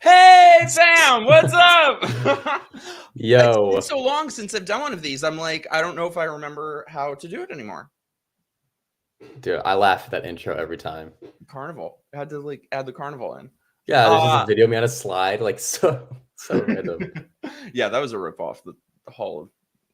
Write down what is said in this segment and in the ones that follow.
Hey, Sam, what's up? It's Yo, been so long since I've done one of these. I'm like, I don't know if I remember how to do it anymore. dude, I laugh at that intro every time. Carnival. I had to like add the carnival in. Yeah, there's just a video of me on a slide, like so random. Yeah, that was a ripoff. The Hall of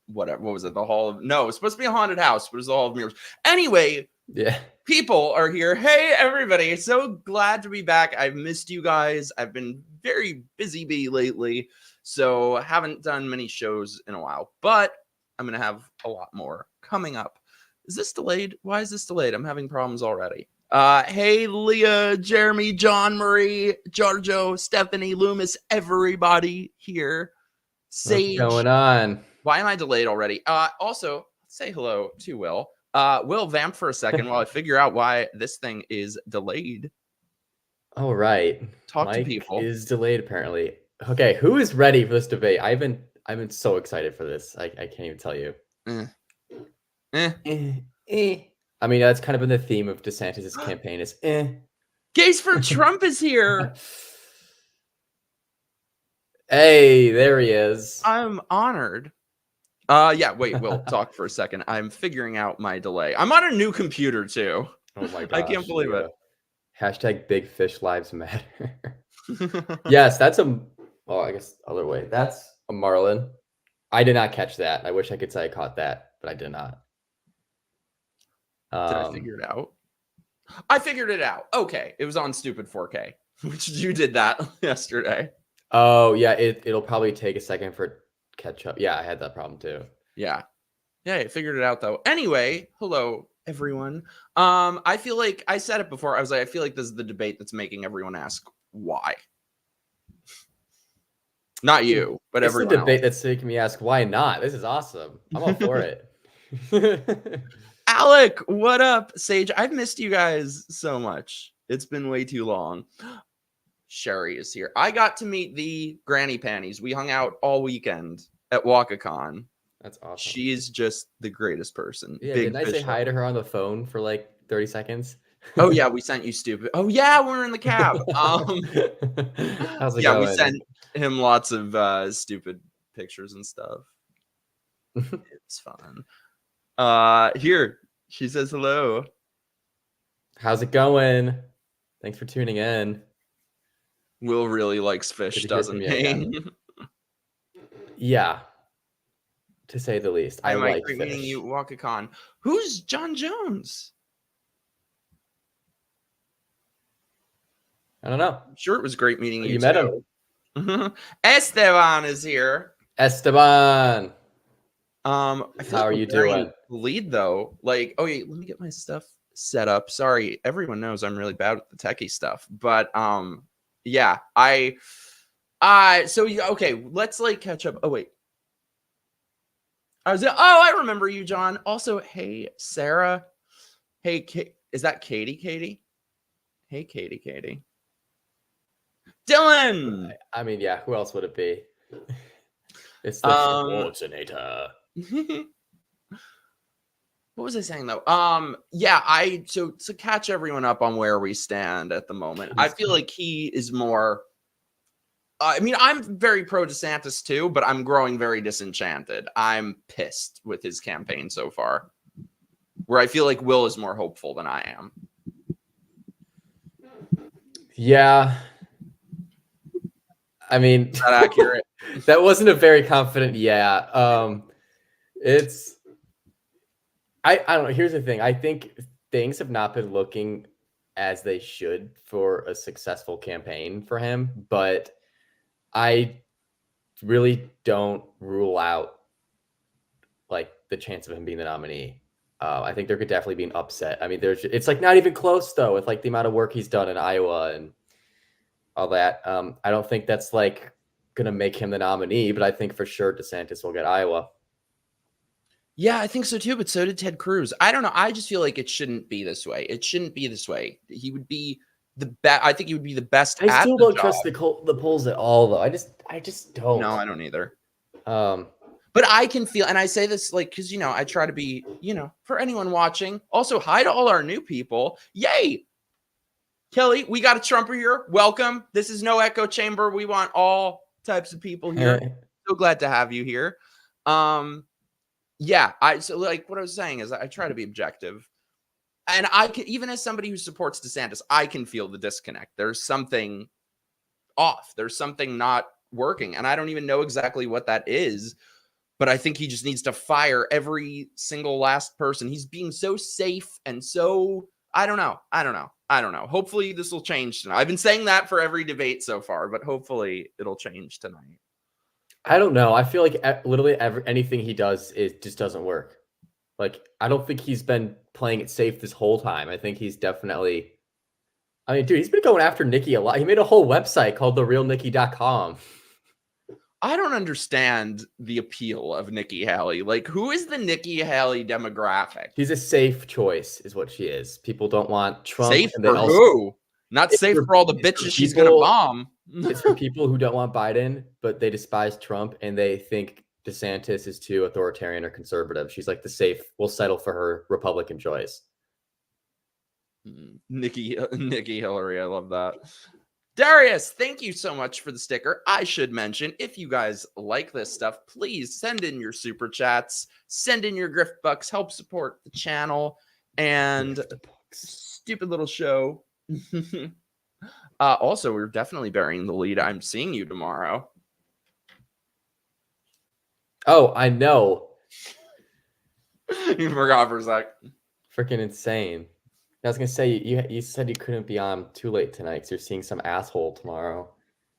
whatever. What was it? The Hall of No, it was supposed to be a haunted house, but it was the Hall of Mirrors. Anyway, Yeah. people are here. Hey, everybody. So glad to be back. I've missed you guys. I've been very busy bee lately, so I haven't done many shows in a while, but I'm going to have a lot more coming up. Is this delayed? Why is this delayed? I'm having problems already. Hey, Leah, Jeremy, John, Marie, Giorgio, Stephanie, Loomis, everybody here. Sage. What's going on? Why am I delayed already? Also, say hello to Will. Will, vamp for a second while I figure out why this thing is delayed. All right. Talk Mike to people. is delayed apparently. Okay, who is ready for this debate? I've been so excited for this. I can't even tell you. I mean, that's kind of been the theme of DeSantis' campaign is Case for Trump is here. Hey, there he is. I'm honored. Yeah, wait, Will, talk for a second. I'm figuring out my delay. I'm on a new computer too. Oh my gosh. I can't believe it. Hashtag Big Fish Lives Matter. Yes, that's I guess other way. That's a marlin. I did not catch that. I wish I could say I caught that, but I did not. Did I figure it out? I figured it out. Okay, it was on stupid 4K, which you did that yesterday. Oh yeah, it'll probably take a second for it to catch up. Yeah, I had that problem too. Yeah, I figured it out though. Anyway, hello everyone. I feel like I said it before. I was like, I feel like this is the debate that's making everyone ask why. Not you, but everyone. It's the debate that's making me ask why not. This is awesome. I'm all for it. Alec, what up? Sage, I've missed you guys so much. It's been way too long. Sherry is here. I got to meet the Granny Panties. We hung out all weekend at WakaCon. That's awesome. She's just the greatest person. Yeah, didn't I say hi to her on the phone for like 30 seconds? Oh yeah, we sent you stupid. Oh yeah, we were in the cab. How's it yeah, going? we sent him lots of stupid pictures and stuff. It's fun. Here, she says hello. How's it going? Thanks for tuning in. Will really likes fish, doesn't he? Yeah, to say the least. I like fish. Meeting you WakaCon. Who's John Jones? I don't know. I'm sure it was great meeting you. You met him. Esteban is here. Esteban. How are you doing? Lead though, like, oh yeah, let me get my stuff set up. Sorry, everyone knows I'm really bad with the techie stuff, but yeah, okay, let's like catch up. Oh wait, I remember you, John. Also, hey Sarah, hey is that Katie? Hey Katie. Dylan. I mean, yeah, who else would it be? It's the coordinator. What was I saying though? Yeah, so to catch everyone up on where we stand at the moment, I feel like he is more. I mean, I'm very pro DeSantis too, but I'm growing very disenchanted. I'm pissed with his campaign so far, where I feel like Will is more hopeful than I am. Yeah. I mean, is that accurate? That wasn't a very confident yeah. I don't know. Here's the thing. I think things have not been looking as they should for a successful campaign for him, but I really don't rule out like the chance of him being the nominee. I think there could definitely be an upset. I mean, it's like not even close though, with like the amount of work he's done in Iowa and all that. I don't think that's like going to make him the nominee, but I think for sure DeSantis will get Iowa. Yeah, I think so too, but so did Ted Cruz. I don't know. I just feel like it shouldn't be this way. It shouldn't be this way. He would be the best. I think he would be the best. I still don't trust the polls at all, though. I just don't. No, I don't either. But I can feel, and I say this like, because, I try to be, for anyone watching. Also, hi to all our new people. Yay. Kelly, we got a Trumper here. Welcome. This is no echo chamber. We want all types of people here. So glad to have you here. Yeah, so like what I was saying is I try to be objective. And I can, even as somebody who supports DeSantis, I can feel the disconnect. There's something off. There's something not working. And I don't even know exactly what that is. But I think he just needs to fire every single last person. He's being so safe and so, I don't know. Hopefully this will change tonight. I've been saying that for every debate so far, but hopefully it'll change tonight. I don't know. I feel like literally anything he does just doesn't work. Like, I don't think he's been playing it safe this whole time. I think he's definitely, I mean, dude, he's been going after Nikki a lot. He made a whole website called therealnikki.com. I don't understand the appeal of Nikki Haley. Like, who is the Nikki Haley demographic? She's a safe choice, is what she is. People don't want Trump. Safe for who? Not safe for all the bitches she's going to bomb. It's for people who don't want Biden, but they despise Trump and they think DeSantis is too authoritarian or conservative. She's like the safe, we'll settle for her Republican choice. Nikki Hillary, I love that. Darius, thank you so much for the sticker. I should mention, if you guys like this stuff, please send in your super chats, send in your grift bucks, help support the channel and stupid little show. Also, we're definitely burying the lead. I'm seeing you tomorrow. Oh, I know. You forgot for a sec. Freaking insane. I was gonna say you said you couldn't be on too late tonight because you're seeing some asshole tomorrow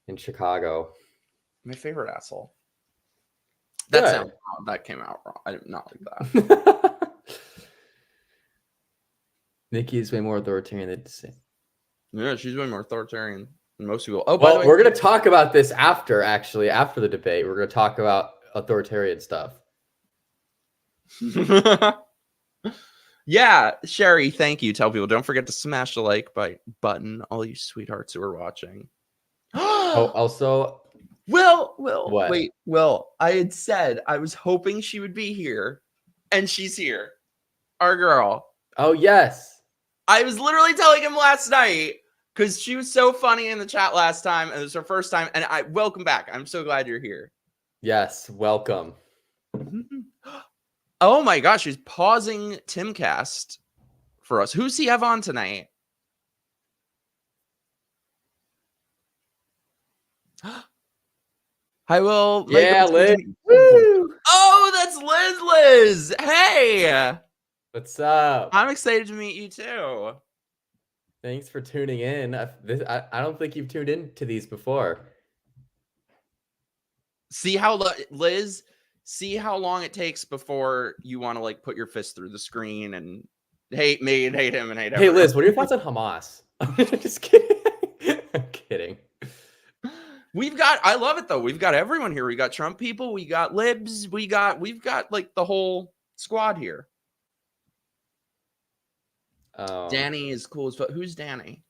in Chicago. My favorite asshole. That came out wrong. I did not like that. Nikki is way more authoritarian than DeSantis. Yeah, she's way more authoritarian than most people. Oh, well, we're gonna talk about this after the debate. We're gonna talk about authoritarian stuff. Yeah, Sherry, thank you. Tell people, don't forget to smash the like button, all you sweethearts who are watching. Oh, also, Will, what? Wait, Will, I had said I was hoping she would be here, and she's here. Our girl. Oh, yes. I was literally telling him last night because she was so funny in the chat last time, and it was her first time, and welcome back. I'm so glad you're here. Yes, welcome. Oh my gosh, he's pausing Timcast for us. Who's he have on tonight? Hi, Will. Yeah, Liz. Woo! Oh, that's Liz. Hey. What's up? I'm excited to meet you too. Thanks for tuning in. I don't think you've tuned into these before. See how Liz... See how long it takes before you want to like put your fist through the screen and hate me and hate him and hate everyone. Hey Liz, what are your thoughts on Hamas? Just kidding. I'm kidding. I love it though. We've got everyone here. We got Trump people, we got libs, we've got like the whole squad here. Danny is cool as fuck. Who's Danny?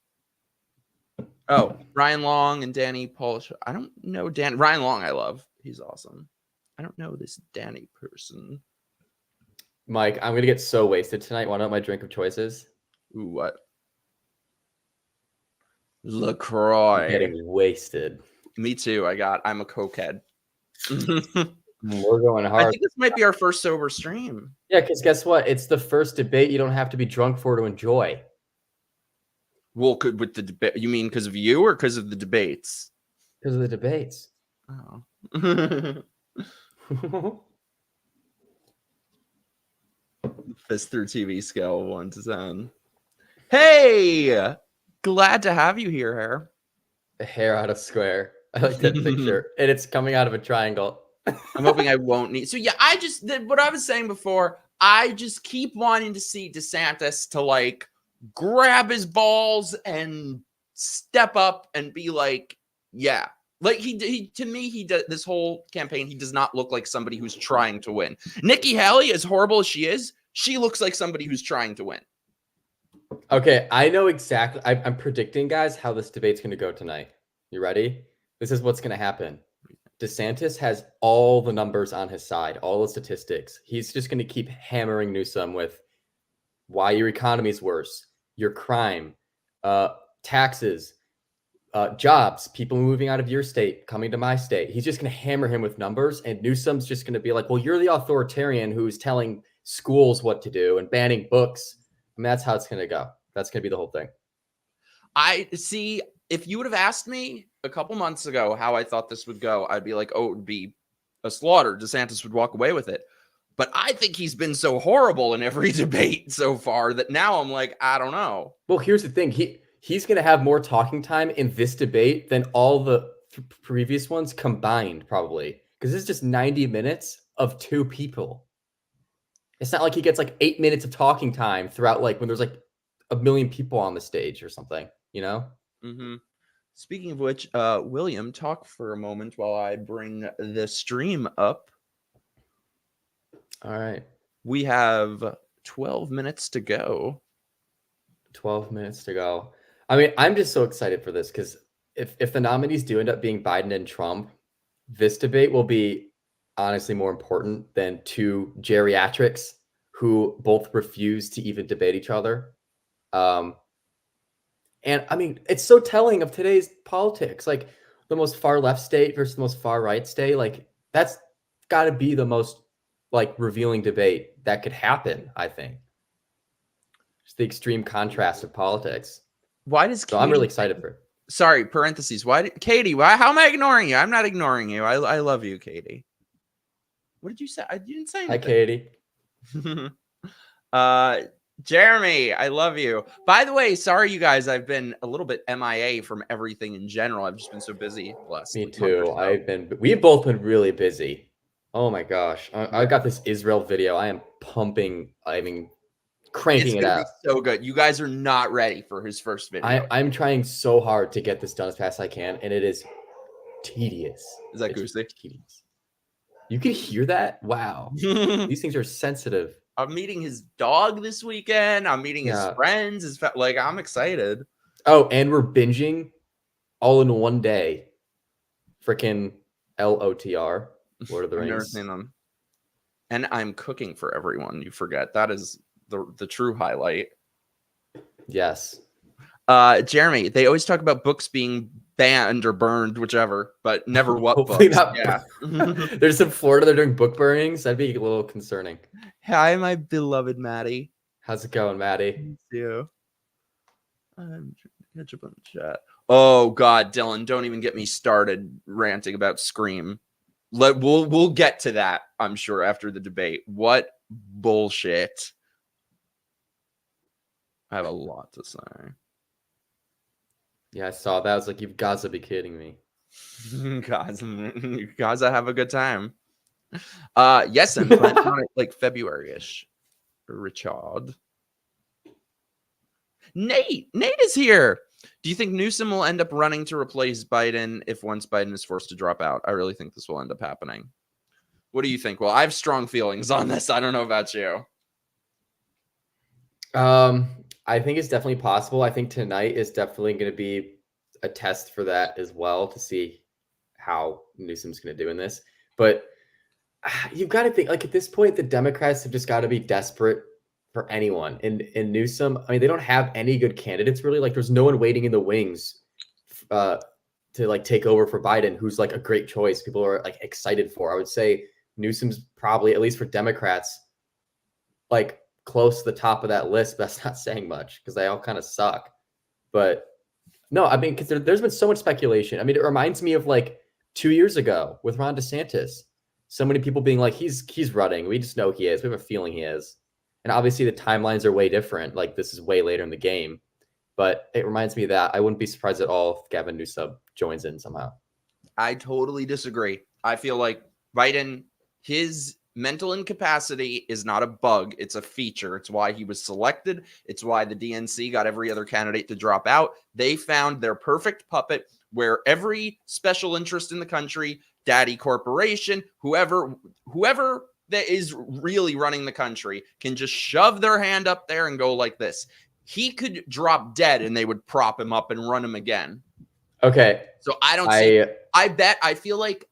Oh, Ryan Long and Danny Polish. I don't know Ryan Long I love. He's awesome. I don't know this Danny person. Mike, I'm going to get so wasted tonight. Want to know what my drink of choice is? Ooh, what? LaCroix. I'm getting wasted. Me too. I'm a cokehead. We're going hard. I think this might be our first sober stream. Yeah, because guess what? It's the first debate you don't have to be drunk for to enjoy. Well, with the debate, you mean because of you or because of the debates? Because of the debates. Oh. Fist through TV scale 1 to 10. Hey, glad to have you here, Hair. A hair out of square. I like that picture, and it's coming out of a triangle. I'm hoping I won't need. So yeah, what I was saying before. I just keep wanting to see DeSantis to like grab his balls and step up and be like, yeah. Like he to me, he does this whole campaign. He does not look like somebody who's trying to win. Nikki Haley, as horrible as she is, she looks like somebody who's trying to win. Okay, I know exactly. I'm predicting, guys, how this debate's going to go tonight. You ready? This is what's going to happen. DeSantis has all the numbers on his side, all the statistics. He's just going to keep hammering Newsom with why your economy is worse, your crime, taxes, jobs, people moving out of your state, coming to my state. He's just going to hammer him with numbers. And Newsom's just going to be like, well, you're the authoritarian who's telling schools what to do and banning books. I mean, that's how it's going to go. That's going to be the whole thing. I see. If you would have asked me a couple months ago how I thought this would go, I'd be like, oh, it would be a slaughter. DeSantis would walk away with it. But I think he's been so horrible in every debate so far that now I'm like, I don't know. Well, here's the thing. He's going to have more talking time in this debate than all the previous ones combined, probably. Because it's just 90 minutes of two people. It's not like he gets like 8 minutes of talking time throughout, like when there's like a million people on the stage or something, you know? Mm-hmm. Speaking of which, William, talk for a moment while I bring the stream up. All right. We have 12 minutes to go. 12 minutes to go. I mean, I'm just so excited for this because if the nominees do end up being Biden and Trump, this debate will be honestly more important than two geriatrics who both refuse to even debate each other. And I mean, it's so telling of today's politics, like the most far left state versus the most far right state. Like that's got to be the most like revealing debate that could happen, I think. Just the extreme contrast of politics. Why does so I'm really excited for it. Sorry, parentheses. Katie, how am I ignoring you? I'm not ignoring you. I love you, Katie. What did you say? You didn't say anything. Hi, Katie. Jeremy, I love you. By the way, sorry, you guys. I've been a little bit MIA from everything in general. I've just been so busy. Me too. We've both been really busy. Oh my gosh. I got this Israel video. I am pumping. I mean, cranking it out. So good. You guys are not ready for his first video. I'm trying so hard to get this done as fast as I can, and it is tedious. Is that goosey? Tedious. You can hear that? Wow. These things are sensitive. I'm meeting his dog this weekend. I'm meeting his friends. Like, I'm excited. Oh, and we're binging all in one day. Freaking LOTR. Lord of the Rings. I've never seen them. And I'm cooking for everyone. You forget. That is the true highlight. Yes. Jeremy, they always talk about books being banned or burned, whichever, but never what Hopefully books. Not yeah. There's some Florida, they're doing book burnings. That'd be a little concerning. Hi, my beloved Maddie. How's it going, Maddie? Thank you. I'm trying to catch up on the chat. Oh God, Dylan, don't even get me started ranting about Scream. We'll get to that, I'm sure, after the debate. What bullshit. I have a lot to say. Yeah, I saw that. I was like, you've got to be kidding me. Gaza have a good time. Yes, I'm planning on it like February-ish. Richard. Nate is here. Do you think Newsom will end up running to replace Biden if once Biden is forced to drop out? I really think this will end up happening. What do you think? Well, I have strong feelings on this. I don't know about you. I think it's definitely possible. I think tonight is definitely going to be a test for that as well to see how Newsom's going to do in this. But you've got to think, like, at this point, the Democrats have just got to be desperate for anyone. And Newsom, I mean, they don't have any good candidates really. Like, there's no one waiting in the wings to like take over for Biden, who's like a great choice. People are like excited for. I would say Newsom's probably, at least for Democrats, like close to the top of that list. But that's not saying much because they all kind of suck. But no, I mean, because there's been so much speculation. I mean, it reminds me of like 2 years ago with Ron DeSantis. So many people being like, he's running. We just know he is. We have a feeling he is. And obviously the timelines are way different. Like this is way later in the game. But it reminds me of that. I wouldn't be surprised at all if Gavin Newsom joins in somehow. I totally disagree. I feel like Biden, his mental incapacity is not a bug. It's a feature. It's why he was selected. It's why the DNC got every other candidate to drop out. They found their perfect puppet where every special interest in the country, daddy corporation, whoever that is really running the country can just shove their hand up there and go like this. He could drop dead and they would prop him up and run him again. Okay. So I feel like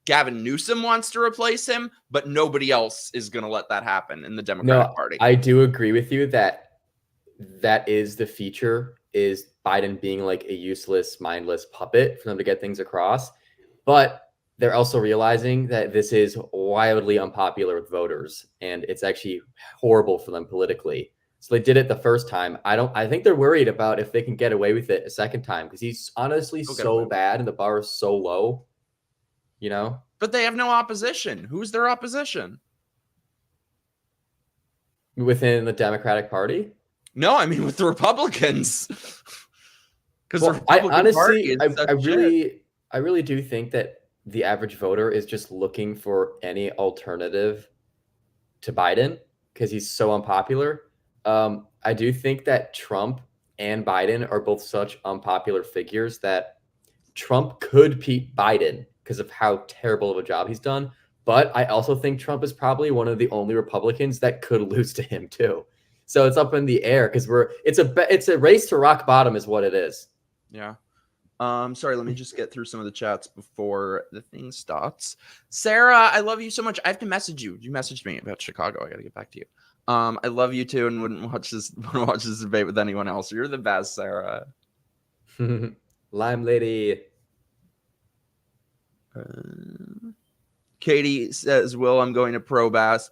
Gavin Newsom wants to replace him, but nobody else is going to let that happen in the Democratic Party. I do agree with you that is the feature is Biden being like a useless, mindless puppet for them to get things across. But they're also realizing that this is wildly unpopular with voters, and it's actually horrible for them politically. So they did it the first time. I think they're worried about if they can get away with it a second time, because he's honestly so bad and the bar is so low, you know? But they have no opposition. Who's their opposition? Within the Democratic Party? No, I mean with the Republicans. Because Well, the Republican Party is I really do think that the average voter is just looking for any alternative to Biden because he's so unpopular. I do think that Trump and Biden are both such unpopular figures that Trump could beat Biden because of how terrible of a job he's done. But I also think Trump is probably one of the only Republicans that could lose to him too. So it's up in the air because it's a race to rock bottom is what it is. Yeah. Sorry, let me just get through some of the chats before the thing starts. Sarah, I love you so much. I have to message you. You messaged me about Chicago. I gotta get back to you. I love you too, and wouldn't watch this debate with anyone else. You're the best, Sarah. Lime lady. Katie says, "Will, I'm going to Bass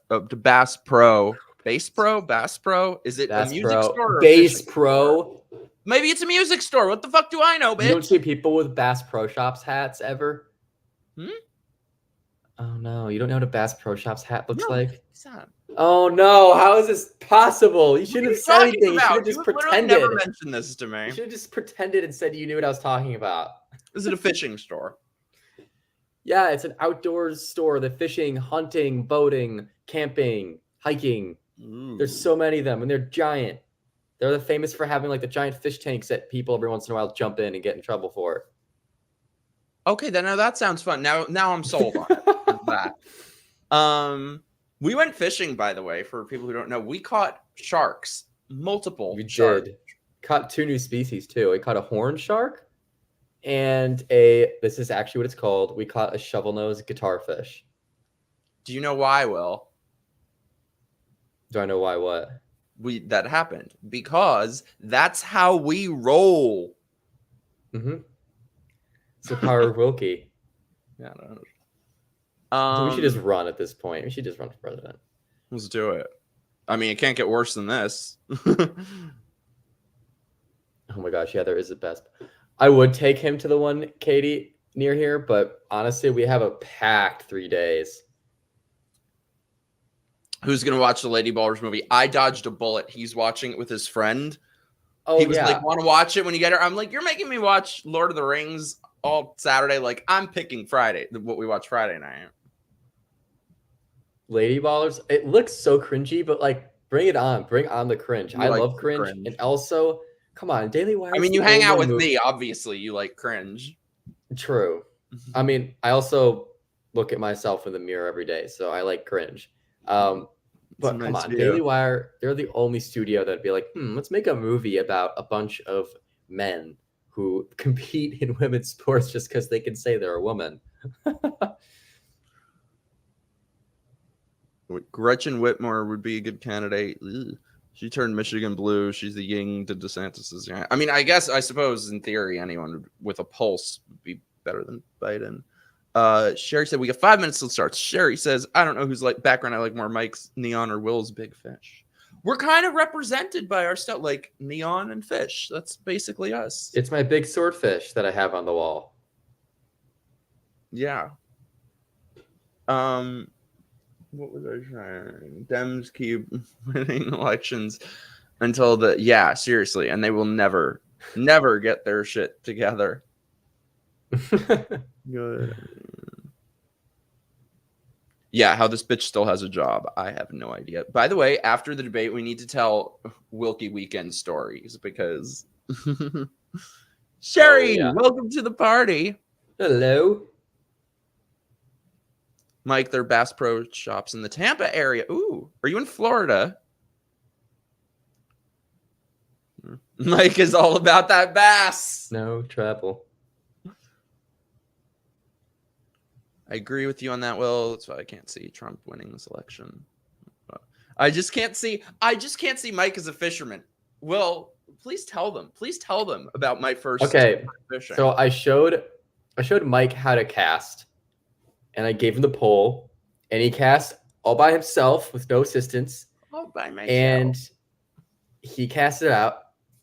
Pro. Bass Pro? Bass Pro? Is it Bass a music Pro. store? Or Bass Pro? Maybe it's a music store. What the fuck do I know, bitch? You don't see people with Bass Pro Shops hats ever? Hmm? Oh no, you don't know what a Bass Pro Shops hat looks like? Sad. Oh no, how is this possible? You shouldn't have said anything. You should have just You pretended. never mentioned this to me. You should have just pretended and said you knew what I was talking about. Is it a fishing store? Yeah, it's an outdoors store. The fishing, hunting, boating, camping, hiking. Ooh. There's so many of them, and they're giant. They're famous for having like the giant fish tanks that people every once in a while jump in and get in trouble for. Okay, then now that sounds fun. Now I'm sold on that. We went fishing, by the way, for people who don't know. We caught sharks, multiple. We sharks. did. Caught 2 new species too. We caught a horn shark and this is actually what it's called. We caught a shovel-nosed guitarfish. Do you know why, Will? Do I know why what? That happened because that's how we roll. Mm-hmm. It's the power of Willkey. Yeah, I don't know. So we should just run at this point. We should just run for president. Let's do it. I mean, it can't get worse than this. Oh my gosh, yeah, there is a best. I would take him to the one, Katie, near here, but honestly, we have a packed 3 days. Who's gonna watch the Lady Ballers movie? I dodged a bullet. He's watching it with his friend. Oh, he was like, "Want to watch it when you get her?" I'm like, "You're making me watch Lord of the Rings all Saturday." Like, I'm picking Friday, what we watch Friday night. Lady Ballers. It looks so cringy, but like, bring it on. Bring on the cringe. I love cringe. And also, come on, Daily Wire. I mean, you hang out with me. Obviously, you like cringe. True. I mean, I also look at myself in the mirror every day, so I like cringe. But come on, Daily Wire, they're the only studio that'd be like, let's make a movie about a bunch of men who compete in women's sports just because they can say they're a woman. Gretchen Whitmer would be a good candidate. Ugh. She turned Michigan blue. She's the yin to DeSantis's. I mean, I suppose in theory, anyone with a pulse would be better than Biden. Sherry said, we got 5 minutes till it starts. Sherry says, I don't know whose background I like more, Mike's Neon or Will's Big Fish. We're kind of represented by our stuff, like Neon and Fish. That's basically us. It's my big swordfish that I have on the wall. Yeah. What was I trying? Dems keep winning elections until seriously, and they will never get their shit together. Good. Yeah, how this bitch still has a job, I have no idea. By the way, after the debate, we need to tell Willkey weekend stories because Sherry, welcome to the party. Hello. Mike, their Bass Pro Shops in the Tampa area. Ooh, are you in Florida? Mike is all about that bass. No trouble. I agree with you on that, Will. That's why I can't see Trump winning this election. I just can't see Mike as a fisherman. Will, Please tell them. Please tell them about my first Okay, fishing. so I showed Mike how to cast, and I gave him the pole, and he cast all by himself with no assistance. All by myself. And he cast it out,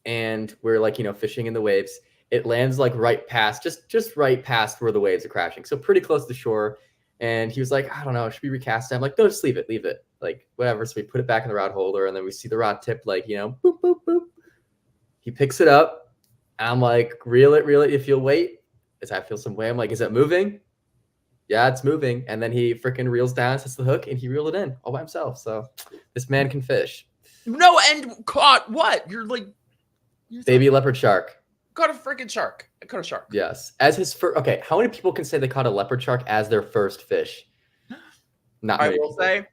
and we're like, fishing in the waves. It lands like right past, just right past where the waves are crashing, so pretty close to shore. And he was like, I don't know, should we recast it? I'm like, no, just leave it, like whatever. So we put it back in the rod holder, and then we see the rod tip, like, boop, boop, boop. He picks it up, and I'm like, reel it. If you'll wait, as I feel some way, I'm like, is it moving? Yeah, it's moving. And then he freaking reels down, sets the hook, and he reeled it in all by himself. So this man can fish. No, and caught what? You're Baby leopard shark. Caught a freaking shark. I caught a shark. Yes, as his first. Okay, how many people can say they caught a leopard shark as their first fish? Not many. I will say,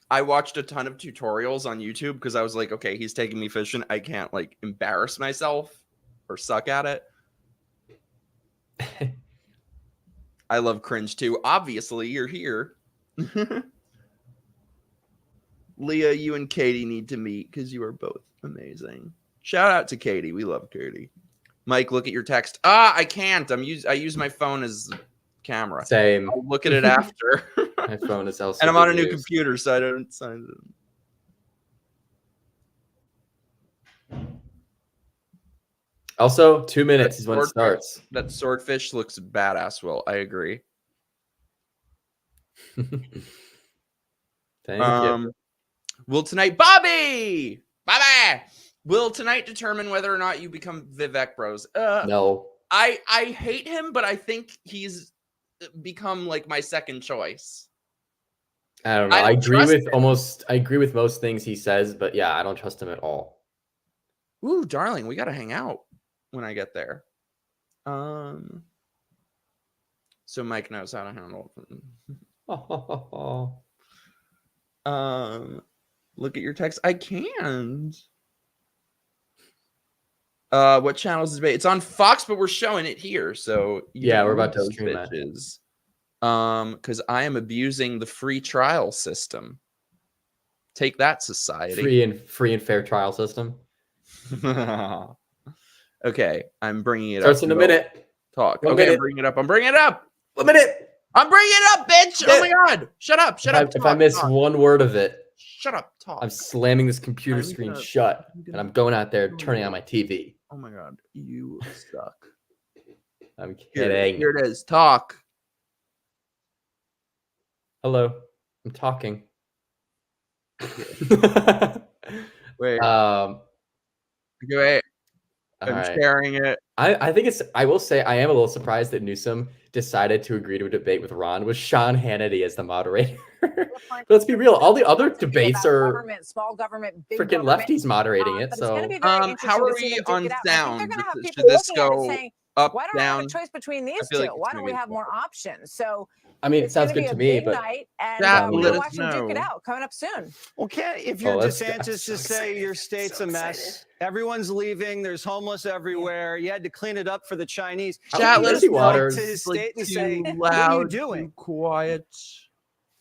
I watched a ton of tutorials on YouTube because I was like, okay, he's taking me fishing. I can't like embarrass myself or suck at it. I love cringe too. Obviously, you're here. Leah, you and Katie need to meet because you are both amazing. Shout out to Katie. We love Katie. Mike, look at your text. I can't. I use my phone as camera. Same. I'll look at it after. My phone is also. And I'm on a new computer, so I don't sign it. Also, 2 minutes is when it starts. That swordfish looks badass, Will. I agree. Thank you. Will tonight, Bobby! Will tonight determine whether or not you become Vivek Bros? No. I hate him, but I think he's become like my second choice. I don't know. I agree with most things he says, but yeah, I don't trust him at all. Ooh, darling, we gotta hang out when I get there. So Mike knows how to handle it. Look at your text. I can't. What channel is this? It's on Fox, but we're showing it here. So yeah, we're about to stream bitches. Because I am abusing the free trial system. Take that, society. Free and fair trial system. Okay, I'm bringing it Starts up. in a minute. Talk. One Okay, minute. I'm bringing it up. I'm bringing it up. 1 minute. I'm bringing it up, bitch. Oh my god. Shut up. If I miss one word of it, shut up. Talk. I'm slamming this computer screen shut, and I'm going out there turning on my TV. Oh my god, you suck. I'm kidding. Here it is. Talk. Hello. I'm talking. Wait. Wait. I'm sharing it. I think it's. I will say I am a little surprised that Newsom decided to agree to a debate with Ron with Sean Hannity as the moderator. But let's be real. All the other debates are small government, big freaking lefties moderating it. So how are we on sound? Should this go up, why don't down? I have a choice between these two? Why don't we have more options? So I mean, it sounds good to me, but we'll watch them duke it out coming up soon. Well, if you're DeSantis, just say your state's a mess. Everyone's leaving. There's homeless everywhere. You had to clean it up for the Chinese. Chat, let's to his state and say, what are you doing? Quiet.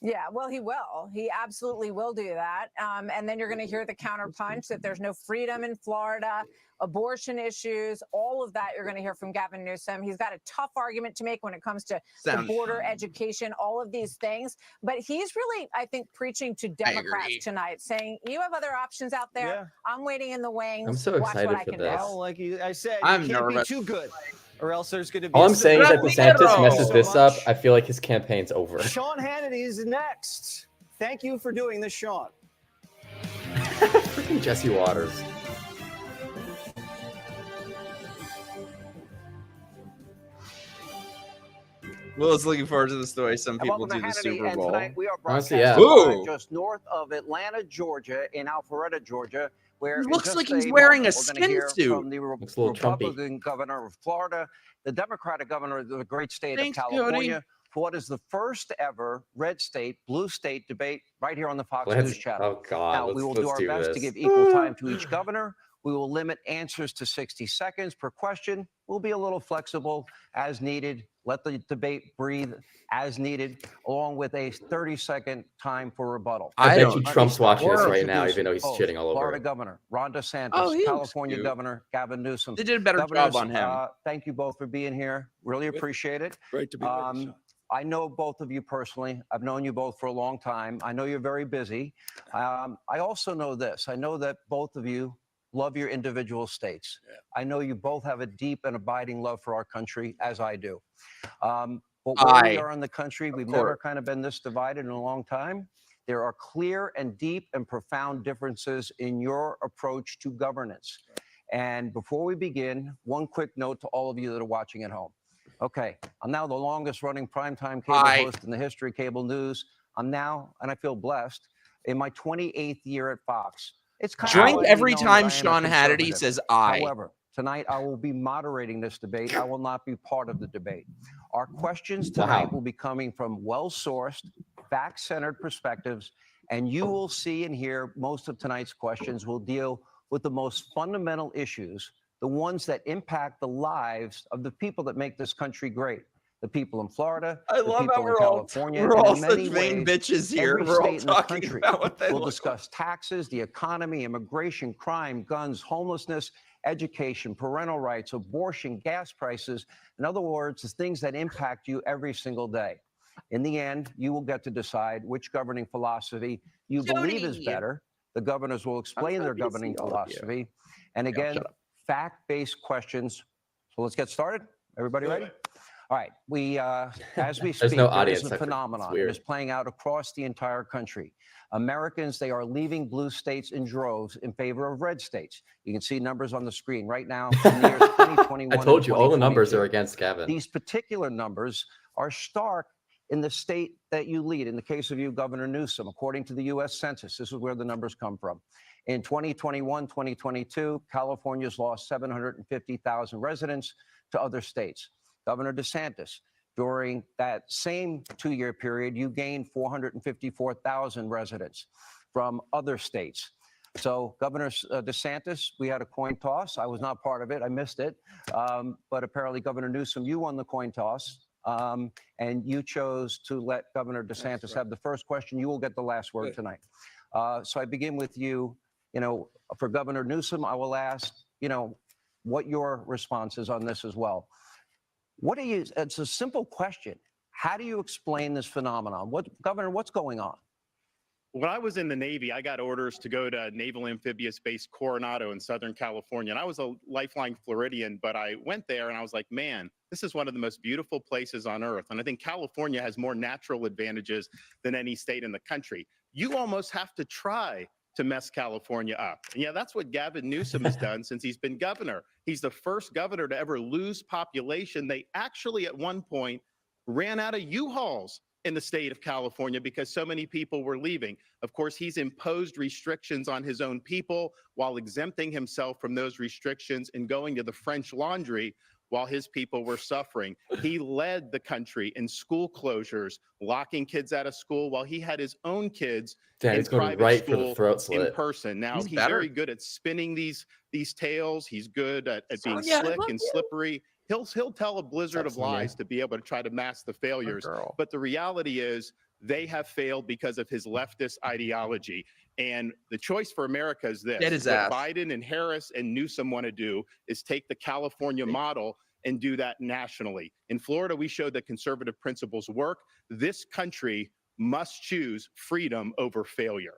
Yeah, well, he will. He absolutely will do that. And then you're going to hear the counterpunch that there's no freedom in Florida, abortion issues, all of that you're going to hear from Gavin Newsom. He's got a tough argument to make when it comes to the border, education, all of these things. But he's really, I think, preaching to Democrats tonight, saying, you have other options out there. Yeah. I'm waiting in the wings. I'm so excited Watch what for I can this. Well, like I said, I'm you can't nervous. be too good. Or else there's going to be. All I'm saying is that DeSantis messes this up. I feel like his campaign's over. Sean Hannity is next. Thank you for doing this, Sean. Freaking Jesse Waters. Will's looking forward to the story. Some people do the Super Bowl. Tonight we are Honestly, broadcasting just north of Atlanta, Georgia, in Alpharetta, Georgia, where it looks like he's wearing a skin suit. From the Republican governor of Florida, the Democratic governor of the great state of California, for what is the first ever red state, blue state debate right here on the Fox News channel. Oh God! Now we will do our best to give equal time to each governor. We will limit answers to 60 seconds per question. We'll be a little flexible as needed. Let the debate breathe as needed, along with a 30-second time for rebuttal. I bet you Trump's watching this right now, even though he's shitting all over Florida it. Governor Ron DeSantis, California Governor Gavin Newsom. They did a better job on him. Thank you both for being here. Really appreciate it. Great to be with you. I know both of you personally. I've known you both for a long time. I know you're very busy. I also know this. I know that both of you love your individual states. Yeah. I know you both have a deep and abiding love for our country, as I do. But where we are in the country, we've never kind of been this divided in a long time. There are clear and deep and profound differences in your approach to governance. And before we begin, one quick note to all of you that are watching at home. Okay, I'm now the longest running primetime cable host in the history of cable news. I'm now, and I feel blessed, in my 28th year at Fox. It's kind drink of every time Sean Hannity says I. However, tonight I will be moderating this debate. I will not be part of the debate. Our questions tonight will be coming from well-sourced, fact-centered perspectives, and you will see and hear most of tonight's questions will deal with the most fundamental issues, the ones that impact the lives of the people that make this country great. The people in Florida, the people in California, we're all and in many such vain ways, bitches here. every We're all state in the talking country. about what they We'll discuss taxes, the economy, immigration, crime, guns, homelessness, education, parental rights, abortion, gas prices. In other words, the things that impact you every single day. In the end, you will get to decide which governing philosophy you believe is better. The governors will explain their governing philosophy. And again, fact-based questions. So let's get started. Everybody ready? All right. We, as we speak, there is a phenomenon that is playing out across the entire country. Americans, they are leaving blue states in droves in favor of red states. You can see numbers on the screen right now. In the years 2021 I told you, all the numbers are against Gavin. These particular numbers are stark in the state that you lead. In the case of you, Governor Newsom, according to the U.S. Census, this is where the numbers come from. In 2021, 2022, California's lost 750,000 residents to other states. Governor DeSantis, during that same 2-year period, you gained 454,000 residents from other states. So Governor DeSantis, we had a coin toss. I was not part of it. I missed it. But apparently, Governor Newsom, you won the coin toss. And you chose to let Governor DeSantis have the first question. You will get the last word tonight. So I begin with you. You know, for Governor Newsom, I will ask, you know, what your response is on this as well. What do you, it's a simple question. How do you explain this phenomenon? Governor, what's going on? When I was in the Navy, I got orders to go to Naval Amphibious Base Coronado in Southern California. And I was a lifelong Floridian, but I went there and I was like, man, this is one of the most beautiful places on earth. And I think California has more natural advantages than any state in the country. You almost have to try to mess California up. And yeah, that's what Gavin Newsom has done since he's been governor. He's the first governor to ever lose population. They actually at one point ran out of U-Hauls in the state of California because so many people were leaving. Of course, he's imposed restrictions on his own people while exempting himself from those restrictions and going to the French Laundry while his people were suffering. He led the country in school closures, locking kids out of school while he had his own kids in private school in person. Now, he's very good at spinning these tales. He's good at being slick and slippery. He'll tell a blizzard of lies to be able to try to mask the failures. But the reality is they have failed because of his leftist ideology. And the choice for America is this. What Biden and Harris and Newsom want to do is take the California model and do that nationally. In Florida, we showed that conservative principles work. This country must choose freedom over failure.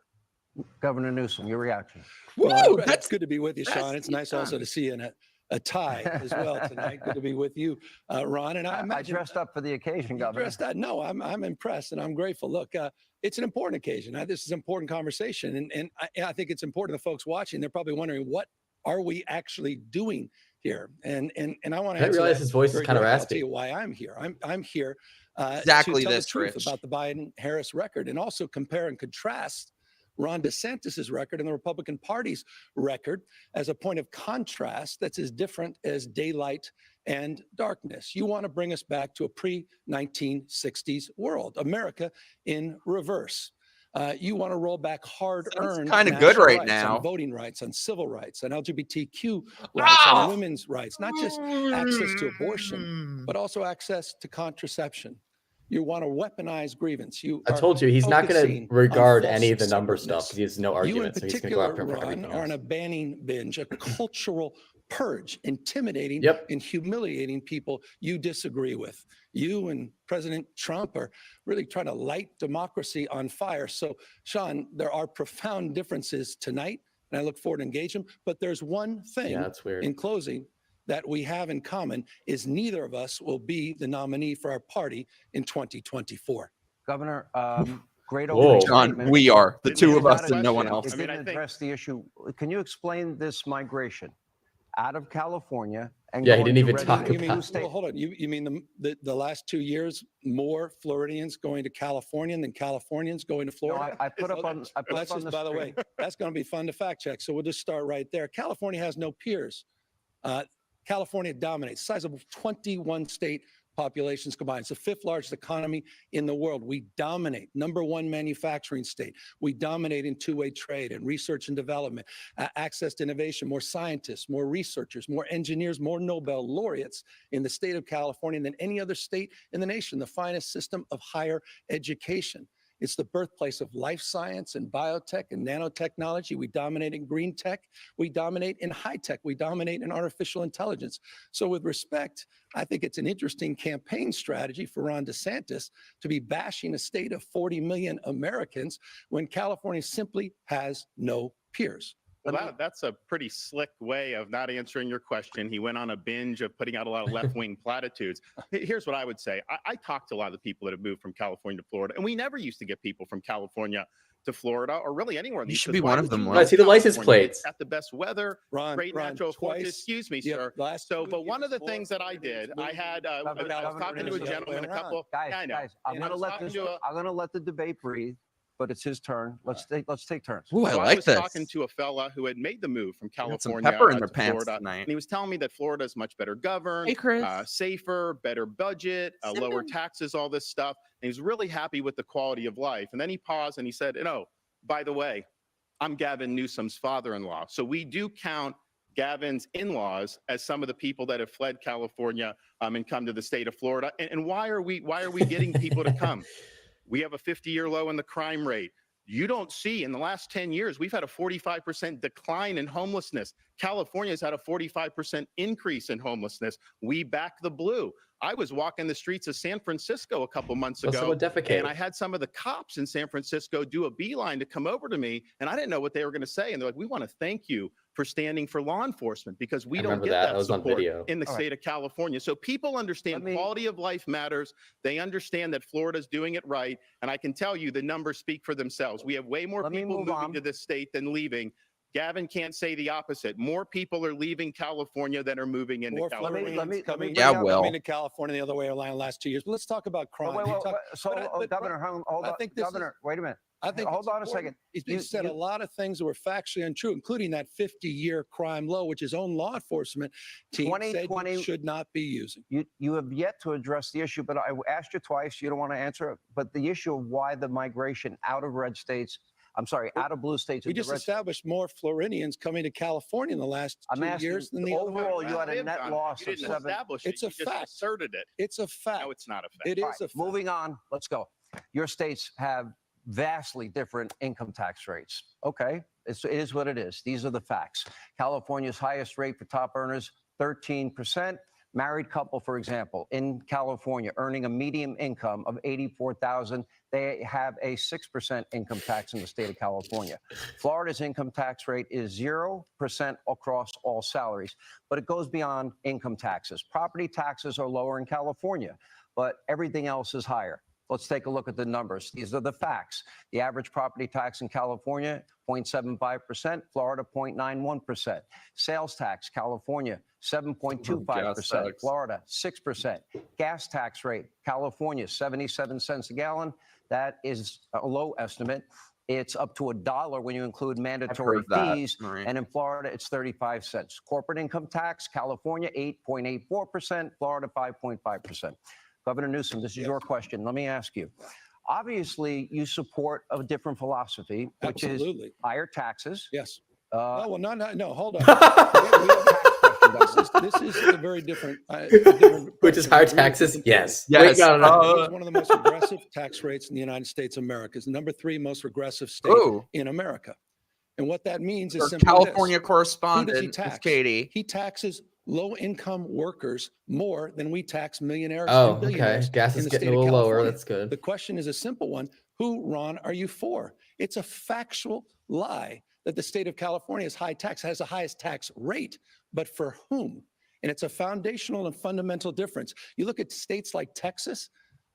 Governor Newsom, your reaction. Well, that's good to be with you, Sean. It's nice also to see you in a tie as well tonight. Good to be with you, Ron. And I dressed up for the occasion, Governor. No, I'm impressed and I'm grateful. Look, it's an important occasion. This is an important conversation. And I think it's important to folks watching. They're probably wondering, what are we actually doing here? And I want to I realize his voice is kind of raspy. I'll tell you why I'm here. I'm here exactly to tell this the truth about the Biden-Harris record and also compare and contrast Ron DeSantis' record and the Republican Party's record as a point of contrast that's as different as daylight and darkness. You want to bring us back to a pre-1960s world, America in reverse. You want to roll back hard-earned kind of good right rights now. on voting rights, on civil rights, on LGBTQ rights, on women's rights, not just access to abortion, but also access to contraception. You want to weaponize grievance. I told you he's not going to regard any of the number separateness. stuff because he has no argument. You in So he's going to go after him for particular, Ron, everything are on else. a banning binge, a cultural purge, intimidating and humiliating people you disagree with. You and President Trump are really trying to light democracy on fire. So, Sean, there are profound differences tonight, and I look forward to engaging them. But there's one thing that's weird. in closing that we have in common is neither of us will be the nominee for our party in 2024. Governor, great Whoa. opening John, statement. we are the two of Not us a and no one question. else. It I mean, didn't I think- address the issue. Can you explain this migration out of California? And Yeah, he going didn't to even red talk state? You mean, about State? well, hold on. You mean the last 2 years, more Floridians going to California than Californians going to No, Florida? I put up on. I put That's up on just, the by the way, screen. that's going to be fun to fact check. So we'll just start right there. California has no peers. California dominates, size of 21 state populations combined. It's the fifth largest economy in the world. We dominate, #1 manufacturing state. We dominate in two-way trade and research and development, access to innovation, more scientists, more researchers, more engineers, more Nobel laureates in the state of California than any other state in the nation, the finest system of higher education. It's the birthplace of life science and biotech and nanotechnology. We dominate in green tech. We dominate in high tech. We dominate in artificial intelligence. So with respect, I think it's an interesting campaign strategy for Ron DeSantis to be bashing a state of 40 million Americans when California simply has no peers. Well, that's a pretty slick way of not answering your question. He went on a binge of putting out a lot of left-wing platitudes. Here's what I would say. I talked to a lot of the people that have moved from California to Florida, and we never used to get people from California to Florida or really anywhere. You should be one of them. I see the license plates. At the best weather, Ron, great natural twice. forces. Excuse me, Yeah, sir. last So, 2 but one of the years, things that I did, I had, I was Governor, talking to a Governor, gentleman a couple. Guys, I know. guys, I'm And I going to was let talking this. to a- I'm going to let the debate breathe, but it's his turn. Let's take turns. Ooh, I So like was this. talking to a fella who had made the move from They got some California pepper in their to pants Florida, tonight. and he was telling me that Florida is much better governed, Hey, Chris. safer, better budget, lower taxes, all this stuff. And he was really happy with the quality of life. And then he paused and he said, by the way, I'm Gavin Newsom's father-in-law. So we do count Gavin's in-laws as some of the people that have fled California and come to the state of Florida. And why are we getting people to come? We have a 50-year low in the crime rate. You don't see in the last 10 years, we've had a 45% decline in homelessness. California's had a 45% increase in homelessness. We back the blue. I was walking the streets of San Francisco a couple months ago, and I had some of the cops in San Francisco do a beeline to come over to me, and I didn't know what they were going to say. And they're like, we want to thank you for standing for law enforcement because we don't get that support in the state of California. So people understand quality of life matters. They understand that Florida's doing it right. And I can tell you the numbers speak for themselves. We have way more people moving to this state than leaving. Gavin can't say the opposite. More people are leaving California than are moving into California. Coming to California the other way around the last 2 years. But let's talk about crime. Governor, hold on. Governor, wait a minute. I think hold on a second. You said a lot of things that were factually untrue, including that 50-year crime low, which his own law enforcement team said you should not be using. You have yet to address the issue, but I asked you twice. You don't want to answer it. But the issue of why the migration out of red states, out of blue states. We just established more Floridians coming to California in the last 2 years than the overall. You had a net loss of 7. It's a fact. Asserted it. It's a fact. No, it's not a fact. It is a fact. Moving on. Let's go. Your states have vastly different income tax rates. Okay, it is what it is. These are the facts. California's highest rate for top earners, 13%. Married couple, for example, in California, earning a median income of $84,000, they have a 6% income tax in the state of California. Florida's income tax rate is 0% across all salaries, but it goes beyond income taxes. Property taxes are lower in California, but everything else is higher. Let's take a look at the numbers. These are the facts. The average property tax in California, 0.75%, Florida, 0.91%. Sales tax, California, 7.25%, Florida, 6%. Gas tax rate, California, 77 cents a gallon. That is a low estimate. It's up to $1 when you include mandatory fees. And in Florida, it's 35 cents. Corporate income tax, California, 8.84%, Florida, 5.5%. Governor Newsom, this is your question. Let me ask you. Obviously, you support a different philosophy, which is Absolutely. higher taxes. Yes. Uh, Well, no, hold on. This is a very different. Which is question. higher We agree with taxes? different Yes. things. Yes. Wait, no. It is one of the most aggressive tax rates in the United States of America. It's the number 3 most regressive state Oh, in America. And what that means is our simply California this. Who does he correspondent is tax? Katie. He taxes low-income workers more than we tax millionaires Oh, and okay. billionaires Gas in is the getting state a of little lower. California. That's good. The question is a simple one. Who, Ron, are you for? It's a factual lie that the state of California is high tax, has the highest tax rate, but for whom? And it's a foundational and fundamental difference. You look at states like Texas,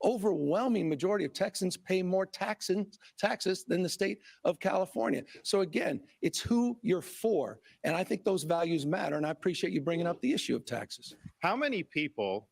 overwhelming majority of Texans pay more taxes than the state of California. So again, it's who you're for. And I think those values matter. And I appreciate you bringing up the issue of taxes. How many people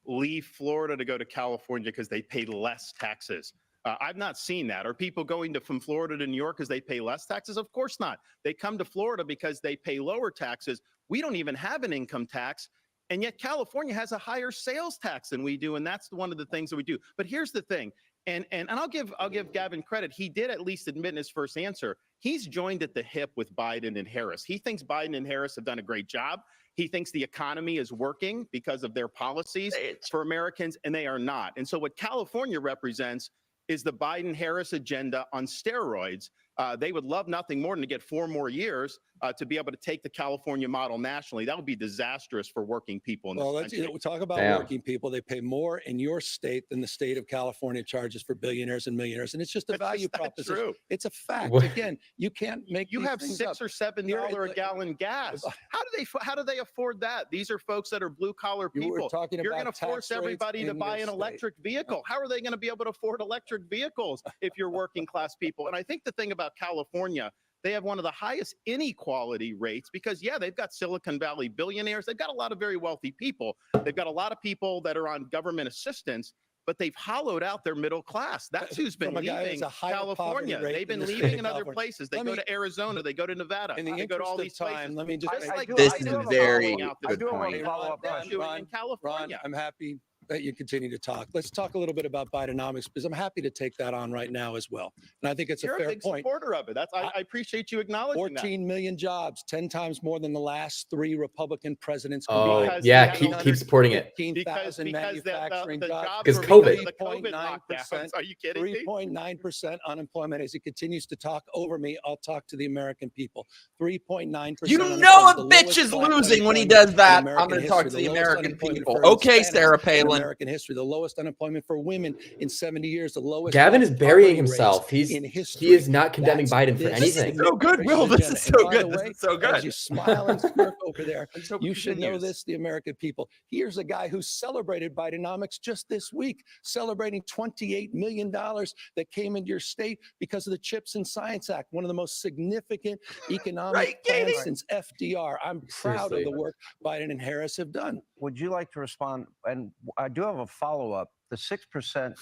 leave Florida to go to California because they pay less taxes? I've not seen that. Are people going from Florida to New York because they pay less taxes? Of course not. They come to Florida because they pay lower taxes. We don't even have an income tax. And yet California has a higher sales tax than we do. And that's one of the things that we do. But here's the thing. And I'll give Gavin credit. He did at least admit in his first answer, he's joined at the hip with Biden and Harris. He thinks Biden and Harris have done a great job. He thinks the economy is working because of their policies for Americans, and they are not. And so what California represents is the Biden-Harris agenda on steroids. They would love nothing more than to get 4 more years to be able to take the California model nationally. That would be disastrous for working people in this country. Let's talk about working people. They pay more in your state than the state of California charges for billionaires and millionaires. And it's just a value proposition. True. It's a fact. What? Again, you can't make You these have things $6 up. or $7 a gallon gas. How do they afford that? These are folks that are blue collar people. We're talking You're about going to force tax rates everybody to in buy your an state. electric vehicle. How are they going to be able to afford electric vehicles if you're working class people? And I think the thing about California, they have one of the highest inequality rates because, yeah, they've got Silicon Valley billionaires. They've got a lot of very wealthy people. They've got a lot of people that are on government assistance, but they've hollowed out their middle class. That's who's been leaving California. They've been leaving in other places. They go to Arizona. They go to Nevada. They go to all these places. Let me just This is a very good point. point. In California. Ron, I'm happy that you continue to talk. Let's talk a little bit about Bidenomics because I'm happy to take that on right now as well. And I think it's You're a fair big point. supporter of it. I appreciate you acknowledging 14 million jobs, 10 times more than the last 3 Republican presidents. Oh, Because yeah, they keep supporting it. 15,000 manufacturing the jobs. jobs Because were COVID. the COVID lockdowns. Are you kidding me? 3.9% unemployment. As he continues to talk over me, I'll talk to the American people. 3.9%. You know a bitch is losing when he does that. I'm going to talk to the American people. Okay, Sarah Palin. American history, the lowest unemployment for women in 70 years, the lowest. Gavin is burying poverty himself. rates He in history. is not condemning That's Biden for this anything. So good, Will. This is so And by the good. This way, is so As good. you smile and smirk over there, Let's hope you it should know continues. this, the American people. Here's a guy who celebrated Bidenomics just this week, celebrating $28 million that came into your state because of the CHIPS and Science Act, one of the most significant economic Right, plans Katie? since FDR. I'm proud Seriously. of the work Biden and Harris have done. Would you like to respond? And I do have a follow-up. The 6%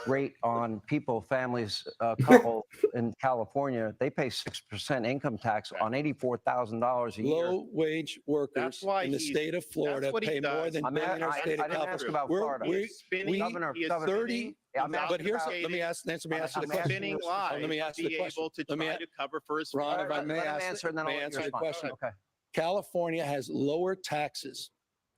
rate on people, families, couple inAlifornia, they pay 6% income tax on $84,000 a year. Low-wage workers That's why in the he's- state of Florida what he pay more does. than I mean, billionaire I state of didn't ask California. about Florida. We're- Spinning, Governor, he is Governor, 30. I'm But here's, advocating let me answer the I'm question. asking spinning you- lies let me ask to the be question. able to Let me try a- to cover for his Ron, if I Let may him ask, answer, and then may I'll let answer you the respond. question. Okay. California has lower taxes,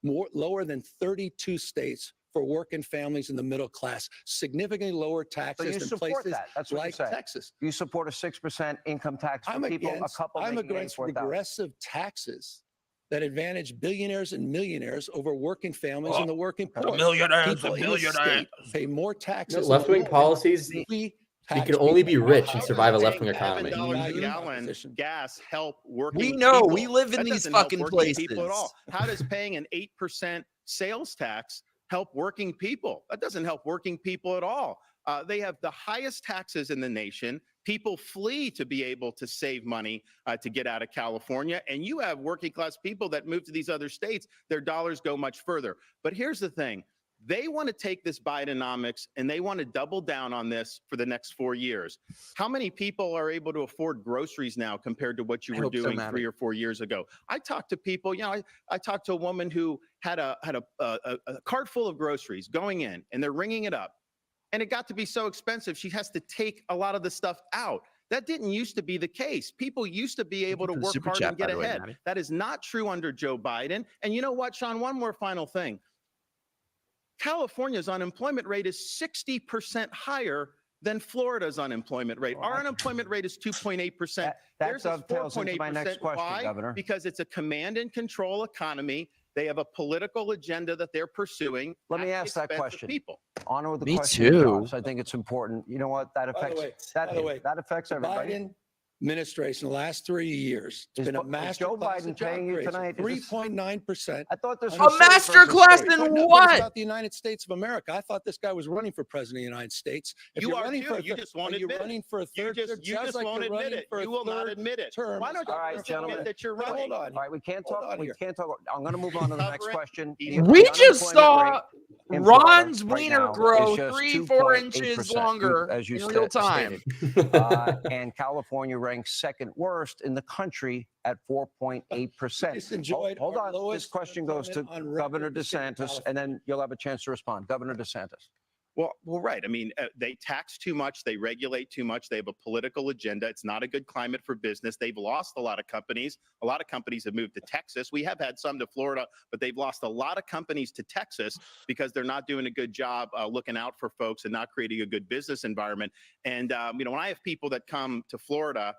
lower than 32 states for working families in the middle class, significantly lower So taxes you than support places that. That's what you like say. Texas. You support a 6% income tax for I'm people, against, a couple I'm making against 84,000. regressive taxes that advantage billionaires and millionaires over working families and the working poor. Millionaires People in the state pay more taxes. than Left-wing the policies, we you tax can only be people. rich How and does survive a paying left-wing economy. $7 a Value gallon proposition. gas help working We know. people? We live in That these doesn't help fucking working people at places. all. How does paying an 8% sales tax help working people? That doesn't help working people at all. They have the highest taxes in the nation. People flee to be able to save money to get out of California. And you have working class people that move to these other states. Their dollars go much further. But here's the thing. They want to take this Bidenomics and they want to double down on this for the next 4 years. How many people are able to afford groceries now compared to what you I were hope so, doing Maddie. 3 or 4 years ago? I talked to people, I talked to a woman who had a cart full of groceries going in and they're ringing it up. and it got to be so expensive, she has to take a lot of the stuff out. That didn't used to be the case. People used to be able to work hard and get ahead. That is not true under Joe Biden. And you know what, Sean? One more final thing. California's unemployment rate is 60% higher than Florida's unemployment rate. Our unemployment rate is 2.8%. That dovetails into my next question, Why? Governor. Because it's a command and control economy. They have a political agenda that they're pursuing. Let me ask that question. People. Honor with the Me question. too. I think it's important. You know what? That affects by the way, that affects everybody. Biden administration, the last 3 years, it's been a master Joe Biden paying you tonight? 3.9%. I thought this A was masterclass in No, but what? it's about the United States of America. I thought this guy was running for president of the United States. If You you're are running too. for a You third- just won't are you admit it. running for a You third just sounds like won't you're admit running it. for a You will not third admit it. term. Why don't you All right, just gentlemen. admit that you're Hold running? on. All right, we can't Hold talk. on We here. can't talk. I'm going to move on to the next Cover it. question. We The We just unemployment saw rate in Florida Ron's right wiener now grow is just 3-4 inches 2.8%, longer as you in real time. stated. And California ranks second worst in the country at 4.8%. Just enjoyed Hold our on. lowest This question goes to unemployment on Governor record in the state of DeSantis, and then you'll have a chance to respond. Governor DeSantis. Well, right. I mean, they tax too much. They regulate too much. They have a political agenda. It's not a good climate for business. They've lost a lot of companies. A lot of companies have moved to Texas. We have had some to Florida, but they've lost a lot of companies to Texas because they're not doing a good job looking out for folks and not creating a good business environment. And, you know, when I have people that come to Florida,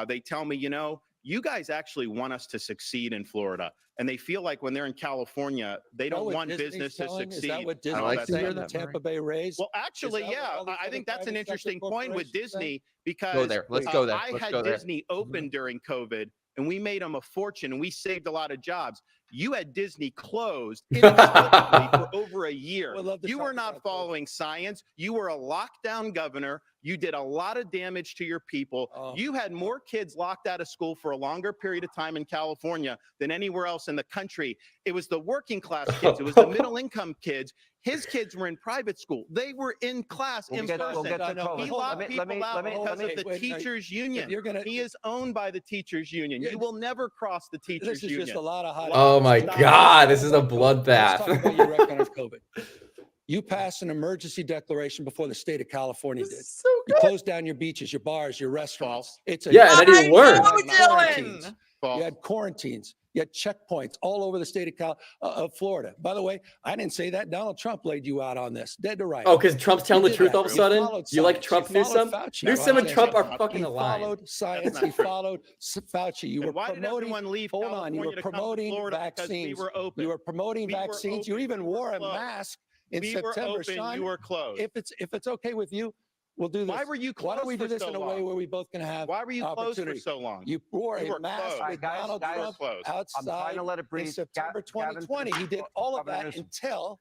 they tell me, you know, you guys actually want us to succeed in Florida. And they feel like when they're in California, they don't want business to succeed. Is that what I Disney's like to hear saying, the that, Tampa Bay Rays? Well, actually, Is that what yeah, all these I other think that's an private interesting sector point with corporations say? Disney because Go there. Let's go there. I Let's had go there. Disney open during COVID and we made them a fortune and we saved a lot of jobs. You had Disney closed inexplicably for over a year. Would love to You talk were not about following science. You were a lockdown governor. You did a lot of damage to your people. Oh. You had more kids locked out of school for a longer period of time in California than anywhere else in the country. It was the working class kids. It was the middle income kids. His kids were in private school. They were in class in person. We'll get to No, COVID. He hold on. locked people out because of the wait, teachers union. You're gonna. He is owned by the teachers union. You will never cross the teachers This is union. just a lot of hot. Oh my Stop. God, this is a Let's talk about bloodbath. your record on COVID. You passed an emergency declaration before the state of California did. So You good. closed down your beaches, your bars, your restaurants. False. It's a Yeah, and that didn't work. I know, Quarantines. Dylan. False. You had quarantines. You had checkpoints all over the state of Florida. By the way, I didn't say that. Donald Trump laid you out on this. Dead to right. Oh, because Trump's telling the did truth that. all of a You sudden? followed You like science. Trump, You followed Newsom? Fauci. Newsom and That's Trump are not fucking He aligned. followed science. That's not He true. followed Fauci. You were And why did promoting. everyone leave Hold on. You California were to come to promoting Florida? Because we vaccines. were open. You were promoting We were vaccines. You open. even We were wore a closed. mask in We were September. open. Sean, You were closed. if it's okay with you, we'll do this. Why were you Why closed don't we do for this so in a way long? where we both can have Why were you closed for opportunity? so long? You wore You a were mask closed. with All right, guys, Donald guys, Trump closed. I'm trying outside to let it breathe. in September Gavin, 2020. He did all of Governor that Newsom. until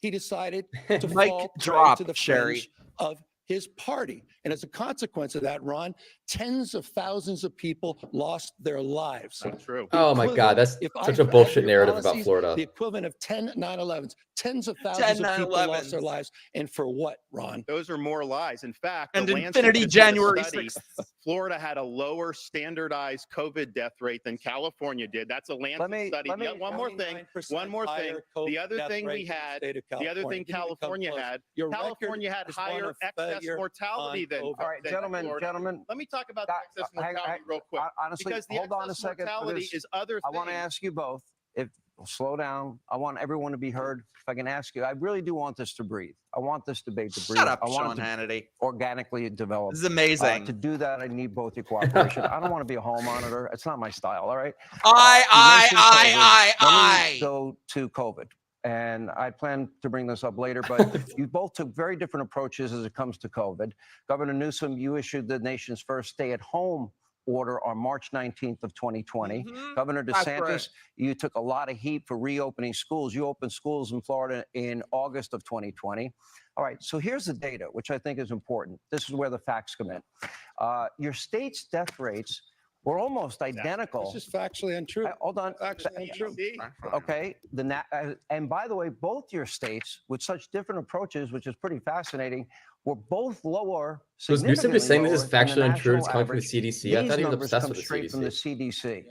he decided to Mic fall prey drop, to the Sherry. fringe of his party. And as a consequence of that, Ron, tens of thousands of people lost their lives. Not true. The Oh my God, equivalent- that's if I such a had bullshit your narrative about policies, Florida. The equivalent of 10 9/11s. Tens of 10 thousands of people lost their 9/11s. lives. And for what, Ron? Those are more lies. In fact, And the Lancet Infinity just did a January study. 6th. Florida had a lower standardized COVID death rate than California did. That's a Lancet study. One more thing. One more thing. The other thing we had, the other thing California had, California had higher excess mortality than. All right, than gentlemen, Florida. gentlemen. Let me talk about Doc, the excess hang- mortality real quick. Honestly, Because the hold on a excess second. mortality because is other I things. want to ask you both. If slow down, I want everyone to be heard. If I can ask you, I really do want this to breathe. I want this debate to breathe. Shut up, I want Sean it to Hannity. organically develop. This is amazing. To do that, I need both your cooperation. I don't want to be a hall monitor. It's not my style. All right. Let me go to COVID. And I plan to bring this up later, but you both took very different approaches as it comes to COVID. Governor Newsom, you issued the nation's first stay-at-home order on March 19th of 2020. Mhm. Governor That's DeSantis, right. you took a lot of heat for reopening schools. You opened schools in Florida in August of 2020. All right, so here's the data, which I think is important. This is where the facts come in. Your state's death rates were almost identical. This is factually untrue. Hold on. Factually untrue. See? Okay. And by the way, both your states with such different approaches, which is pretty fascinating, were both lower. Was Newsom just saying this is significantly factually lower than untrue? It's national coming from the average. CDC. I These thought he was numbers obsessed come with the straight from the CDC. CDC.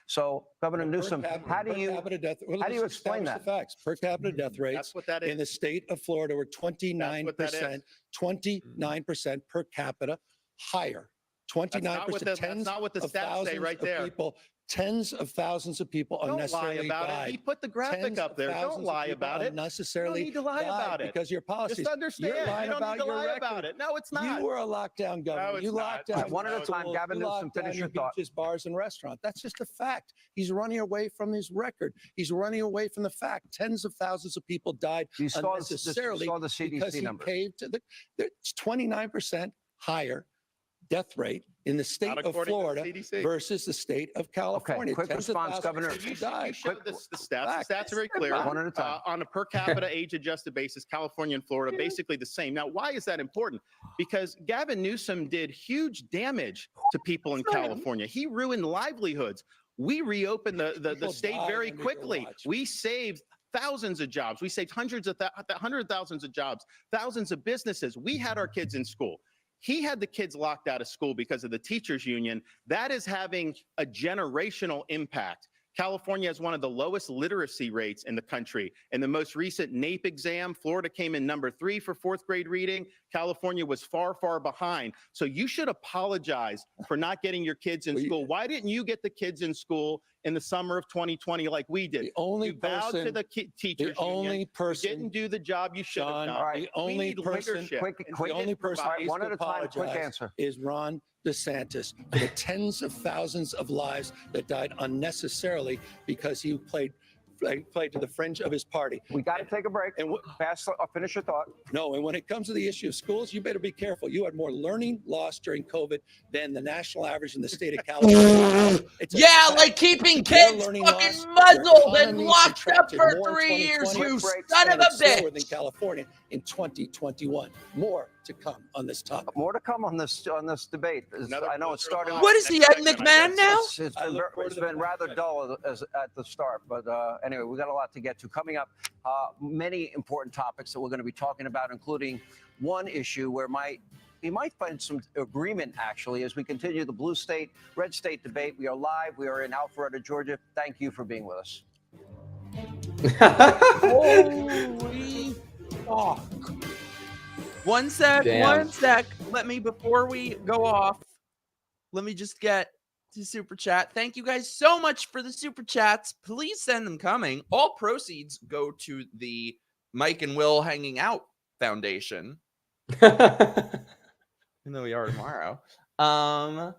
So, Governor Newsom, how do you let's explain establish that? the facts. Per capita death rates That's what that is. in the state of Florida were 29%, That's what that is. 29% per capita higher. 29%. That's not what the stats say right there. People, tens of thousands of people Don't lie unnecessarily about died. it. He put the graphic Tens up of there. thousands Don't of lie people about it. unnecessarily You don't need to lie died about it. because your policies. Just understand. You're lying You don't about need to your lie record. about it. No, it's not. You were a lockdown governor. it's You not. locked All down right, one at a time. schools. Gavin You Newsom, locked down finish your your thought. beaches, bars, and restaurants. That's just a fact. He's running away from his record. He's running away from the fact. Tens of thousands of people died You saw unnecessarily the CDC because he numbers. caved to it's 29% higher death rate in the state Not of according to the Florida CDC. versus the state of California. quick Tens of response, thousands Governor. of people You died. showed the stats. Fact. The stats are very clear. One at a time. On a per capita age-adjusted basis, California and Florida basically the same. Now, why is that important? Because Gavin Newsom did huge damage to people in California. He ruined livelihoods. We reopened the People state died very under your quickly. watch. We saved thousands of jobs. We saved hundreds of thousands of jobs, thousands of businesses. We had our kids in school. He had the kids locked out of school because of the teachers union. That is having a generational impact. California has one of the lowest literacy rates in the country. In the most recent NAEP exam, Florida came in number 3 for 4th grade reading. California was far, far behind. So you should apologize for not getting your kids in school. Why didn't you get the kids in school in the summer of 2020 like we did? The only You bowed to person, the teachers the only union. You person, didn't do the job you should have John, done. All right. the only We need person, leadership. quick, And quick. the only person All right, who needs one to at a time, quick apologize answer. is Ron DeSantis for the tens of thousands of lives that died unnecessarily because he played to the fringe of his party. We got to take a break. And Finish your thought. no, and when it comes to the issue of schools, you better be careful. You had more learning loss during COVID than the national average in the state of California. It's a Yeah, fact. like keeping Your kids learning fucking loss, muzzled your and economy locked up contracted for more in 3 years, 2020 you Quick break. son of and a it's slower than bitch. California in 2021. More to come on this topic. More to come on this debate. Another I know it closer started. line. What is he, Next Ed segment, I McMahon guess. now? It's I been, look forward it's to the been rather next dull at the start, but anyway, we got a lot to get to. Coming up, many important topics that we're going to be talking about, including one issue where we might find some agreement, actually, as we continue the blue state, red state debate. We are live. We are in Alpharetta, Georgia. Thank you for being with us. Holy fuck. One sec. Damn. Let me, before we go off, let me just get to super chat. Thank you guys so much for the super chats. Please send them coming. All proceeds go to the Mike and Will Hanging Out Foundation. Even though we are tomorrow. Yeah.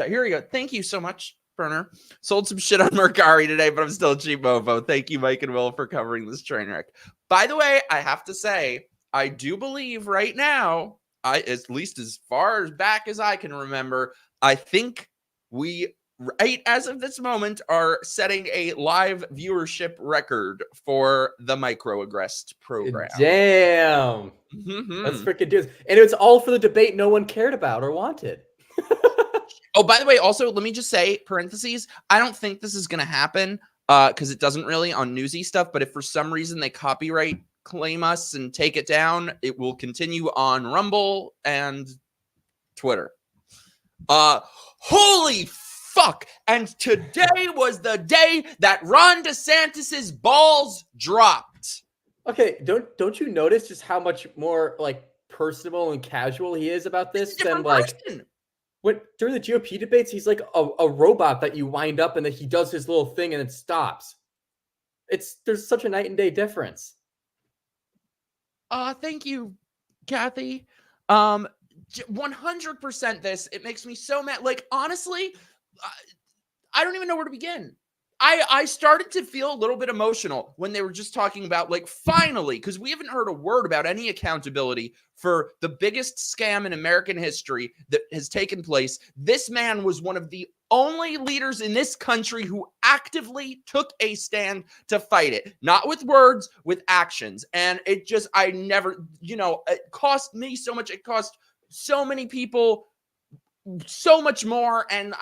Here we go. Thank you so much, Burner. Sold some shit on Mercari today, but I'm still a cheap mofo. Thank you, Mike and Will, for covering this train wreck. By the way, I have to say, I do believe right now, at least as far back as I can remember, I think we, right as of this moment, are setting a live viewership record for the MIKEroaggress'd program. Damn. Mhm. That's freaking dudes. And it's all for the debate no one cared about or wanted. Oh, by the way, also, let me just say, parentheses, I don't think this is going to happen because it doesn't really on newsy stuff. But if for some reason they copyright claim us and take it down, it will continue on Rumble and Twitter. Holy fuck. And today was the day that Ron DeSantis's balls dropped. Okay, don't you notice just how much more like personable and casual he is about this He's a than different like person. when during the GOP debates he's like a robot that you wind up and then he does his little thing and it stops. There's such a night and day difference. Thank you, Kathy. 100% this. It makes me so mad. Like, honestly, I don't even know where to begin. I started to feel a little bit emotional when they were just talking about, like, finally, because we haven't heard a word about any accountability for the biggest scam in American history that has taken place. This man was one of the only leaders in this country who actively took a stand to fight it, not with words, with actions. And it just, I never, it cost me so much. It cost so many people so much more. And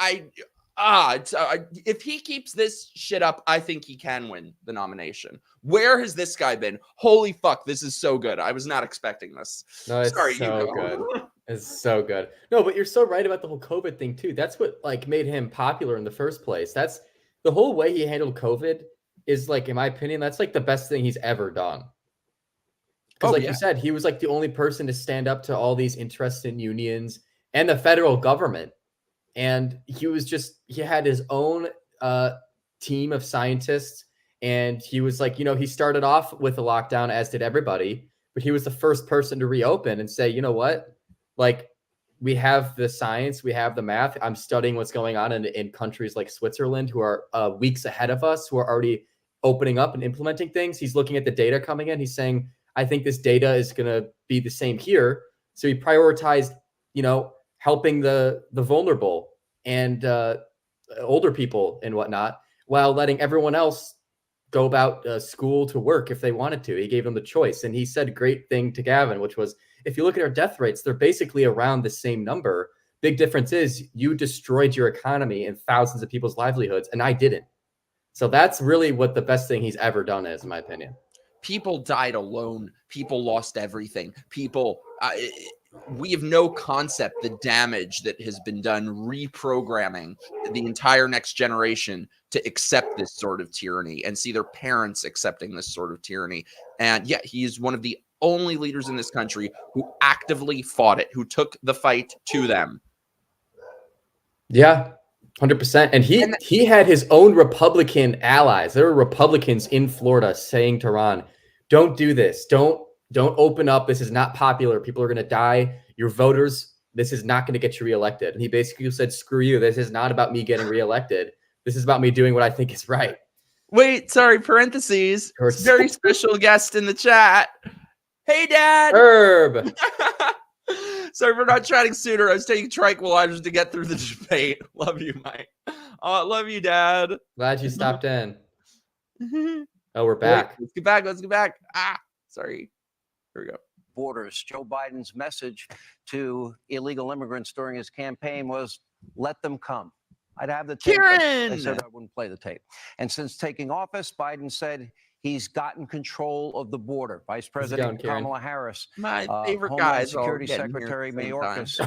if he keeps this shit up, I think he can win the nomination. Where has this guy been? Holy fuck, this is so good. I was not expecting this. No, it's Sorry, so you go. good. It's so good. No, but you're so right about the whole COVID thing too. That's what like made him popular in the first place. That's the whole way he handled COVID is like, in my opinion, that's like the best thing he's ever done. Because like you said, he was like the only person to stand up to all these interested unions and the federal government. And he was just, he had his own team of scientists. And he was like, you know, he started off with a lockdown, as did everybody, but he was the first person to reopen and say, you know what? Like, we have the science, we have the math. I'm studying what's going on in countries like Switzerland, who are weeks ahead of us, who are already opening up and implementing things. He's looking at the data coming in. He's saying, I think this data is going to be the same here. So he prioritized, you know, helping the vulnerable and older people and whatnot, while letting everyone else go about school to work if they wanted to. He gave them the choice. And he said a great thing to Gavin, which was, if you look at our death rates, they're basically around the same number. Big difference is you destroyed your economy and thousands of people's livelihoods, and I didn't. So that's really what the best thing he's ever done is, in my opinion. People died alone. People lost everything. People, we have no concept the damage that has been done reprogramming the entire next generation to accept this sort of tyranny and see their parents accepting this sort of tyranny. And yeah, he is one of the only leaders in this country who actively fought it, who took the fight to them. Yeah, 100%. And he had his own Republican allies. There were Republicans in Florida saying to Ron, don't do this. Don't open up. This is not popular. People are going to die. Your voters, this is not going to get you reelected. And he basically said, screw you. This is not about me getting reelected. This is about me doing what I think is right. Wait, sorry, parentheses. Very special guest in the chat. Hey, Dad. Herb. Sorry for not chatting sooner. I was taking tranquilizers to get through the debate. Love you, Mike. Love you, Dad. Glad you stopped in. Oh, we're back. Wait, let's get back. Let's get back. Sorry. Here we go. Borders. Joe Biden's message to illegal immigrants during his campaign was, let them come. I'd have the tape. I said I wouldn't play the tape. And since taking office, Biden said he's gotten control of the border. Vice President Kamala Harris, my favorite guy, Security Secretary Mayorkas,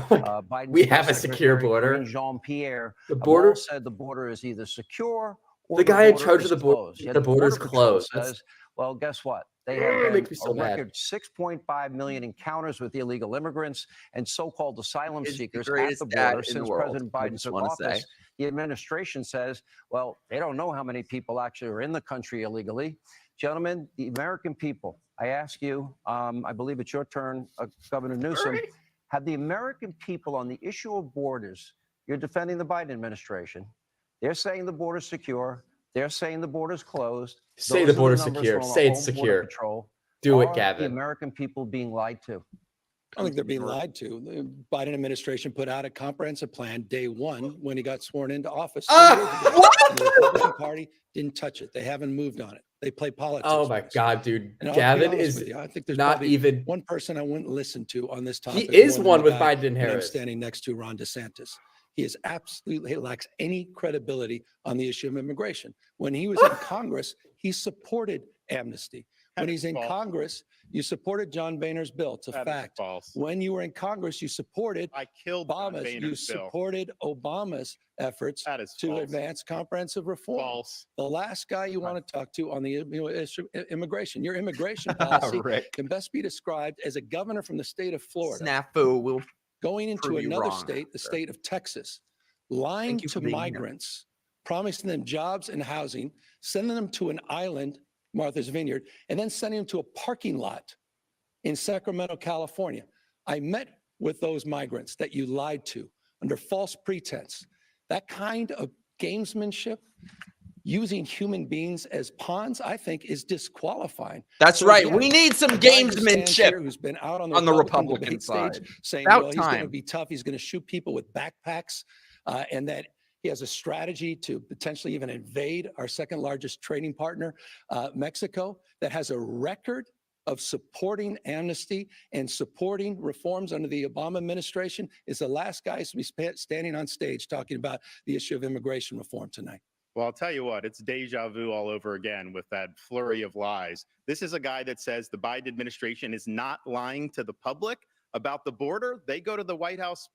Biden's we have a secure border. Jean-Pierre, the border said the border is either secure or the guy in charge of the border. The border's closed. Says, well, guess what? They have makes me so record 6.5 million encounters with illegal immigrants and so-called asylum seekers at the border since President Biden took office. The administration says, well, they don't know how many people actually are in the country illegally. Gentlemen, the American people, I ask you, I believe it's your turn, Governor Newsom, have the American people on the issue of borders, you're defending the Biden administration. They're saying the border's secure. They're saying the border's closed. Say the border's secure. Say it's secure. Do it, Gavin. The American people being lied to. I think they're being lied to. The Biden administration put out a comprehensive plan day one when he got sworn into office. What? The Republican Party didn't touch it. They haven't moved on it. They play politics. Oh my God, dude. And Gavin is I think there's not even one person I wouldn't listen to on this topic. He is one with Biden and Harris. I'm standing next to Ron DeSantis. He is absolutely lacks any credibility on the issue of immigration. When he was in Congress, he supported amnesty. When he's in Congress, you supported John Boehner's bill. It's a fact. When you were in Congress, you supported Obama's. You supported Obama's efforts to advance comprehensive reform. False. The last guy you want to talk to on the issue of immigration, your immigration policy can best be described as a governor from the state of Florida. Snafu will going into another state, the state of Texas, lying to migrants, promising them jobs and housing, sending them to an island, Martha's Vineyard, and then sending them to a parking lot in Sacramento, California. I met with those migrants that you lied to under false pretense. That kind of gamesmanship, using human beings as pawns, I think is disqualifying. That's right. Again, we need some gamesmanship who's been out on the Republican side stage saying, well, he's going to be tough. He's going to shoot people with backpacks and that he has a strategy to potentially even invade our second largest trading partner, Mexico, that has a record of supporting amnesty and supporting reforms under the Obama administration, is the last guy to be standing on stage talking about the issue of immigration reform tonight. Well, I'll tell you what, it's deja vu all over again with that flurry of lies. This is a guy that says the Biden administration is not lying to the public. about the border. They go to the White House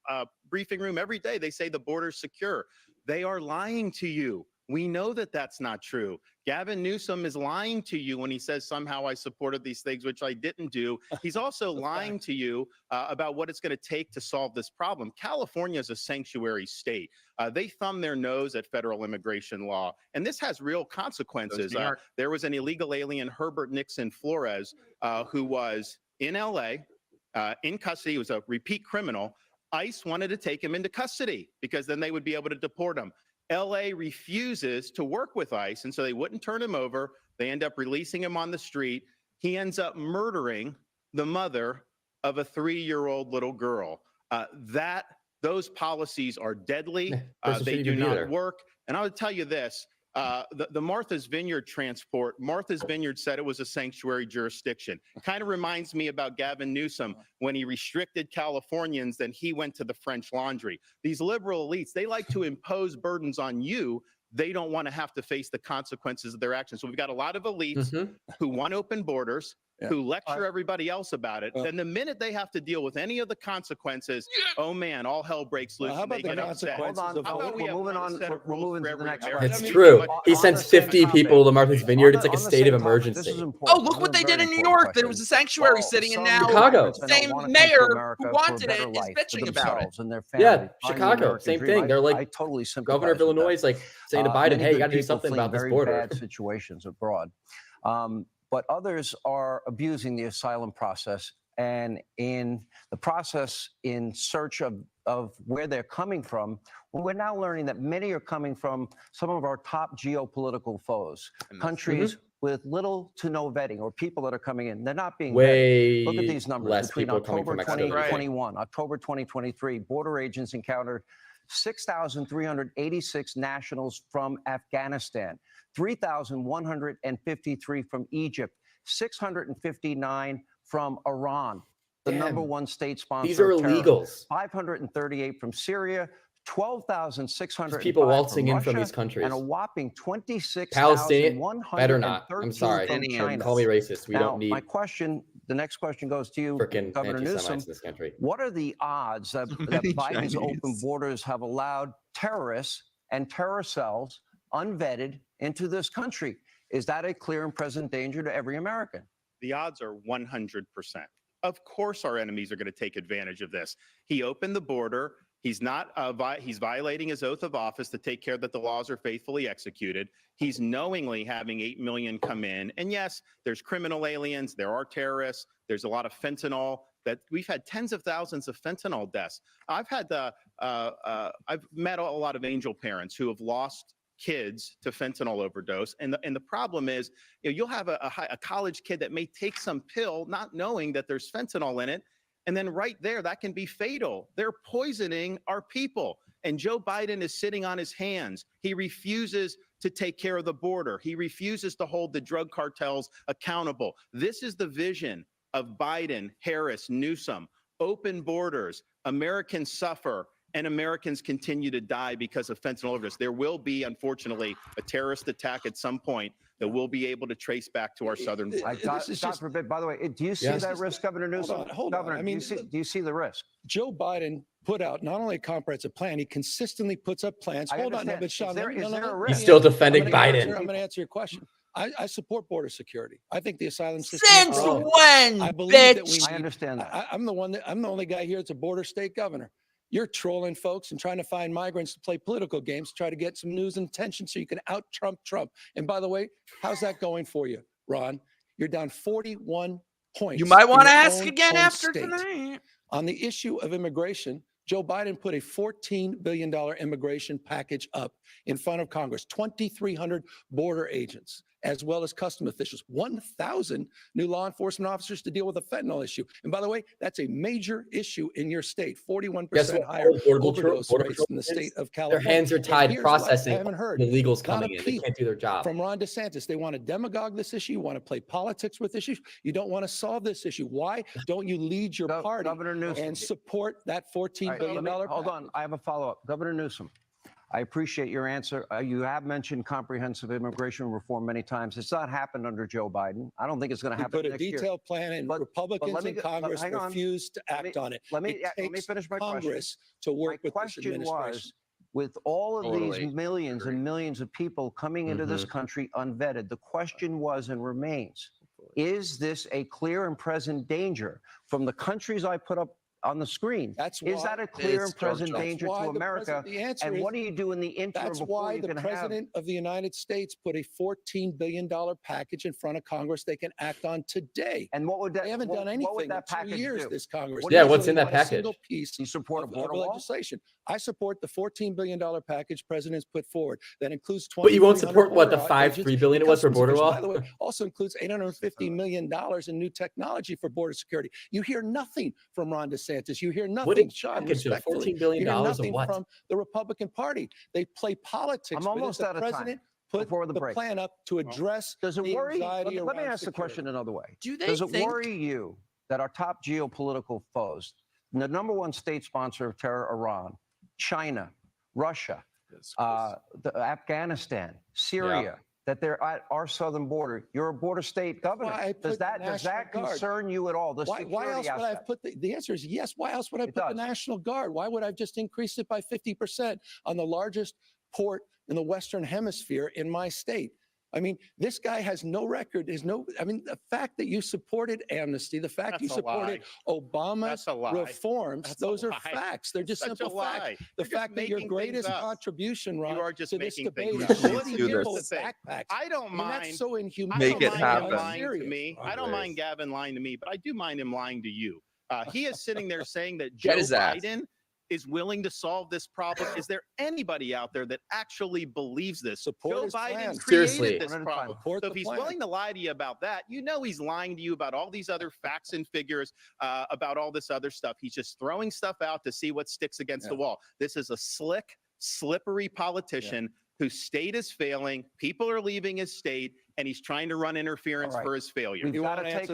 briefing room every day. They say the border's secure. They are lying to you. We know that that's not true. Gavin Newsom is lying to you when he says somehow I supported these things, which I didn't do. He's also lying to you about what it's going to take to solve this problem. California is a sanctuary state. They thumb their nose at federal immigration law, and this has real consequences. There was an illegal alien, Herbert Nixon Flores, who was in L.A., in custody. He was a repeat criminal. ICE wanted to take him into custody because then they would be able to deport him. LA refuses to work with ICE, and so they wouldn't turn him over. They end up releasing him on the street. He ends up murdering the mother of a 3-year-old little girl. Those policies are deadly. They do not work. And I would tell you this, the Martha's Vineyard transport, Martha's Vineyard said it was a sanctuary jurisdiction. Kind of reminds me about Gavin Newsom when he restricted Californians, then he went to the French Laundry. These liberal elites, they like to impose burdens on you. They don't want to have to face the consequences of their actions. So we've got a lot of elites who want open borders, who lecture everybody else about it. Then the minute they have to deal with any of the consequences, oh man, all hell breaks loose. How about the consequences? We're moving to the next question. It's true. He sends 50 people to Martha's Vineyard. It's like a state of emergency. Oh, look what they did in New York. There was a sanctuary city, and now Chicago. the same mayor who wanted it is bitching about it. Yeah, Chicago, same thing. They're like, totally Governor of Illinois is like saying to Biden, hey, you got to do something about this border. Bad situations abroad. But others are abusing the asylum process, and in the process, in search of where they're coming from, we're now learning that many are coming from some of our top geopolitical foes, countries with little to no vetting, or people that are coming in. They're not being vetted. Look at these numbers. Between October 2021, October 2023, border agents encountered 6,386 nationals from Afghanistan, 3,153 from Egypt, 659 from Iran, the #1 state sponsor. These are illegals. 538 from Syria, 12,600 people waltzing in from these countries, and a whopping 26,100. Palestinian, better not. I'm sorry. From China. Call me racist. We don't need. My question. The next question goes to you, Governor Newsom. In this country. What are the odds that Biden's open borders have allowed terrorists and terror cells unvetted into this country? Is that a clear and present danger to every American? The odds are 100%. Of course, our enemies are going to take advantage of this. He opened the border. He's not. He's violating his oath of office to take care that the laws are faithfully executed. He's knowingly having 8 million come in. And yes, there's criminal aliens. There are terrorists. There's a lot of fentanyl. That we've had tens of thousands of fentanyl deaths. I've met a lot of angel parents who have lost kids to fentanyl overdose, and the problem is, you'll have a college kid that may take some pill not knowing that there's fentanyl in it, and then right there that can be fatal. They're poisoning our people, and Joe Biden is sitting on his hands. He refuses to take care of the border. He refuses to hold the drug cartels accountable. This is the vision of Biden, Harris, Newsom. Open borders. Americans suffer, and Americans continue to die because of fentanyl overdose. There will be, unfortunately, a terrorist attack at some point that we'll be able to trace back to our southern border. God forbid. By the way, do you see that risk, Governor Newsom? Hold on. I mean, do you see the risk? Joe Biden put out not only a comprehensive plan, he consistently puts up plans. Hold on, no, but Sean, is there a risk? He's still defending Biden. I'm going to answer your question. I support border security. I think the asylum system. Since when, I believe that bitch? I understand that. I'm the only guy here that's a border state governor. You're trolling folks and trying to find migrants to play political games, to try to get some news and attention so you can out-Trump Trump. And by the way, how's that going for you, Ron? You're down 41 points. You might want to ask again after tonight. On the issue of immigration, Joe Biden put a $14 billion immigration package up in front of Congress, 2,300 border agents, as well as custom officials, 1,000 new law enforcement officers to deal with the fentanyl issue. And by the way, that's a major issue in your state, 41% higher overdose rates in the state of California. Their hands are tied processing illegals Not coming in. They can't do their job. From Ron DeSantis, they want to demagogue this issue. You want to play politics with issues. You don't want to solve this issue. Why don't you lead your party and support that $14 billion? Hold on. I have a follow-up. Governor Newsom, I appreciate your answer. You have mentioned comprehensive immigration reform many times. It's not happened under Joe Biden. I don't think it's going to We happen put a next year. detailed plan, and Republicans in Congress hang on. refused to act on it. Let me Takes finish my Congress question. to work My with this question administration. was, with all of Totally these millions and millions of people coming into this country unvetted, the question was and remains, is this a clear and present danger from the countries I put up on the screen? Is that a clear and present danger to America? And what do you do in the interim? That's why the president of the United States put a $14 billion package in front of Congress they can act on today. And what would that? They haven't done anything what would that in 2 package years, do? this Congress. Yeah, what's in that Not a package? single piece You support a of border wall? legislation. I support the $14 billion package president's put forward. That includes 20. But you won't support what the $3 billion it was for border wall? By the way, also includes $850 million in new technology for border security. You hear nothing from Ron DeSantis. You hear nothing. What did Sean, package of respectfully, $14 billion you hear of nothing what? from the Republican Party. They play politics. I'm almost with it. out The of time. president put Before the the break. plan up to address Does it the worry? anxiety Let me around ask the security. question another way. Do they Does it think worry you that our top geopolitical foes, the number one state sponsor of terror, Iran, China, Russia, Afghanistan, Syria, that they're at our southern border? You're a border state governor. Does that concern you at all? Why else would I have put the answer is yes. Why else would I put the National Guard? Why would I have just increased it by 50% on the largest port in the Western Hemisphere in my state? I mean, this guy has no record. The fact that you supported amnesty, the fact you supported Obama reforms, those are facts. They're just simple facts. The fact that your greatest contribution, Ron, to this debate is shooting people with backpacks. I don't mind. That's so inhuman. Make it happen. Lying to me. I don't mind Gavin lying to me, but I do mind him lying to you. He is sitting there saying that Joe Biden is willing to solve this problem. Is there anybody out there that actually believes this? Joe Biden created this problem. So if he's willing to lie to you about that, you know he's lying to you about all these other facts and figures, about all this other stuff. He's just throwing stuff out to see what sticks against the wall. This is a slick, slippery politician whose state is failing. People are leaving his state, and he's trying to run interference for his failure. We've got to take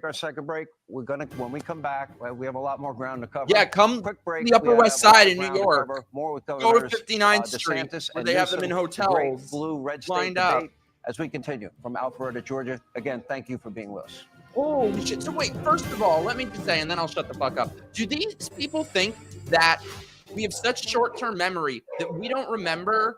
our second break. We're gonna, when we come back, we have a lot more ground to cover. Yeah, come quick break. The Upper West Side in New York. More with Go to Governors 59th Street, DeSantis where and they have them Newsom. in hotels. Great blue red state lined up. debate as we continue from Alpharetta, Georgia. Again, thank you for being with us. Oh shit! So wait, first of all, let me just say, and then I'll shut the fuck up. Do these people think that we have such short-term memory that we don't remember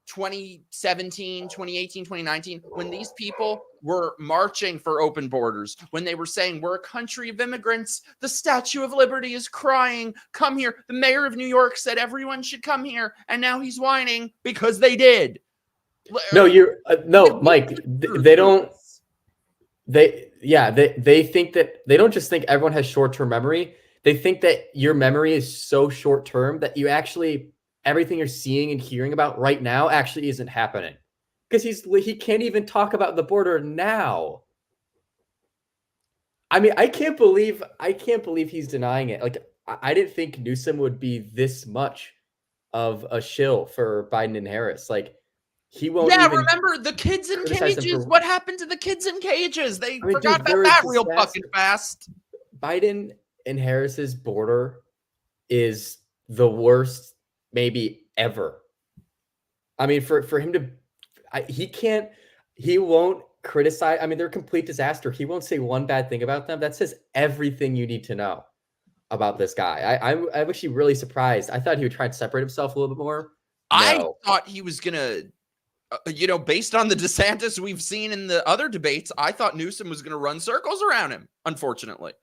2017, 2018, 2019, when these people were marching for open borders, when they were saying, we're a country of immigrants, the Statue of Liberty is crying, come here. The mayor of New York said everyone should come here, and now he's whining because they did. No, Mike, they don't. They think that they don't just think everyone has short-term memory. They think that your memory is so short-term that you actually, everything you're seeing and hearing about right now actually isn't happening. Because he can't even talk about the border now. I mean, I can't believe he's denying it. Like, I didn't think Newsom would be this much of a shill for Biden and Harris. Like, he won't. Yeah, remember the kids in cages? What happened to the kids in cages? They forgot about that real fucking fast. Biden and Harris's border is the worst maybe ever. I mean, for him to, he won't criticize. I mean, they're a complete disaster. He won't say one bad thing about them. That says everything you need to know about this guy. I'm actually really surprised. I thought he would try and separate himself a little bit more. I thought he was going to, based on the DeSantis we've seen in the other debates, I thought Newsom was going to run circles around him, unfortunately.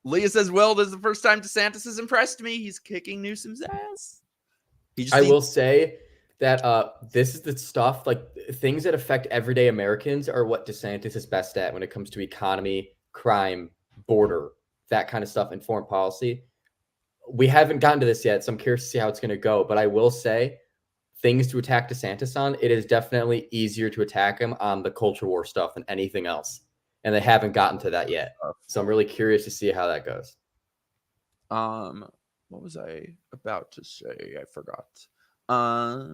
Leah says, well, this is the first time DeSantis has impressed me. He's kicking Newsom's ass. I will say that this is the stuff, like things that affect everyday Americans are what DeSantis is best at when it comes to economy, crime, border, that kind of stuff, and foreign policy. We haven't gotten to this yet, so I'm curious to see how it's going to go. But I will say, things to attack DeSantis on, it is definitely easier to attack him on the culture war stuff than anything else. And they haven't gotten to that yet. So I'm really curious to see how that goes. What was I about to say? I forgot. I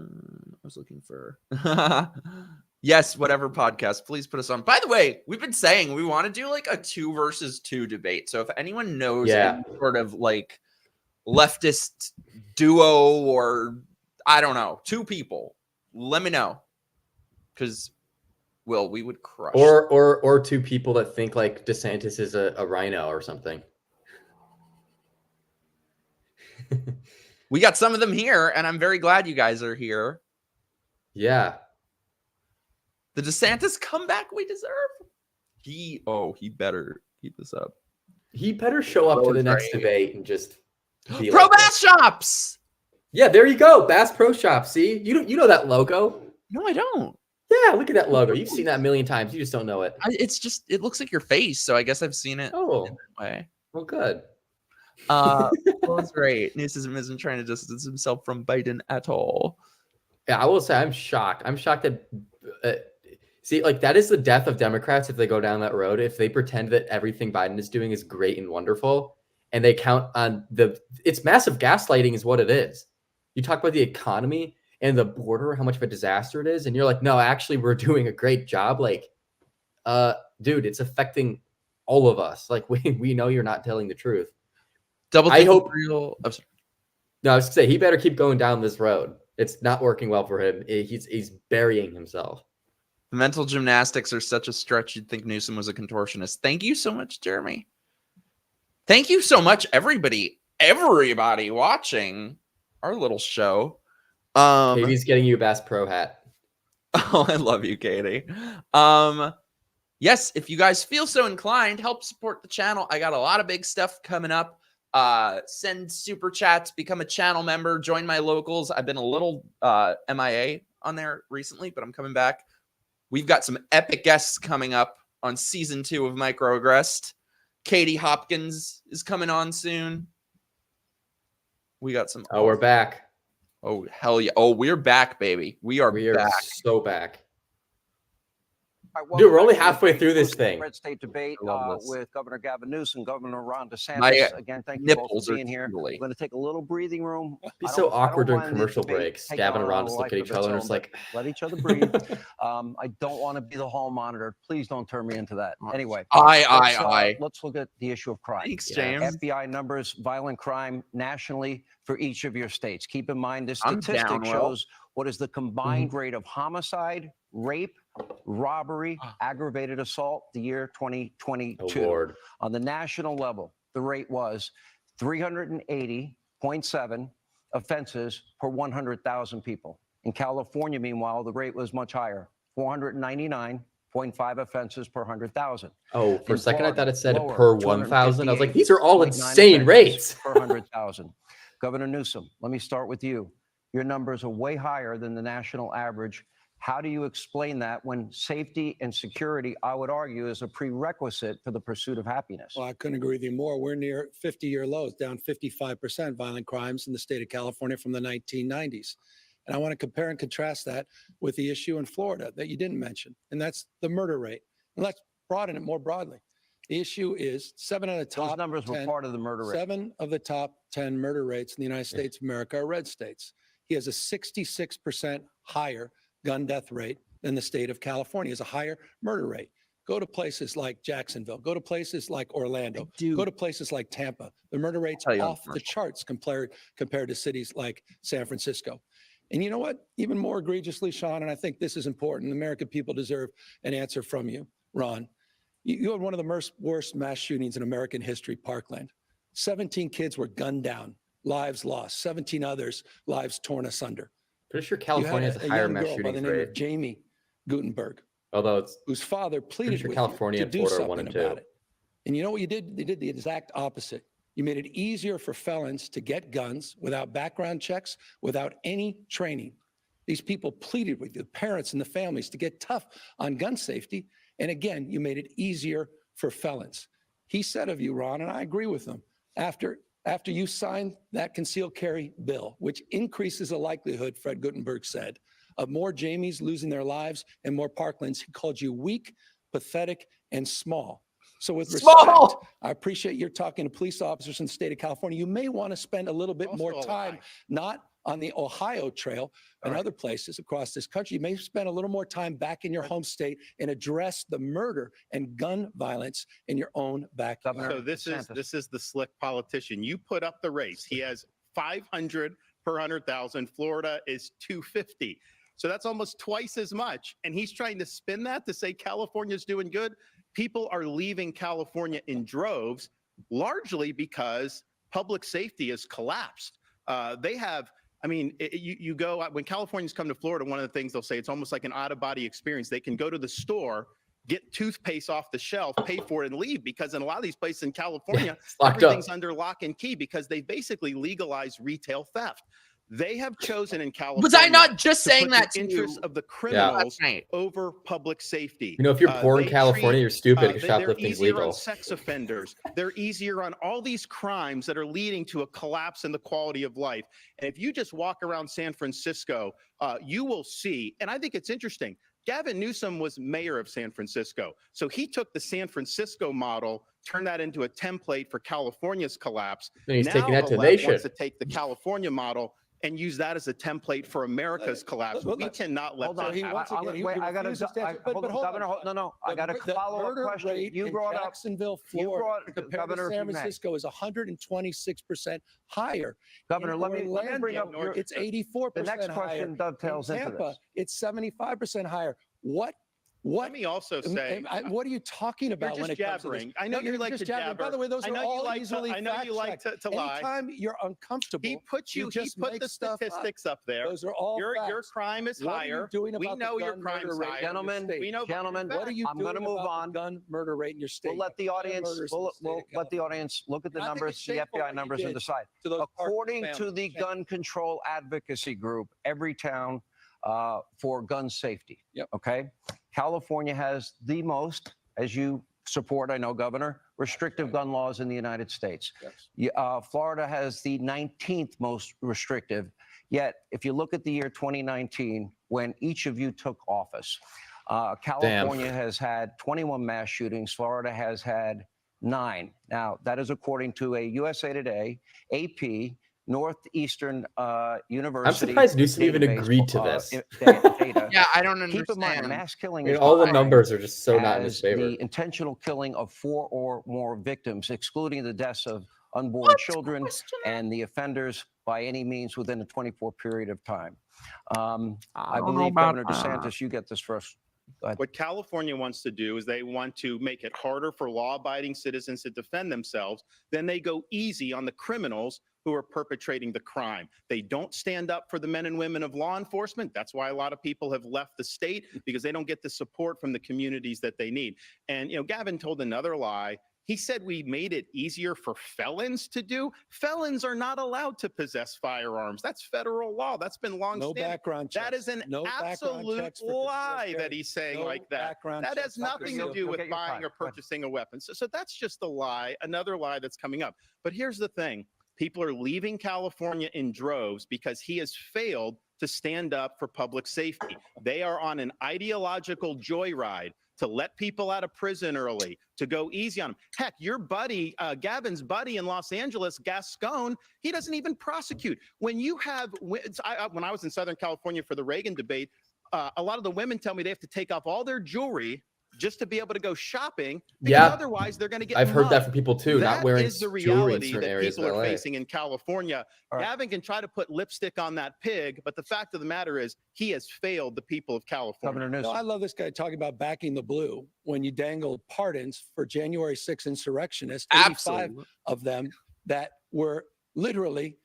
was looking for yes, whatever podcast. Please put us on. By the way, we've been saying we want to do like a 2 versus 2 debate. So if anyone knows any sort of like leftist duo or I don't know, 2 people. Let me know. Because, Will, we would crush. Or 2 people that think like DeSantis is a rhino or something. We got some of them here, and I'm very glad you guys are here. Yeah. The DeSantis comeback we deserve. He better keep this up. He better show up to the next great. debate and just be Pro like Bass Shops. Yeah, there you go. Bass Pro Shop. See, you know that logo. No, I don't. Yeah, look at that logo. You've seen that a million times. You just don't know it. It looks like your face, so I guess I've seen it. Oh, in that way. Well, good. Well, that's great. Newsom isn't trying to distance himself from Biden at all. Yeah, I will say I'm shocked. I'm shocked that see, like that is the death of Democrats if they go down that road. If they pretend that everything Biden is doing is great and wonderful, and they count on it's massive gaslighting is what it is. You talk about the economy and the border, how much of a disaster it is, and you're like, no, actually, we're doing a great job. Like, dude, it's affecting all of us. Like, we know you're not telling the truth. I hope real. Oh, no, I was gonna say he better keep going down this road. It's not working well for him. He's burying himself. The mental gymnastics are such a stretch. You'd think Newsom was a contortionist. Thank you so much, Jeremy. Thank you so much, everybody watching our little show. Katie's getting you a Bass Pro hat. Oh, I love you, Katie. Yes, if you guys feel so inclined, help support the channel. I got a lot of big stuff coming up. Send super chats, become a channel member, join my locals. I've been a little MIA on there recently, but I'm coming back. We've got some epic guests coming up on season 2 of MIKEroaggress'd. Katie Hopkins is coming on soon. We got some. Oh, we're back. Oh, hell yeah. Oh, we're back, baby. We are back. So back. All right, well, Dude, we're only halfway through this thing. Red State debate I love this. with Governor Gavin Newsom, Governor Ron DeSantis. My Again, thank you both nipples for are being here. tingly. I'm going to take a little breathing room. It'd be I so don't- I don't awkward during want this commercial debate breaks. taking Gavin and on Ron a just look life at of each its other and own, it's like, but let each other breathe. I don't want to be the hall monitor. Please don't turn me into that. Anyway, let's look at the issue of crime. Thanks, Yeah. James. FBI numbers, violent crime nationally for each of your states. Keep in mind, this I'm statistic down, Will. shows what is the combined rate of homicide, rape, robbery, aggravated assault, the year 2022. oh Lord. On the national level, the rate was 380.7 offenses per 100,000 people. In California, meanwhile, the rate was much higher, 499.5 offenses per 100,000. Oh, for a In second I Florida, thought it said lower, per 1,000. I was like, these are all 258.9 insane offenses rates. per 100,000. Governor Newsom, let me start with you. Your numbers are way higher than the national average. How do you explain that when safety and security, I would argue, is a prerequisite for the pursuit of happiness? Well, I couldn't agree with you more. We're near 50-year lows, down 55% violent crimes in the state of California from the 1990s. And I want to compare and contrast that with the issue in Florida that you didn't mention, and that's the murder rate. And let's broaden it more broadly. The issue is 7 out of the top Those numbers were 10 part of the murder rate. 7 of the top 10 murder rates in the United States of America are red states. He has a 66% higher gun death rate than the state of California. He has a higher murder rate. Go to places like Jacksonville. Go to places like Orlando. Go to places like Tampa. The murder rates Tell you off the charts compared to cities like San Francisco. And you know what? Even more egregiously, Sean, and I think this is important, the American people deserve an answer from you, Ron. You had one of the worst mass shootings in American history, Parkland. 17 kids were gunned down, lives lost, 17 others, lives torn asunder. Pretty sure California has a higher young mass girl by the shooting name rate. of Jamie Gutenberg, Although it's whose father pleaded sure with California you and to do Florida are 1 something and 2. about it. And you know what you did? You did the exact opposite. You made it easier for felons to get guns without background checks, without any training. These people pleaded with the parents and the families to get tough on gun safety. And again, you made it easier for felons. He said of you, Ron, and I agree with him, after you signed that concealed carry bill, which increases the likelihood, Fred Gutenberg said, of more Jamies losing their lives and more Parklands, he called you weak, pathetic, and small. So with respect, I appreciate you're talking to police officers in the state of California. You may want to spend a little bit Also more a time, lie. not on the Ohio Trail and other places across this country. You may spend a little more time back in your home state and address the murder and gun violence in your own backyard. Governor So this DeSantis. is the slick politician. You put up the race. He has 500 per 100,000. Florida is 250. So that's almost twice as much. And he's trying to spin that to say California's doing good. People are leaving California in droves, largely because public safety has collapsed. They have, I mean, you go, when Californians come to Florida, one of the things they'll say, it's almost like an out-of-body experience. They can go to the store, get toothpaste off the shelf, pay for it, and leave, because in a lot of these places in California, everything's under lock and key because they basically legalized retail theft. They have chosen in California. Was I not just saying that to interests you? of the criminals right. over public safety? You know, if you're poor in California, you're stupid because They're shoplifting's easier legal. on sex offenders. They're easier on all these crimes that are leading to a collapse in the quality of life. And if you just walk around San Francisco, you will see, and I think it's interesting, Gavin Newsom was mayor of San Francisco. So he took the San Francisco model, turned that into a template for California's collapse. And he's now taking that the to left nation. wants to take the California model and use that as a template for America's collapse. We cannot let that happen. Wait, I got to, Governor, no, I got a follow-up question. You brought up Jacksonville, Florida, compared to San Francisco, is 126% higher. Governor, let me bring up It's 84%. the next question dovetails into Tampa, this. it's 75% higher. What Let me also say, what are you talking about you're when just it comes to jabbering. this? I know No, you like just to jabbering. jabber. By the way, those I are know you all like easily to, I know you like fact-checked. to lie. Anytime you're uncomfortable, He put just the make stuff up. statistics up there. Those are all Your facts. crime is What are you higher. doing We about know the your gun crime's murder rate higher. in your Gentlemen, state? We know gentlemen, What are you I'm doing going to move about on. the gun murder rate in your state? We'll let the audience, Murders in the we'll state of let the California. audience look at the And I think numbers, it's the shameful FBI what you numbers, and did decide. to those According Parkland to the families. gun control advocacy group, every town for gun safety. Yep. Okay. California has the most, as you support, I know, Governor, restrictive gun laws in the United States. Yes. Florida has the 19th most restrictive. Yet, if you look at the year 2019, when each of you took office, California has had 21 mass shootings. Florida has had 9. Now, that is according to a USA Today, AP, Northeastern University. I'm surprised Newsom even agreed to this. Data. Yeah, I don't understand. Keep in mind, mass killing I mean, is all the defined numbers are just so not in his as favor. the intentional killing of 4 or more victims, excluding the deaths of unborn children and the offenders by any means within a 24 period of time. I believe, Governor DeSantis, you get this first. What California wants to do is they want to make it harder for law-abiding citizens to defend themselves. Then they go easy on the criminals who are perpetrating the crime. They don't stand up for the men and women of law enforcement. That's why a lot of people have left the state, because they don't get the support from the communities that they need. And, you know, Gavin told another lie. He said we made it easier for felons to do. Felons are not allowed to possess firearms. That's federal law. That's been long No standing. background checks. That is an No background absolute checks for lie concealed that carry. he's saying No like that. background That has checks. Dr. nothing to Seal, do you'll with get your buying time. or Go ahead. purchasing a weapon. So that's just a lie, another lie that's coming up. But here's the thing. People are leaving California in droves because he has failed to stand up for public safety. They are on an ideological joyride to let people out of prison early, to go easy on them. Heck, your buddy, Gavin's buddy in Los Angeles, Gascon, he doesn't even prosecute. When you have, when I was in Southern California for the Reagan debate, a lot of the women tell me they have to take off all their jewelry just to be able to go shopping, because Yeah. otherwise they're going to get I've heard that mugged. from people too, not wearing That is the jewelry in reality certain that areas people of are LA. facing in California. All right. Gavin can try to put lipstick on that pig, but the fact of the matter is he has failed the people of California. Governor No, Newsom. I love this guy talking about backing the blue when you dangled pardons for January 6 insurrectionists, 85 Absolutely. of them that were literally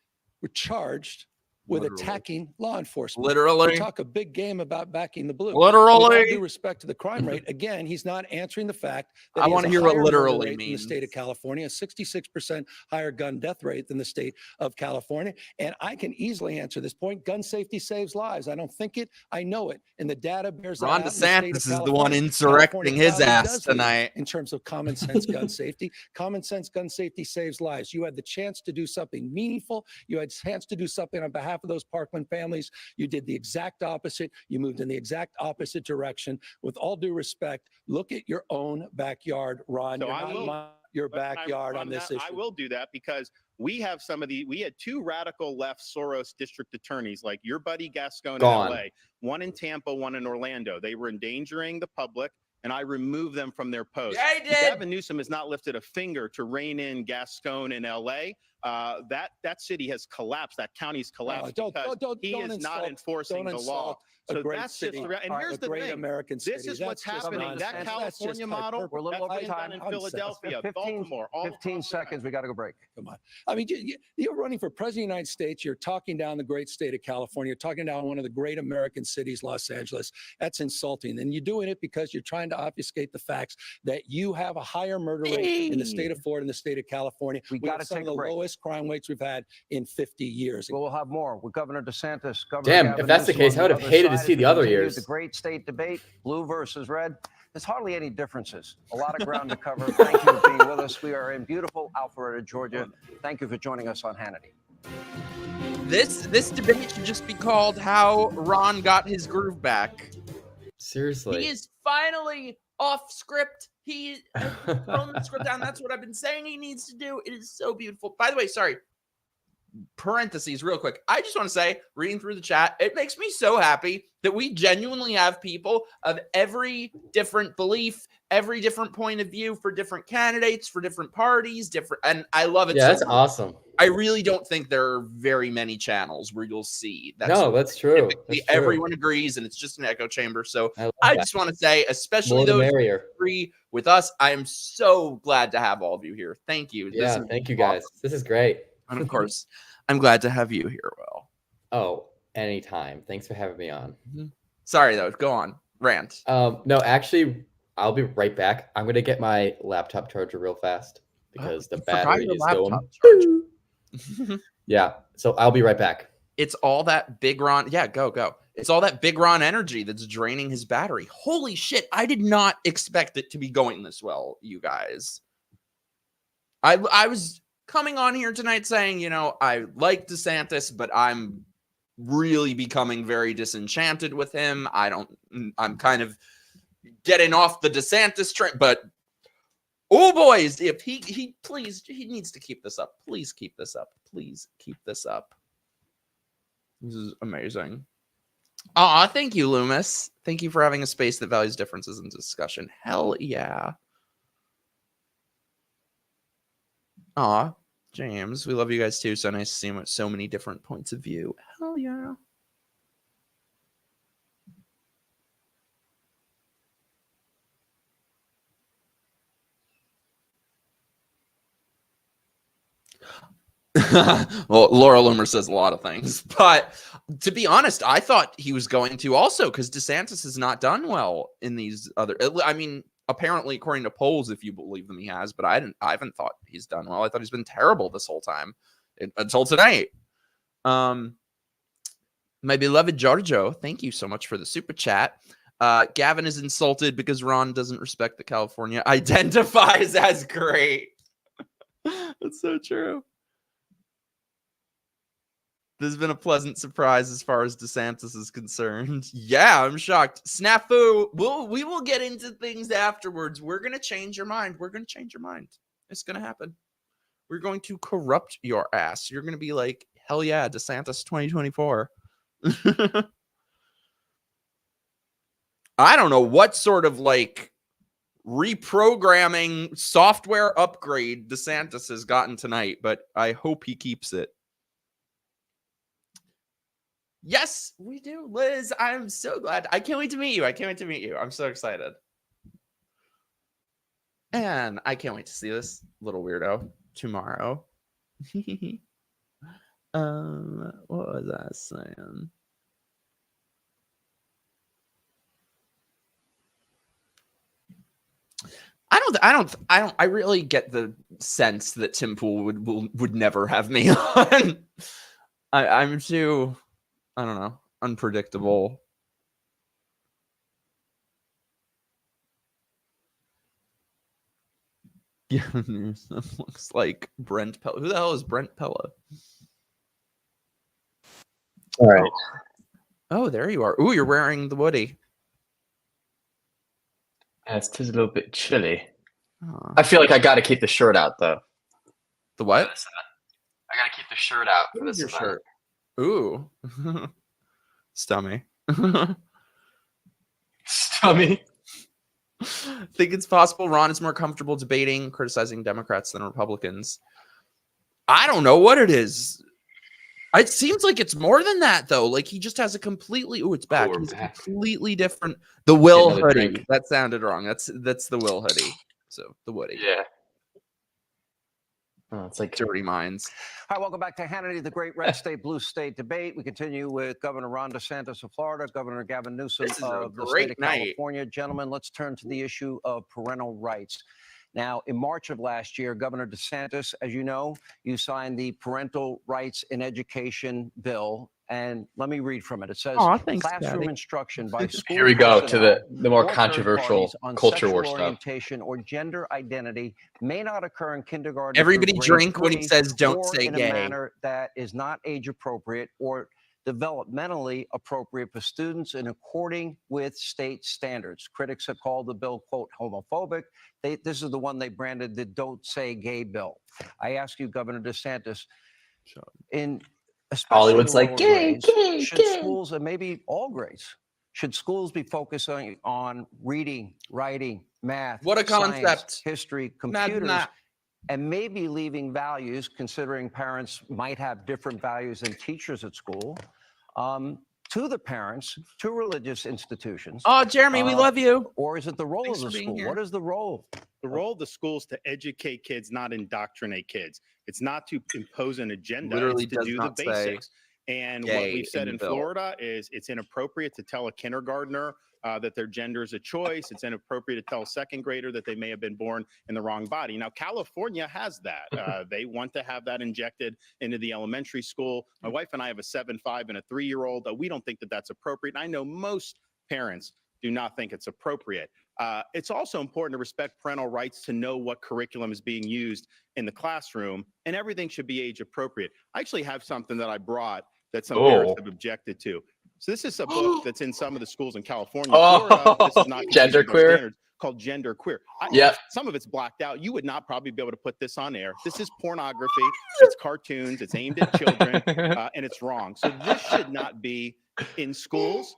charged with Literally. attacking law enforcement. Literally. We talk a big game about backing the blue. Literally. With all due respect to the crime rate, again, he's not answering the fact that I he has wanna a hear what higher murder literally rate in the state of means. California, a 66% higher gun death rate than the state of California. And I can easily answer this point. Gun safety saves lives. I don't think it, I know it. And the data bears that Ron out in the state of DeSantis is the California. one insurrecting California his proudly ass does lead tonight. in terms of common sense gun safety. Common sense gun safety saves lives. You had the chance to do something meaningful. You had a chance to do something on behalf of those Parkland families. You did the exact opposite. You moved in the exact opposite direction. With all due respect, look at your own backyard, Ron. So You're I not will- in your But backyard on this issue. I will do that because we have we had 2 radical left Soros district attorneys, like your buddy Gascon in Gone. LA, one in Tampa, one in Orlando. They were endangering the public and I remove them from their posts. Yeah, he did. Gavin Newsom has not lifted a finger to rein in Gascon in LA. That city has collapsed. That county's collapsed because he is not enforcing the law. So that's just the and here's the thing. American city. This is what's happening. That California model, We're a little that's over been done time. in Philadelphia, Baltimore, all 15 seconds. We got to go break. Come on. I mean, you're running for president of the United States. You're talking down the great state of California. You're talking down one of the great American cities, Los Angeles. That's insulting. And you're doing it because you're trying to obfuscate the facts that you have a higher murder rate in the state of Florida and the state of California. We got to some take of a the break. lowest crime rates we've had in 50 years. We'll have more with Governor DeSantis. Governor Damn, Gavin if that's the Newsom case, on I would have other hated to side see as the we other continue years. The great state debate, blue versus red. There's hardly any differences. A lot of ground to cover. Thank you for being with us. We are in beautiful Alpharetta, Georgia. Thank you for joining us on Hannity. This debate should just be called "How Ron Got His Groove Back." Seriously. He is finally off script. He thrown the script down. That's what I've been saying he needs to do. It is so beautiful. By the way, sorry. Parentheses real quick. I just want to say, reading through the chat, it makes me so happy that we genuinely have people of every different belief, every different point of view for different candidates, for different parties, and I love it. Yeah, so that's much. awesome. I really don't think there are very many channels where you'll see that. No, that's true. Typically That's true. everyone agrees, and it's just an echo chamber. So I love I that. just want to say, especially More the those who merrier. agree with us, I am so glad to have all of you here. Thank you. This Yeah, is thank you guys. This is great. And of course, I'm glad to have you here, Will. Oh, anytime. Thanks for having me on. Sorry, though. Go on. Rant. No, actually, I'll be right back. I'm gonna get my laptop charger real fast because the battery is going. Yeah, so I'll be right back. It's all that Big Ron. Yeah, go. It's all that Big Ron energy that's draining his battery. Holy shit. I did not expect it to be going this well, you guys. I was coming on here tonight saying, I like DeSantis, but I'm really becoming very disenchanted with him. I'm kind of getting off the DeSantis train, but oh boys, if he needs to keep this up. Please keep this up. Please keep this up. This is amazing. Aw, thank you, Loomis. Thank you for having a space that values differences in discussion. Hell yeah. Aw, James, we love you guys too. So nice to see him with so many different points of view. Hell yeah. Well, Laura Loomer says a lot of things, but to be honest, I thought he was going to also because DeSantis has not done well in these other. I mean, apparently, according to polls, if you believe them, he has, but I haven't thought he's done well. I thought he's been terrible this whole time until tonight. My beloved Giorgio, thank you so much for the super chat. Gavin is insulted because Ron doesn't respect the California identifies as great. That's so true. This has been a pleasant surprise as far as DeSantis is concerned. Yeah, I'm shocked. Snafu, we will get into things afterwards. We're going to change your mind. We're going to change your mind. It's going to happen. We're going to corrupt your ass. You're going to be like, hell yeah, DeSantis 2024. I don't know what sort of reprogramming software upgrade DeSantis has gotten tonight, but I hope he keeps it. Yes, we do, Liz. I'm so glad. I can't wait to meet you. I'm so excited. And I can't wait to see this little weirdo tomorrow. What was I saying? I really get the sense that Tim Pool would never have me on. I'm too, I don't know, unpredictable. Yeah, looks like Brent Pella. Who the hell is Brent Pella? All right. Oh, there you are. Ooh, you're wearing the Woody. It's just a little bit chilly. Oh. I feel like I got to keep the shirt out, though. The what? I got to keep the shirt out for What is this your event. shirt? Ooh. Stummy. Stummy. Think it's possible Ron is more comfortable debating, criticizing Democrats than Republicans. I don't know what it is. It seems like it's more than that, though. Like he just has a completely it's back. we're He's back. completely different. The Will another hoodie. drink. That sounded wrong. That's the Will hoodie. So the Woody. Yeah. Oh, it's like Dirty Minds. Hi, welcome back to Hannity, the Great Red State, Blue State debate. We continue with Governor Ron DeSantis of Florida, Governor Gavin Newsom This is a of the great state of night. California. Gentlemen, let's turn to the issue of parental rights. Now, in March of last year, Governor DeSantis, as you know, you signed the Parental Rights in Education bill. And let me read from it. It says, Aw, thanks, classroom Daddy. instruction by school here we go to personnel the more or third controversial parties on culture war sexual stuff. orientation or gender identity may not occur in kindergarten. Everybody through grade drink when he 3 says don't or say in gay. a manner that is not age appropriate or developmentally appropriate for students and according with state standards. Critics have called the bill, quote, homophobic. This is the one they branded the Don't Say Gay bill. I ask you, Governor DeSantis, in especially Hollywood's the like, lower gay, grades, gay, should gay. schools, and maybe all grades, should schools be focusing on reading, writing, math, What a science, concept. history, Mad computers, Matt. and maybe leaving values, considering parents might have different values than teachers at school, to the parents, to religious institutions? Oh, Jeremy, we love you. Or is it the role Thanks of for the being school? here. What is the role? The role of the schools to educate kids, not indoctrinate kids. It's not to impose an agenda. Literally it's to does do the not say basics. And what gay we've said in in the bill. Florida is it's inappropriate to tell a kindergartner that their gender is a choice. It's inappropriate to tell a second grader that they may have been born in the wrong body. Now, California has that. They want to have that injected into the elementary school. My wife and I have a 7, 5, and a 3-year-old. We don't think that that's appropriate. And I know most parents do not think it's appropriate. It's also important to respect parental rights to know what curriculum is being used in the classroom, and everything should be age appropriate. I actually have something that I brought that some parents have objected to. So this is a book that's in some of the schools in California. Florida, this is not consistent with our Genderqueer. standards, called Genderqueer. Yep. Some of it's blacked out. You would not probably be able to put this on air. This is pornography. It's cartoons. It's aimed at children, and it's wrong. So this should not be in schools.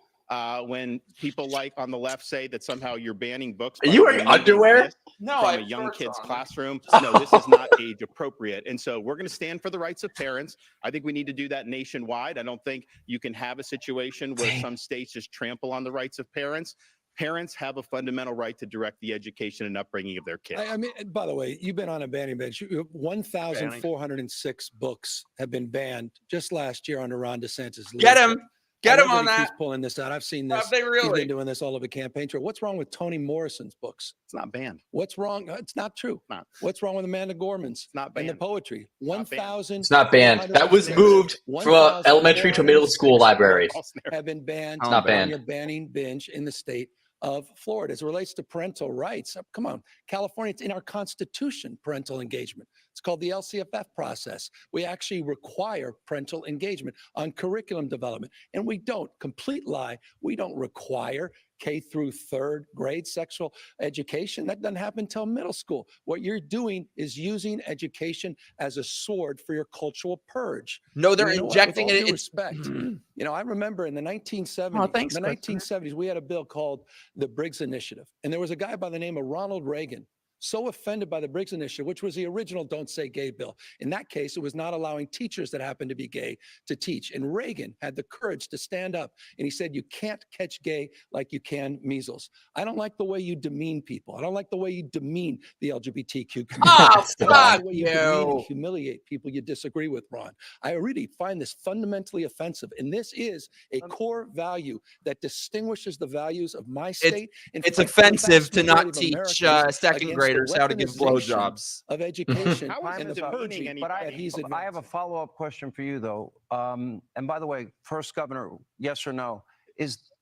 When people like on the left say that somehow you're banning books. Are you wearing underwear? No, from a young kid's classroom. No, this is not age appropriate. And so we're going to stand for the rights of parents. I think we need to do that nationwide. I don't think you can have a situation where some states just trample on the rights of parents. Parents have a fundamental right to direct the education and upbringing of their kids. I mean, by the way, you've been on a banning bench. 1,406 books have been banned just last year under Ron DeSantis. Get him. Get I him love on that he that. keeps pulling this out. I've seen this. Have they He's really? been doing this all over campaign trail. What's wrong with Toni Morrison's books? It's not banned. What's wrong? It's not true. Not. What's wrong with Amanda Gorman's? It's not And the banned. poetry. Not banned. 1,000. It's not banned. That was moved from a elementary to a middle school library. Have been banned. It's not on banned. your banning bench in the state of Florida. As it relates to parental rights, come on, California, it's in our Constitution, parental engagement. It's called the LCFF process. We actually require parental engagement on curriculum development. And we don't, complete lie, we don't require K through 3rd grade sexual education. That doesn't happen until middle school. What you're doing is using education as a sword for your cultural purge. No, they're You know what? injecting With all it. due respect. You know, I remember in the 1970s, Oh, thanks, the Chris. 1970s, we had a bill called the Briggs Initiative. And there was a guy by the name of Ronald Reagan, so offended by the Briggs Initiative, which was the original Don't Say Gay bill. In that case, it was not allowing teachers that happened to be gay to teach. And Reagan had the courage to stand up and he said, you can't catch gay like you can measles. I don't like the way you demean people. I don't like the way you demean the LGBTQ community. Oh, I don't like fuck the way you demean and you. humiliate people you disagree with, Ron. I really find this fundamentally offensive. And this is a core value that distinguishes the values of my state. and It's frankly, the offensive vast to majority not of teach Americans second against the graders how to give weaponization blowjobs. of education How is and it the demeaning purging anybody? But that he's I have a advancing. follow-up question for you, though. And by the way, first, Governor, yes or no?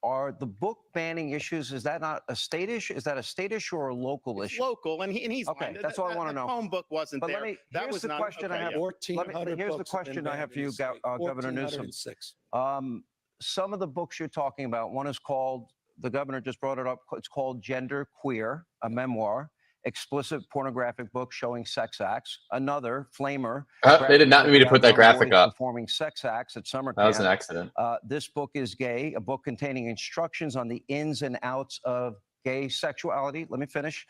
Are the book banning issues, is that not a state issue? Is that a state issue or a local It's issue? local, and he's Okay, fine. that's all I wanna know. The home book wasn't But there. let me, That here's was the not question I okay, have. yeah. 1,400 here's the books have been question I have banned for in you, the state. Governor Newsom. 1,406. Some of the books you're talking about, one is called, the governor just brought it up, it's called Gender Queer, a memoir, explicit pornographic book showing sex acts. Another, Flamer. They did not mean me to put that graphic up. Performing sex acts at summer camp. That was an accident. This book is Gay, a book containing instructions on the ins and outs of Gay Sexuality. Let me finish.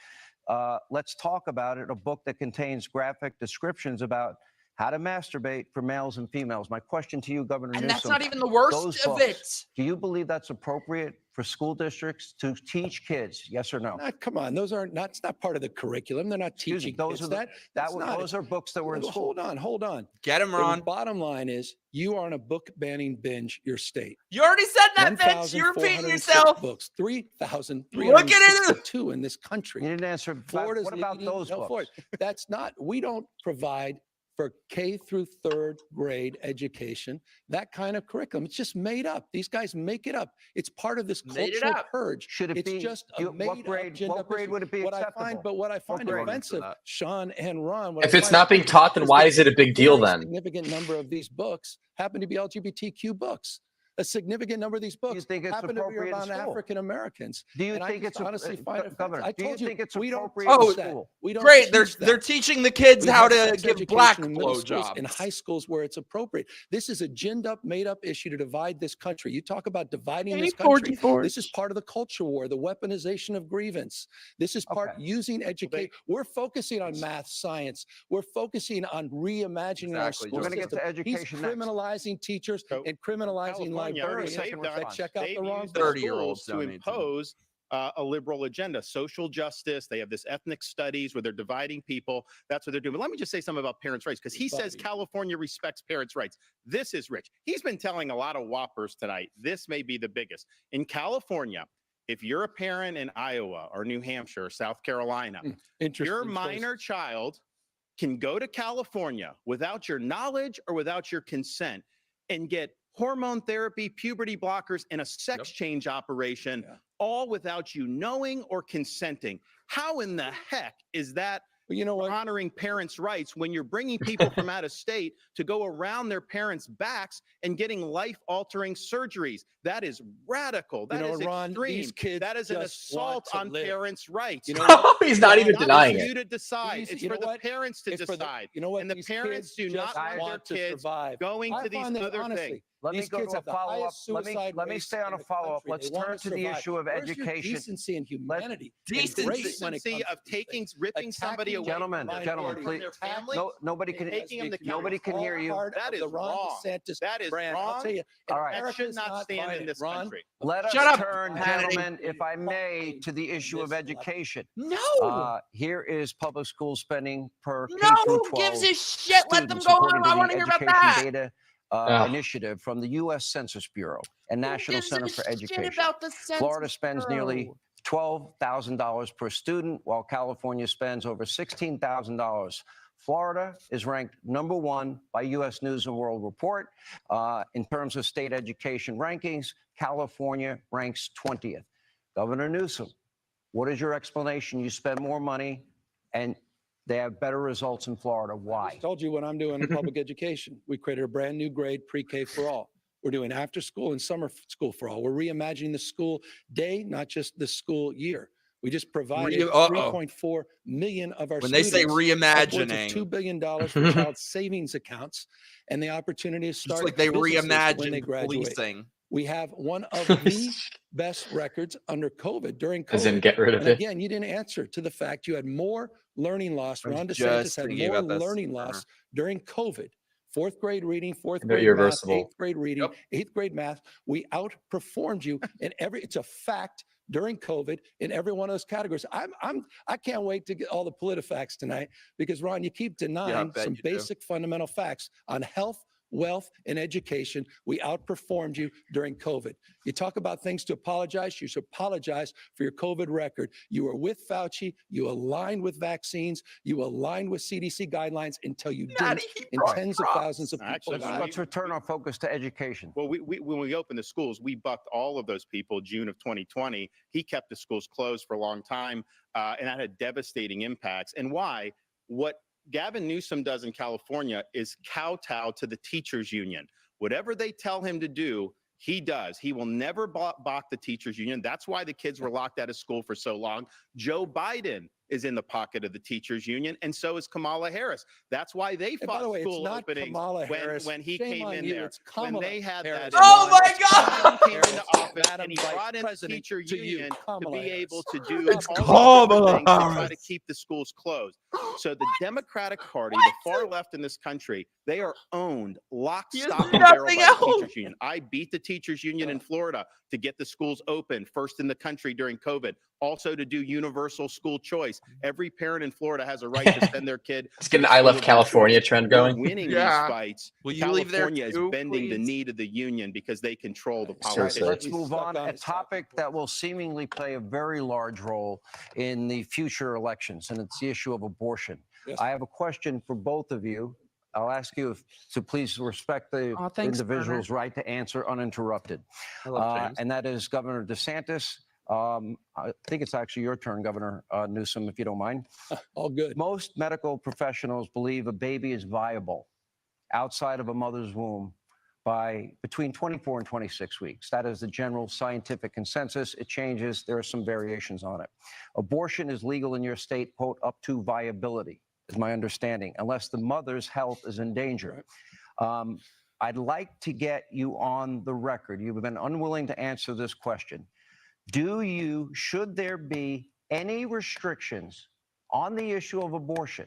Let's Talk About It, a book that contains graphic descriptions about how to masturbate for males and females. My question to you, Governor Newsom. And that's not even the worst those of books, it. do you believe that's appropriate for school districts to teach kids? Yes or no? Come on, those aren't. That's not part of the curriculum. They're not Excuse me, teaching those kids are that. Those are books that were in school. Hold on. Get him, The Ron. bottom line is you are on a book banning binge. Your state. You already said that, bitch. You're repeating yourself. Books, 3,362 Look at it. in this country. You didn't answer. Florida's What about leading- those no, books? Florida. That's not. We don't provide for K through third grade education that kind of curriculum. It's just made up. These guys make it up. It's part of this Made it cultural up. purge. Should it It's be? just a What made-up grade? agenda. What grade would it be What acceptable? I find grade? offensive, that. Sean and Ron. If it's not being taught, then why is it a big deal then? A significant number of these books happen to be LGBTQ books. A significant number of these books think it's happen to be appropriate in about school? African Americans. Do you And I think just it's honestly find it Governor? offensive. I Do you told you think it's we don't appropriate Oh, in school? We don't Great. They're teach that. they're teaching the kids We how have to sex give education black in middle schools, in blowjobs. high schools where it's appropriate. This is a ginned up, made up issue to divide this country. You talk about dividing this country. This is part of the culture war, the weaponization of grievance. This is part using education. We're focusing on math, science. We're focusing on reimagining our Exactly. school We're going to get system. to education He's next. criminalizing teachers So, and criminalizing California, librarians. they've done- That check out they've the wrong used the 30-year-olds schools to don't need to. impose a liberal agenda, social justice. They have this ethnic studies where they're dividing people. That's what they're doing. But let me just say something about parents' rights, because he says California respects parents' rights. This is rich. He's been telling a lot of whoppers tonight. This may be the biggest. In California, if you're a parent in Iowa or New Hampshire or South Carolina, your minor child can go to California without your knowledge or without your consent and get hormone therapy, puberty blockers, and a sex change operation, all without you knowing or consenting. How in the heck is that honoring parents' rights when you're bringing people from out of state to go around their parents' backs and getting life-altering surgeries? That is radical. That is Ron, extreme. these kids That is an just assault want on to live. parents' rights. You know what? He's not even It's denying for it. you to decide. It's You for know the what? parents to It's for the- decide. you know what? And the These parents kids do not just want their want to kids survive. going I to these find that, other honestly, things. Let me these go kids to a have the follow-up. highest Let me suicide stay rates on a in the follow-up. country. Let's They wanna turn to the survive. issue of Where's your education. decency and humanity. and Decency. grace when it Decency comes of to these taking, things. ripping somebody away Gentlemen, from gentlemen, from please. their family. Nobody can. Taking them to Nobody can hear you. That is the Ron wrong. DeSantis That is brand. I'll wrong. tell you, All right. That America should is not stand buying in it. this Ron, country. Let us Shut up, turn, Hannity. gentlemen, if I may, to the issue of education. No. Here is public school spending per No, K through who 12 gives a shit? Let them students, go according on. to I the want to hear about Education that. Data Initiative from the U.S. Census Bureau and National Who Center gives a for shit Education. about the Census Florida spends nearly Bureau? $12,000 per student, while California spends over $16,000. Florida is ranked #1 by U.S. News and World Report. In terms of state education rankings, California ranks 20th. Governor Newsom, what is your explanation? You spend more money and they have better results in Florida. I Why? just told you what I'm doing in public education. We created a brand new grade pre-K for all. We're doing after school and summer school for all. We're reimagining the school day, not just the school year. We just provided 3.4 million of our When they students say upwards of reimagining, $2 billion for child savings accounts and the opportunity to it's start like they businesses when they reimagined graduate. policing. We have one of the best records under COVID, during COVID. As in get rid of And it. again, you didn't answer to the fact you had more learning loss. I was Ron just DeSantis had thinking more about this, learning loss during COVID. Fourth grade reading, fourth They're grade math, irreversible. eighth grade reading, Yep. eighth grade math. We outperformed you in it's a fact during COVID in every one of those categories. I can't wait to get all the PolitiFacts tonight because Ron, you keep denying bet some you do. basic fundamental facts on health, wealth, and education. We outperformed you during COVID. You talk about things to apologize. You should apologize for your COVID record. You were with Fauci. You aligned with vaccines. You aligned with CDC guidelines until you didn't, and tens of thousands of people Actually, died. Let's return our focus to education. Well, when we opened the schools, we bucked all of those people June of 2020. He kept the schools closed for a long time, and that had devastating impacts. And why? What Gavin Newsom does in California is kowtow to the teachers union. Whatever they tell him to do, he does. He will never balk the teachers union. That's why the kids were locked out of school for so long. Joe Biden is in the pocket of the teachers union, and so is Kamala Harris. That's why they And by fought the way, it's school not openings Kamala Harris. when he Shame came on in you. there. It's When Kamala they had Harris. that. Oh my It's Kamala God! He came Harris, into office Madam and he Vice brought in the President teacher to you, union to Kamala be able to Harris. do It's all these different things to try to Harris. keep the schools closed. So the Democratic Party, the far left in this country, they are owned lock, He has stock, and barrel nothing by the else. teachers union. I beat the teachers union in Florida to get the schools open, first in the country during COVID. Also to do universal school choice. Every parent in Florida has a right to send their kid. Let's get an I Love California trend We're going. winning Yeah. these fights. Will you leave there California is too, bending the please? knee to the union because they control the So politics. sad. Let's He's move stuck on. on A his topic that will seemingly play a very large role in the future elections, and it's the issue of abortion. Yes. I have a question for both of you. I'll ask you to please respect the Aw, thanks, individual's right to answer uninterrupted. I love James. And that is Governor DeSantis. I think it's actually your turn, Governor Newsom, if you don't mind. All good. Most medical professionals believe a baby is viable outside of a mother's womb by between 24 and 26 weeks. That is the general scientific consensus. It changes. There are some variations on it. Abortion is legal in your state, quote, up to viability, is my understanding, unless the mother's health is in danger. I'd like to get you on the record. You've been unwilling to answer this question. Should there be any restrictions on the issue of abortion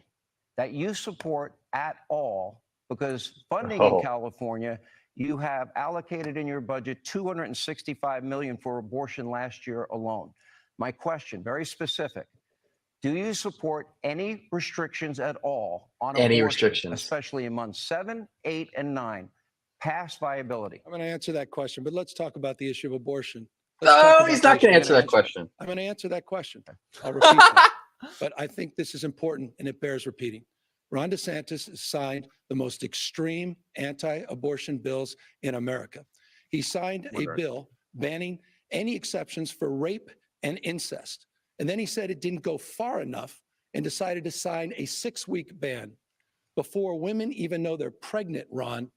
that you support at all? Because funding in California, you have allocated in your budget $265 million for abortion last year alone. My question, very specific. Do you support any restrictions at all on Any abortion, restrictions? especially in months 7, 8, and 9, past viability? I'm going to answer that question, but let's talk about the issue of abortion. No, he's not going to answer that question. I'm going to answer that question. I'll repeat that. But I think this is important and it bears repeating. Ron DeSantis has signed the most extreme anti-abortion bills in America. He signed a bill banning any exceptions for rape and incest. And then he said it didn't go far enough and decided to sign a 6-week ban before women even know they're pregnant, Ron,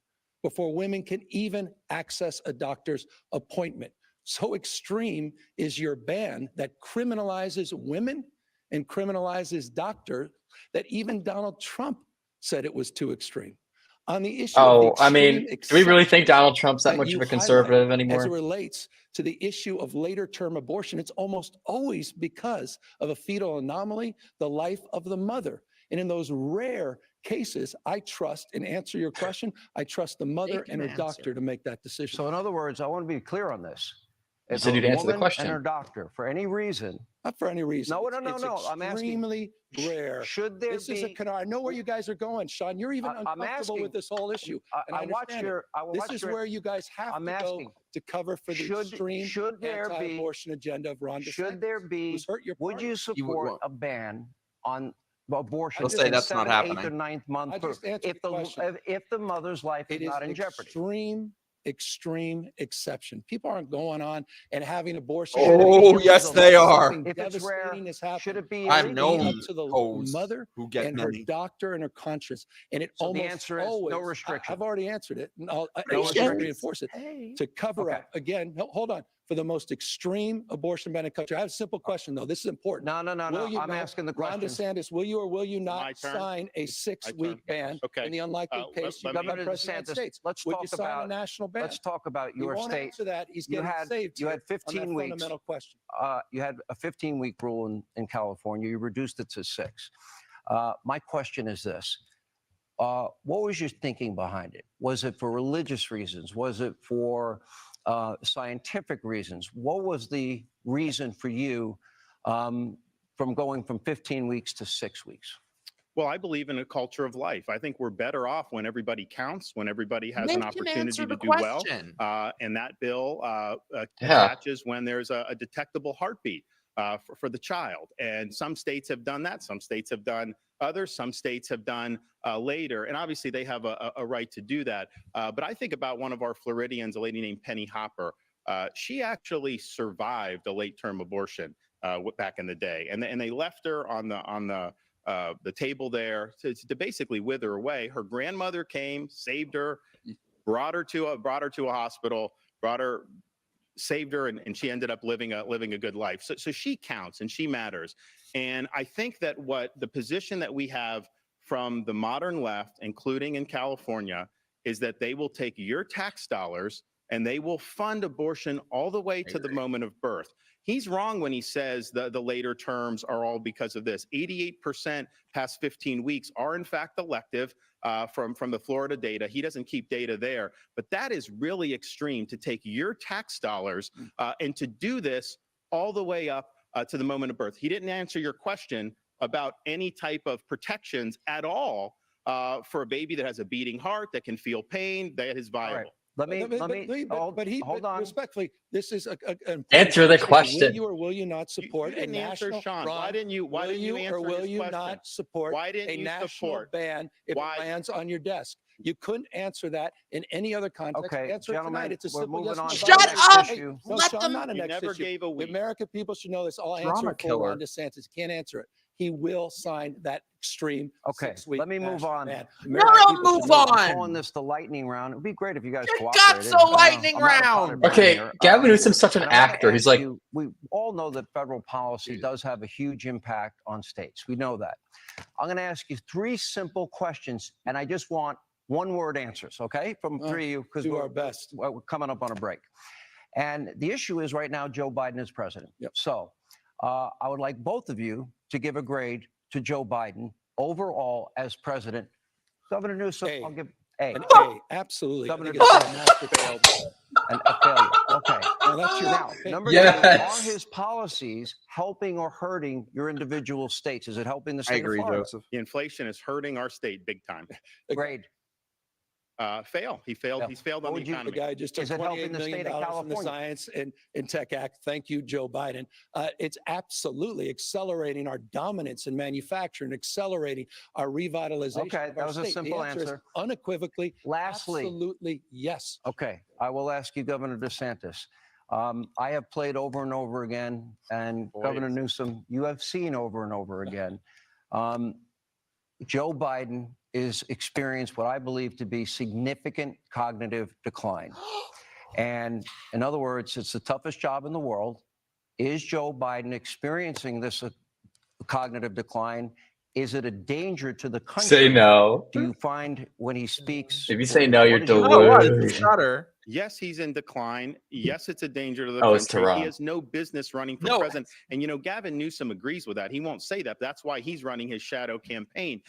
before women can even access a doctor's appointment. So extreme is your ban that criminalizes women and criminalizes doctors that even Donald Trump said it was too extreme. On the issue of the do we really think Donald Trump's that much you of a conservative highlight anymore? As it relates to the issue of later term abortion, it's almost always because of a fetal anomaly, the life of the mother. And in those rare cases, I trust, and answer your question, I trust the mother and her doctor to make that decision. So in other words, I want to be clear on this. You If said a you'd answer the woman question. and her doctor, for any reason, Not for any reason. No. It's I'm asking. extremely rare. Should there This be? is I know where you guys are going, Sean. You're even I'm uncomfortable asking. with this whole issue. And I watch understand it. your. This is where you guys have I'm to go asking, to cover for the extreme should there be? anti-abortion agenda of Ron DeSantis. Should there be? Who's hurt your Would party. you support a ban on abortion? I'll say in that's not 7th, 8th, happening. or 9th month? I just answered the question. If the mother's life is It is not in jeopardy. extreme exception. People aren't going on and having abortion. Oh, yes, they are. If it's rare, Devastating has happened. should it be? I've illegal? known up to the hoes mother who get and her many. doctor and her conscience. And it So the almost answer is no always, restriction. I've already answered it. And I'll restriction. reinforce it. To cover up, again, hold on, for the most extreme abortion ban in the country. I have a simple question, though. This is important. No. Will you I'm not- asking the Ron question. DeSantis, will you or will you My not turn? sign a 6-week ban Okay. in the unlikely case you let become Governor president of the DeSantis, United States? let's Would talk you sign a about. national ban? Let's talk about He your won't state. answer that. He's You getting had- saved you here had on that 15 weeks. fundamental question. You had a 15-week rule in California. You reduced it to 6. My question is this. What was your thinking behind it? Was it for religious reasons? Was it for scientific reasons? What was the reason for you from going from 15 weeks to 6 weeks? Well, I believe in a culture of life. I think we're better off when everybody counts, when everybody has an opportunity to do well. And that bill attaches when there's a detectable heartbeat for the child. And some states have done that. Some states have done others. Some states have done later. And obviously they have a right to do that. But I think about one of our Floridians, a lady named Penny Hopper. She actually survived a late-term abortion back in the day. And they left her on the table there to basically wither away. Her grandmother came, saved her, brought her to a hospital, brought her saved her, and she ended up living a good life. So she counts and she matters. And I think that what the position that we have from the modern left, including in California, is that they will take your tax dollars and they will fund abortion all the way to the moment of birth. He's wrong when he says the later terms are all because of this. 88% past 15 weeks are in fact elective from the Florida data. He doesn't keep data there, but that is really extreme to take your tax dollars and to do this all the way up to the moment of birth. He didn't answer your question about any type of protections at all for a baby that has a beating heart, that can feel pain, that is viable. Right. Let me hold on. Respectfully, this is an Answer the question. Will you or will you not support You didn't a answer, national? Sean. Ron, Why didn't you answer or will his you question? not support Why didn't a you national support? ban if Why? it lands on your desk? You couldn't answer that in any other context. Okay, Answer it gentlemen, tonight. It's a we're simple moving yes or on no to vote. the Shut next up! issue. No, Let Sean, them- not a You next never issue. gave a The week. American people should know this. I'll answer Drama it for killer. Ron DeSantis. Can't answer it. He will sign that extreme Okay, 6-week let me move national on. ban. No, American no, people should move know this. on. I'm calling this the lightning round. It would be great if you guys Your cooperated. guts a lightning I'm not a round. potted brand Okay, here. Gavin Newsom's such an and I wanna actor. He's ask like, you, we all know that federal policy does have a huge impact on states. We know that. I'm going to ask you 3 simple questions, and I just want one-word answers, okay, from 3 of you, because Do our best. we're coming up on a break. And the issue is right now Joe Biden is president. Yep. So I would like both of you to give a grade to Joe Biden overall as president. Governor Newsom, A. I'll give A. An A, absolutely. I Governor think it's a master failed. A failure. Okay. No, that's your Now, number Yes. 2, are his policies helping or hurting your individual states? Is it helping the I state agree, of Florida? Joseph. The inflation is hurting our state big time. Grade. Fail. He failed. Yeah. He's failed What on the would you- The economy. guy just took Is it helping $28 the million state of from the California? Science and Tech Act. Thank you, Joe Biden. It's absolutely accelerating our dominance in manufacturing, accelerating our revitalization. Okay, of that our was a state. simple The answer is answer. unequivocally, Lastly, absolutely yes. okay, I will ask you, Governor DeSantis. I have played over and over again, and Governor Boys. Newsom, you have seen over and over again. Joe Biden is experienced what I believe to be significant cognitive decline. And in other words, it's the toughest job in the world. Is Joe Biden experiencing this cognitive decline? Is it a danger to the country? say no. Do you find when he speaks? If you say no, you're what is your- Oh, what? deluded. It's stutter. Yes, he's in decline. Yes, it's a danger to the Oh, it's country. Tehran. He has no business running for No. president. And, Gavin Newsom agrees with that. He won't say that. That's why he's running his shadow campaign.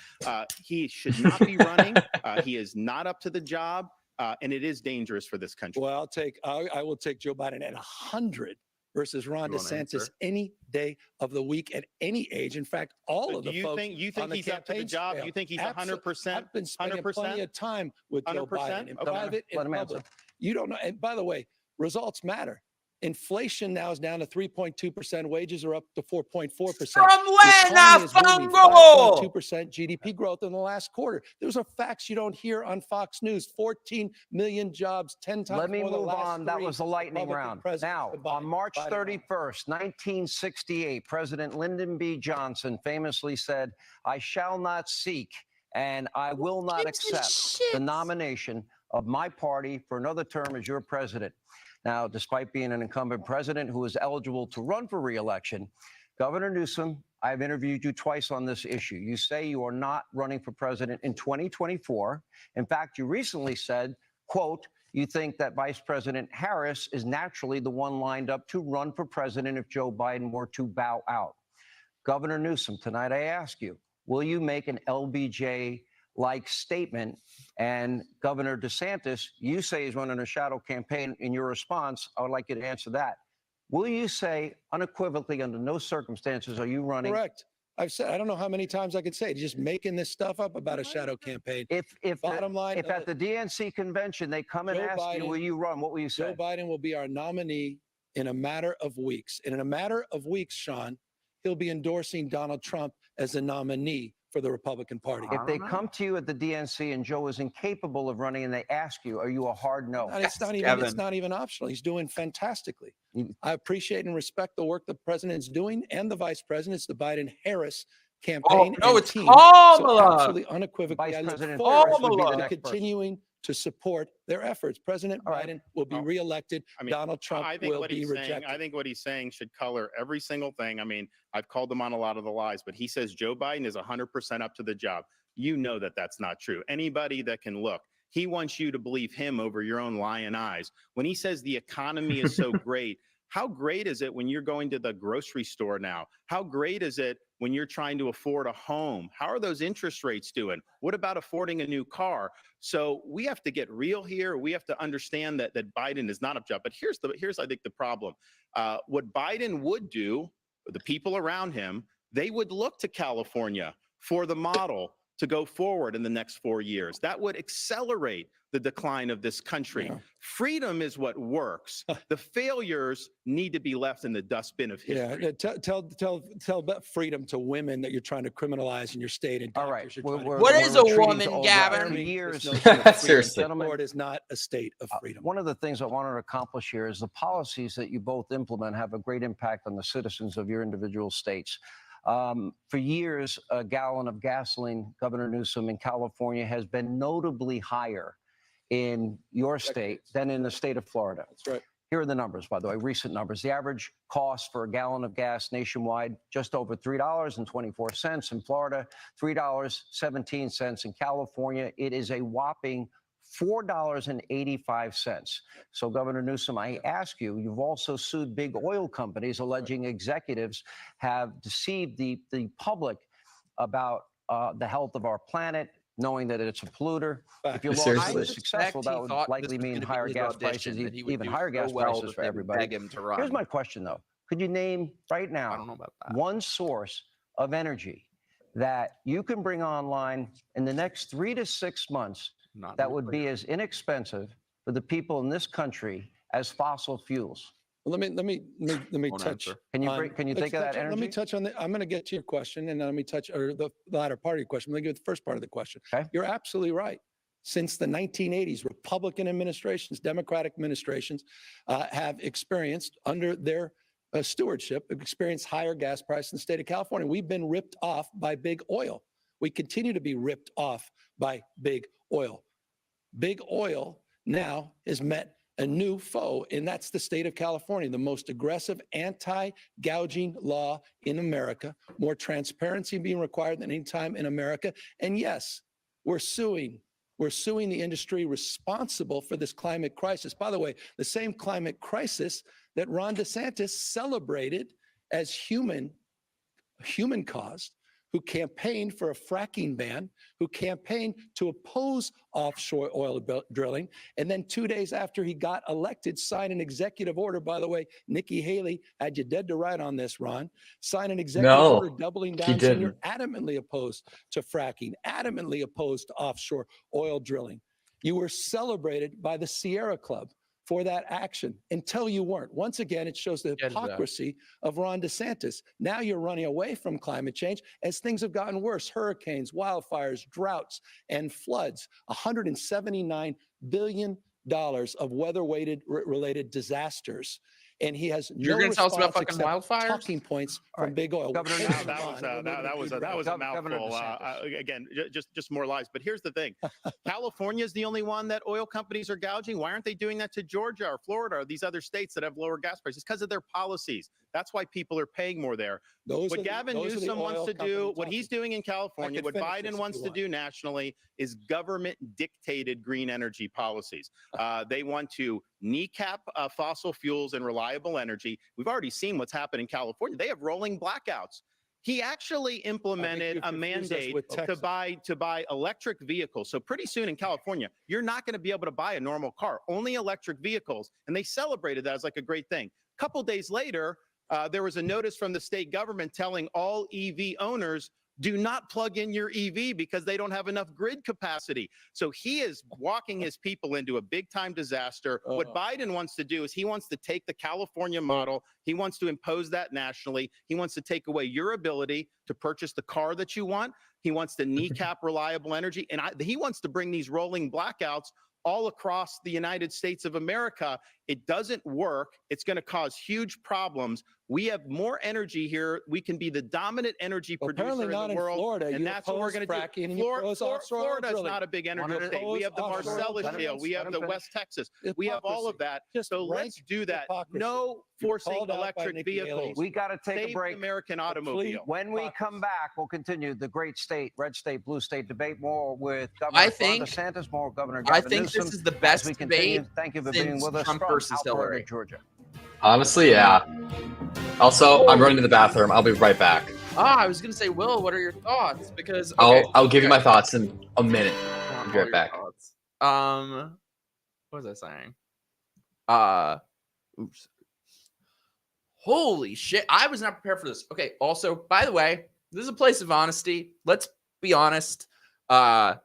He should not be running. He is not up to the job. And it is dangerous for this country. Well, I will take Joe Biden at 100 versus Ron You wanna DeSantis answer? any day of the week at any age. In fact, all So of the do you folks think on the he's up to the campaign job? trail. You think he's Absol- 100%? I've been spending 100%? plenty of time with Joe 100%? Biden in Okay. private Let and him public. answer. You don't know. And by the way, results matter. Inflation now is down to 3.2%. Wages are up to 4.4%. From when, Fungo? 5.2% GDP growth in the last quarter. Those are facts you don't hear on Fox News. 14 million jobs, 10 times Let me more than the move last on. That 3 was the lightning Republican round. presidents Now, combined. on March Biden won. 31st, 1968, President Lyndon B. Johnson famously said, "I shall not seek and I will not accept the nomination of my party for another term as your president." Now, despite being an incumbent president who is eligible to run for re-election, Governor Newsom, I've interviewed you twice on this issue. You say you are not running for president in 2024. In fact, you recently said, quote, you think that Vice President Harris is naturally the one lined up to run for president if Joe Biden were to bow out. Governor Newsom, tonight I ask you, will you make an LBJ-like statement? And Governor DeSantis, you say he's running a shadow campaign. In your response, I would like you to answer that. Will you say unequivocally, under no circumstances are you running? Correct. I've said, I don't know how many times I could say it, just making this stuff up about a shadow campaign. Bottom line, if at the DNC convention they come and Joe ask you, Biden- will you run? What will you say? Joe Biden will be our nominee in a matter of weeks. And in a matter of weeks, Sean, he'll be endorsing Donald Trump as a nominee for the Republican Party. If they come to you at the DNC and Joe is incapable of running and they ask you, are you a hard no? And it's not even optional. He's doing fantastically. I appreciate and respect the work the president's doing and the vice president. It's the Biden-Harris campaign. Oh, no, and it's team. Kamala. So absolutely unequivocally, Vice I look President forward Harris would be the to next person. continuing to support their efforts. President Biden will be reelected. I mean, Donald Trump I think will what be he's rejected. saying, I think what he's saying should color every single thing. I mean, I've called him on a lot of the lies, but he says Joe Biden is 100% up to the job. You know that that's not true. Anybody that can look, he wants you to believe him over your own lying eyes. When he says the economy is so great, how great is it when you're going to the grocery store now? How great is it when you're trying to afford a home? How are those interest rates doing? What about affording a new car? So we have to get real here. We have to understand that Biden is not a job. But here's I think the problem. What Biden would do, the people around him, they would look to California for the model to go forward in the next 4 years. That would accelerate the decline of this country. Yeah. Freedom is what works. The failures need to be left in the dustbin of history. Yeah, tell freedom to women that you're trying to criminalize in your state. And all right, what is a woman, Gavin? Years. Seriously, Florida is not a state of freedom. One of the things I wanted to accomplish here is the policies that you both implement have a great impact on the citizens of your individual states. For years, a gallon of gasoline, Governor Newsom in California, has been notably higher in your state than in the state of Florida. That's right. Here are the numbers, by the way, recent numbers. The average cost for a gallon of gas nationwide, just over $3.24. In Florida, $3.17. In California, it is a whopping $4.85. So, Governor Newsom, I ask you, you've also sued big oil companies alleging executives have deceived the public about the health of our planet, knowing that it's a polluter. If your lawsuit is successful, that would likely mean higher gas prices, even higher gas prices for everybody. Here's my question, though. Could you name right now one source of energy that you can bring online in the next 3 to 6 months that would be as inexpensive for the people in this country as fossil fuels? Well, let me touch. Can you think of that energy? Let me touch on I'm going to get to your question, and then let me touch the latter part of your question. Let me get to the first part of the question. Okay. You're absolutely right. Since the 1980s, Republican administrations, Democratic administrations have experienced under their stewardship, experienced higher gas prices in the state of California. We've been ripped off by big oil. We continue to be ripped off by big oil. Big oil now has met a new foe, and that's the state of California, the most aggressive anti-gouging law in America, more transparency being required than any time in America. And yes, we're suing the industry responsible for this climate crisis. By the way, the same climate crisis that Ron DeSantis celebrated as human-caused, who campaigned for a fracking ban, who campaigned to oppose offshore oil drilling, and then 2 days after he got elected, signed an executive order. By the way, Nikki Haley had you dead to right on this, Ron. Signed an executive order doubling down, saying you're adamantly opposed to fracking, adamantly opposed to offshore oil drilling. You were celebrated by the Sierra Club for that action until you weren't. Once again, it shows the hypocrisy of Ron DeSantis. Now you're running away from climate change as things have gotten worse. Hurricanes, wildfires, droughts, and floods. $179 billion of weather-related disasters. And he has You're going to tell us about fucking wildfires? Talking points from big oil. Governor, that was a mouthful. Again, just more lies. But here's the thing: California is the only one that oil companies are gouging. Why aren't they doing that to Georgia or Florida or these other states that have lower gas prices? Because of their policies. That's why people are paying more there. What Gavin Newsom wants to do, what he's doing in California, what Biden wants to do nationally is government-dictated green energy policies. They want to kneecap fossil fuels and reliable energy. We've already seen what's happened in California. They have rolling blackouts. He actually implemented a mandate to buy electric vehicles. So pretty soon in California, you're not going to be able to buy a normal car, only electric vehicles. And they celebrated that as like a great thing. A couple days later, there was a notice from the state government telling all EV owners, do not plug in your EV because they don't have enough grid capacity. So he is walking his people into a big time disaster. What Biden wants to do is he wants to take the California model. He wants to impose that nationally. He wants to take away your ability to purchase the car that you want. He wants to kneecap reliable energy. And he wants to bring these rolling blackouts all across the United States of America. It doesn't work. It's going to cause huge problems. We have more energy here. We can be the dominant energy producer Apparently in not the in world, Florida. and You that's what we're oppose going to fracking do. and you oppose offshore oil Florida's drilling. not a big energy Wanna state. We have the oppose offshore Marcellus oil Shale. We have the drilling. West Texas. We have all of that. Just So rank let's do that. hypocrisy. No You're forcing called out by electric Nikki Haley. vehicles. We got to take Save a break. the American automobile. When we come back, we'll continue the great state, red state, blue state debate. More with Governor I Ron think- DeSantis, more with Governor I Gavin think Newsom. this is the As best we continue, debate thank you for being since with us Trump from versus Alpharetta, Hillary. Georgia. Honestly, yeah. Also, I'm running to the bathroom. I'll be right back. I was gonna say, Will, what are your thoughts? Because okay, I'll give you my thoughts in a minute. I'll be right back. What was I saying? Oops. Holy shit! I was not prepared for this. Okay. Also, by the way, this is a place of honesty. Let's be honest. Am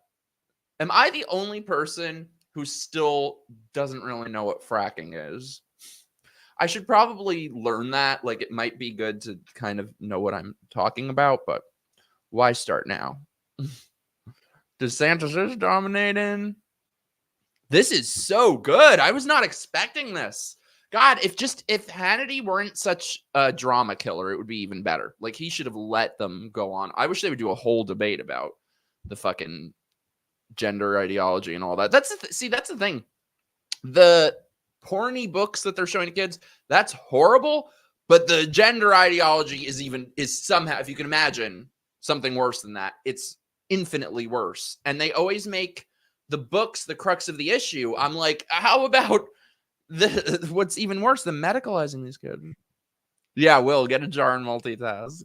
I the only person who still doesn't really know what fracking is? I should probably learn that. Like, it might be good to kind of know what I'm talking about, but why start now? DeSantis is dominating. This is so good. I was not expecting this. God, if Hannity weren't such a drama killer, it would be even better. Like, he should have let them go on. I wish they would do a whole debate about the fucking gender ideology and all that. That's the thing. The porny books that they're showing to kids, that's horrible, but the gender ideology is somehow, if you can imagine something worse than that, it's infinitely worse. And they always make the books the crux of the issue. I'm like, how about what's even worse than medicalizing these kids? Yeah, Will, get a jar and multitask.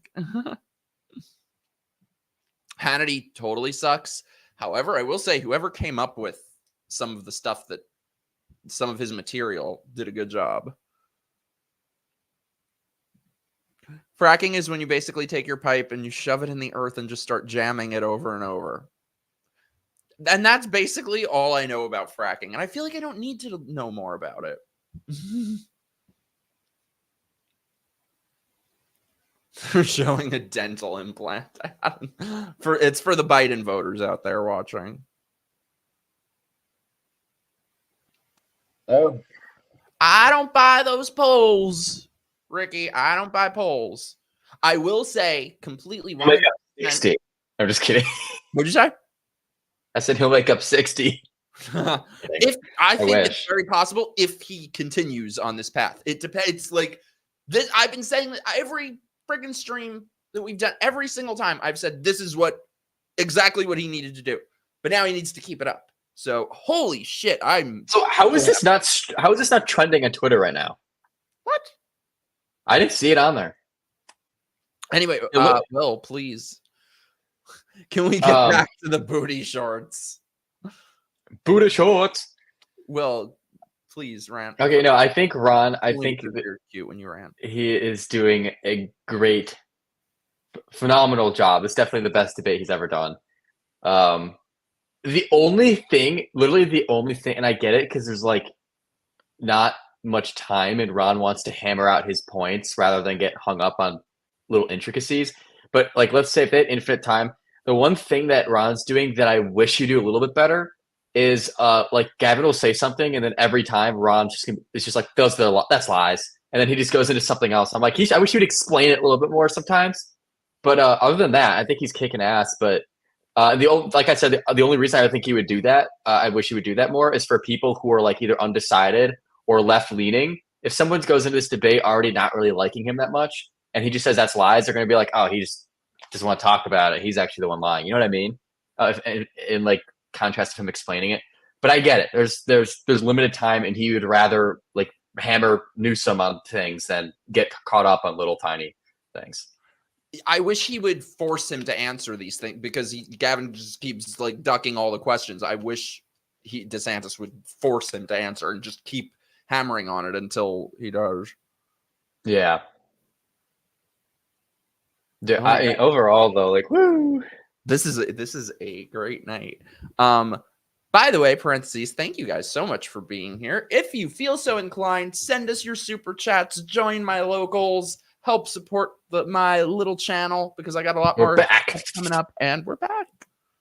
Hannity totally sucks. However, I will say whoever came up with some of the stuff that some of his material did a good job. Fracking is when you basically take your pipe and you shove it in the earth and just start jamming it over and over. And that's basically all I know about fracking. And I feel like I don't need to know more about it. They're showing a dental implant. It's for the Biden voters out there watching. Oh. I don't buy those polls, Ricky. I don't buy polls. I will say completely 60. I'm just kidding. What'd you say? I said he'll make up 60. If I think it's very possible if he continues on this path. It depends. It's like this. I've been saying that every freaking stream that we've done, every single time I've said this is exactly what he needed to do. But now he needs to keep it up. So holy shit, So how is this not trending on Twitter right now? What? I didn't see it on there. Anyway, Will, please. Can we get back to the booty shorts? Booty shorts. Will, please rant. Okay, no, I think Ron, you're cute when you rant. He is doing a great, phenomenal job. It's definitely the best debate he's ever done. The only thing, and I get it because there's like not much time and Ron wants to hammer out his points rather than get hung up on little intricacies. But like, let's say if they had infinite time, the one thing that Ron's doing that I wish you do a little bit better is like Gavin will say something and then every time Ron is just like, that's lies. And then he just goes into something else. I'm like, I wish you'd explain it a little bit more sometimes. But other than that, I think he's kicking ass. But like I said, the only reason I think he would do that, I wish he would do that more, is for people who are like either undecided or left leaning. If someone goes into this debate already not really liking him that much, and he just says that's lies, they're going to be like, oh, he just doesn't want to talk about it. He's actually the one lying. You know what I mean? In like contrast to him explaining it. But I get it. There's limited time, and he would rather like hammer Newsom on things than get caught up on little tiny things. I wish he would force him to answer these things because Gavin just keeps like ducking all the questions. I wish DeSantis would force him to answer and just keep hammering on it until he does. Yeah. Overall though, like, woo! This is a great night. By the way, parentheses, thank you guys so much for being here. If you feel so inclined, send us your super chats, join my locals, help support my little channel because I got a lot more coming up, and we're back.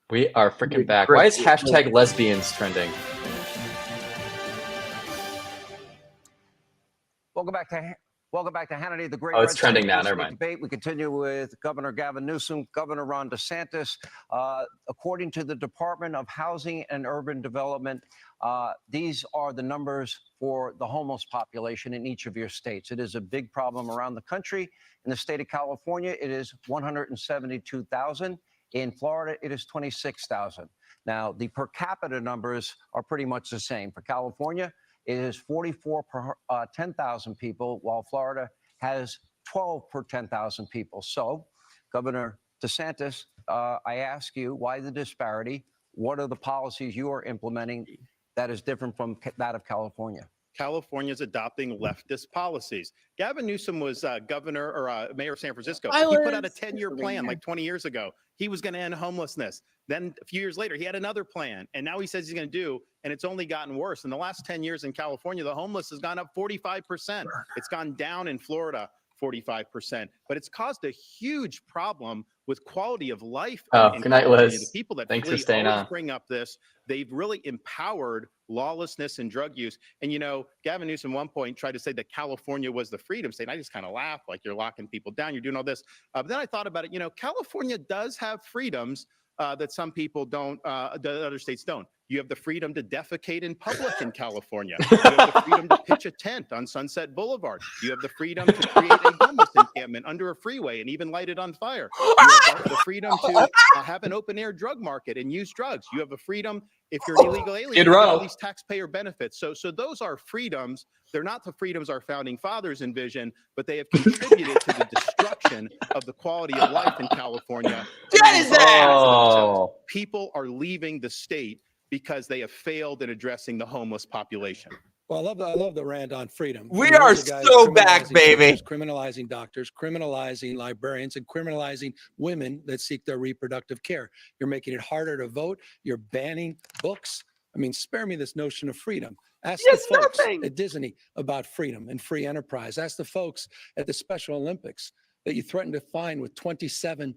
We are freaking back. Why is hashtag lesbians trending? Welcome back to Welcome back to Hannity, the Great Oh, it's Red trending State now. This Never Week mind. Debate. We continue with Governor Gavin Newsom, Governor Ron DeSantis. According to the Department of Housing and Urban Development, these are the numbers for the homeless population in each of your states. It is a big problem around the country. In the state of California, it is 172,000. In Florida, it is 26,000. Now, the per capita numbers are pretty much the same. For California, it is 44 per 10,000 people, while Florida has 12 per 10,000 people. So, Governor DeSantis, I ask you, why the disparity? What are the policies you are implementing that is different from that of California? California is adopting leftist policies. Gavin Newsom was governor or mayor of San Francisco. He put out a 10-year plan like 20 years ago. He was going to end homelessness. Then a few years later, he had another plan. And now he says he's going to do, and it's only gotten worse. In the last 10 years in California, the homeless has gone up 45%. It's gone down in Florida 45%. But it's caused a huge problem with quality of life. Good night, Liz. The people that Thanks for flee staying always on. bring up this. They've really empowered lawlessness and drug use. And, you know, Gavin Newsom at one point tried to say that California was the freedom state. I just kind of laughed, like, you're locking people down, you're doing all this. But then I thought about it, you know, California does have freedoms that some people don't, that other states don't. You have the freedom to defecate in public in California. You have the freedom to pitch a tent on Sunset Boulevard. You have the freedom to create a homeless encampment under a freeway and even light it on fire. You have the freedom to have an open air drug market and use drugs. You have the freedom, if you're an illegal alien, you get all these taxpayer benefits. So those are freedoms. They're not the freedoms our founding fathers envisioned, but they have contributed to the destruction of the quality of life in California. People are leaving the state because they have failed in addressing the homeless population. Well, I love the rant on freedom. We are so back, baby. Teachers, criminalizing doctors, criminalizing librarians, and criminalizing women that seek their reproductive care. You're making it harder to vote. You're banning books. I mean, spare me this notion of freedom. Ask the folks at Disney about freedom and free enterprise. Ask the folks at the Special Olympics that you threatened to fine with $27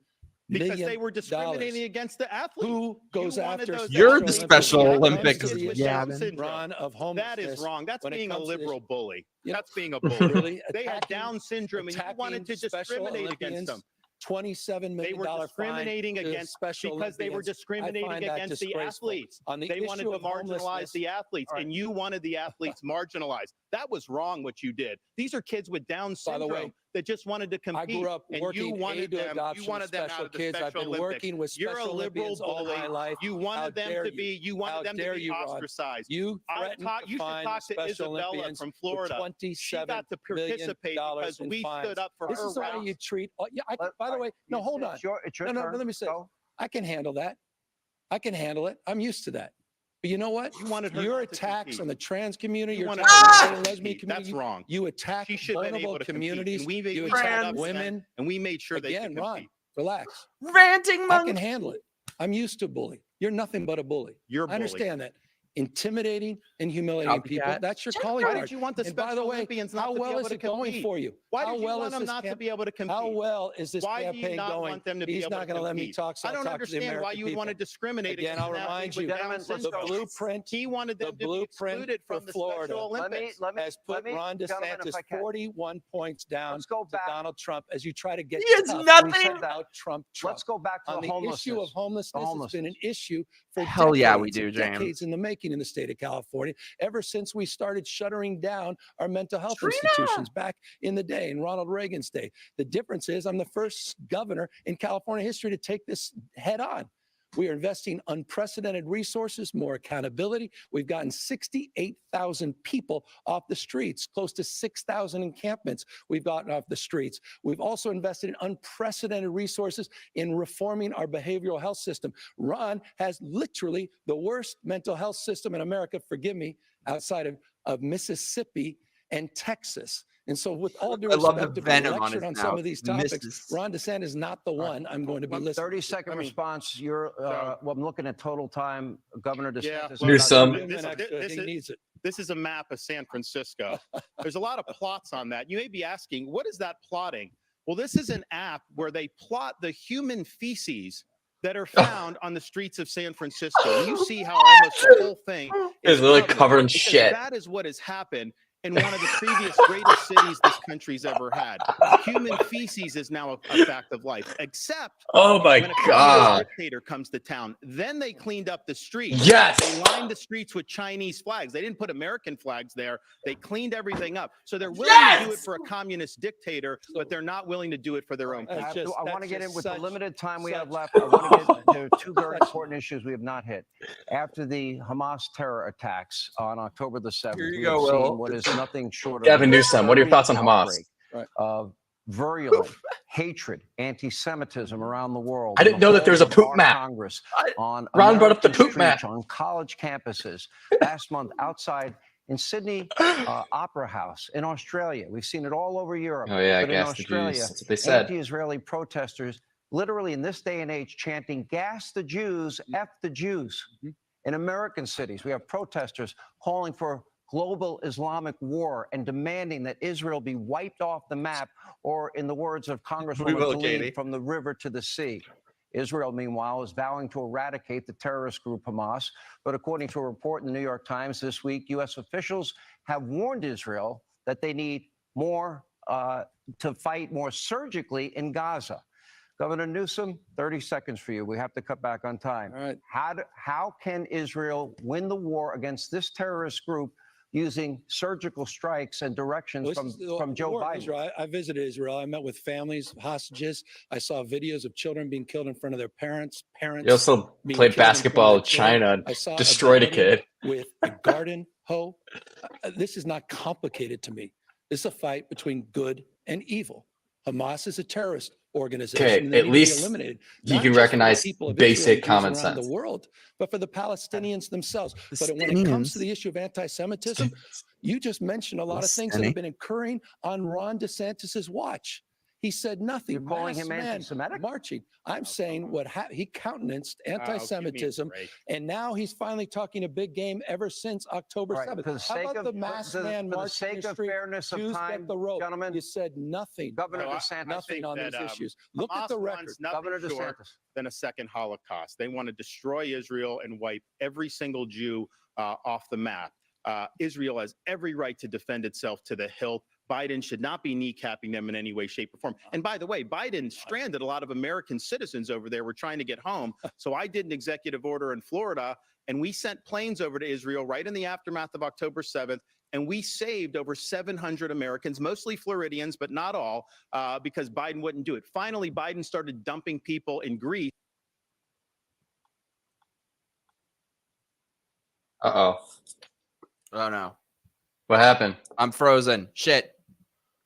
because they were discriminating against the athletes. Who goes after you're the Special Olympics? Run of homelessness. That is wrong. That's being a liberal bully. You know, that's being a bully. Really? They had Down syndrome and you wanted to discriminate against them. $27 million. They were discriminating against Special because they were discriminating against the athletes. They wanted to marginalize the athletes, and you wanted the athletes marginalized. That was wrong what you did. These are kids with Down syndrome that just wanted to compete. I grew up working and you wanted them out of special the kids. Special I've been Olympics. working with You're Special a liberal Olympians all bully. my life. You wanted them to be. You wanted them to be ostracized. You threatened to should fine talk to Special Isabella Olympians from Florida. She got to participate because we stood up for her. This is the way you treat. By the way, no, hold on. It's your turn. No, let me say. I can handle that. I can handle it. I'm used to that. But you know what? Your attacks on the trans community, your attacks on the lesbian community. That's wrong. You attack vulnerable communities. You attack women. And we made sure they could compete. Ron, relax. Ranting monkey. I can handle it. I'm used to bullying. You're nothing but a bully. You're a bully. I understand that. Intimidating and humiliating people. That's your calling card. Why did you want the Special Olympians not to be able to compete? How well is it going for you? Why did you want them not to be able to compete? How well is this campaign going? Why do you not want them to be able to compete? He's not going to let me talk. I don't understand why you would want to discriminate against I'll remind you, the blueprint. He wanted them to be excluded from the Special Olympics. Has put Ron DeSantis 41 points down to Donald Trump as you try to get nothing about Trump. Let's go back to the homelessness. The issue of homelessness has been an issue for decades in the making in the state of California. Ever since we started shuttering down our mental health institutions back in the day, in Ronald Reagan's day. The difference is I'm the first governor in California history to take this head on. We are investing unprecedented resources, more accountability. We've gotten 68,000 people off the streets, close to 6,000 encampments we've gotten off the streets. We've also invested in unprecedented resources in reforming our behavioral health system. Ron has literally the worst mental health system in America, forgive me, outside of Mississippi and Texas. And so with all due respect, to be lectured on some of these topics, Ron DeSantis is not the one I'm going to be listening 30-second response. You're, well, I'm looking at total time. Governor DeSantis. Yeah, this is a map of San Francisco. There's a lot of plots on that. You may be asking, what is that plotting? Well, this is an app where they plot the human feces that are found on the streets of San Francisco. And you see how almost the whole thing is literally covered in shit. That is what has happened. in one of the previous greatest cities this country's ever had. Human feces is now a fact of life, except Oh my when a God. communist dictator comes to town. Then they cleaned up the streets. Yes. They lined the streets with Chinese flags. They didn't put American flags there. They cleaned everything up. So they're willing to do it for a communist dictator, but they're not willing to do it for their own That's people. just- I want to get in with the such- limited time we have such- left. I want to get to two very important issues we have not hit. After the Hamas terror attacks on October the 7th, Here you we go, have Will. seen what is nothing short of Gavin Newsom, what are your thoughts on Hamas? outbreak Right. of virulent hatred, anti-Semitism around the world. I didn't know that there was a on the poop floor of map. Congress, on Ron brought up the American poop map. streets, on college campuses last month outside in Sydney Opera House in Australia. We've seen it all over Europe. Oh yeah, I but in guess the Australia, Jews. That's what they said. anti-Israeli protesters, literally in this day and age, chanting "Gas the Jews, F the Jews." In American cities, we have protesters calling for global Islamic war and demanding that Israel be wiped off the map, or in the words of Congresswoman will, Tlaib, Katie. from the river to the sea. Israel, meanwhile, is vowing to eradicate the terrorist group Hamas. But according to a report in the New York Times this week, U.S. officials have warned Israel that they need more to fight more surgically in Gaza. Governor Newsom, 30 seconds for you. We have to cut back on time. All right. How can Israel win the war against this terrorist group using surgical strikes and directions This is the from Joe war in Biden? Israel. I visited Israel. I met with families, hostages. I saw videos of children being killed in front of their parents. He also being played killed in front of basketball their with China and I saw destroyed a beheading kid. with a garden hoe. This is not complicated to me. This is a fight between good and evil. Hamas is a terrorist organization. Okay, and they at need to be least eliminated, you not can just for the recognize people of basic Israel and common Jews around sense. the world, but for the Palestinians themselves. But when it comes to the issue of anti-Semitism, you just mentioned a lot of things that have been occurring on Ron DeSantis's watch. He said nothing. You're calling Mass him men anti-Semitic? marching. I'm saying what he countenanced Give me a anti-Semitism, break. and now he's finally talking a big game ever since October All right, 7th. for the How sake about of- the mass for the- man for the marching sake in the of street? fairness of Jews time, get the rope. gentlemen, You said nothing. Governor No, I- DeSantis. Nothing think on that, these issues. Look at Hamas the wants record. nothing Governor short DeSantis. than a second Holocaust. They want to destroy Israel and wipe every single Jew off the map. Israel has every right to defend itself to the hilt. Biden should not be kneecapping them in any way, shape, or form. And by the way, Biden stranded a lot of American citizens over there. We're trying to get home. So I did an executive order in Florida, and we sent planes over to Israel right in the aftermath of October 7th. And we saved over 700 Americans, mostly Floridians, but not all, because Biden wouldn't do it. Finally, Biden started dumping people in Greece. Uh-oh. Oh no, What happened? I'm frozen. Shit.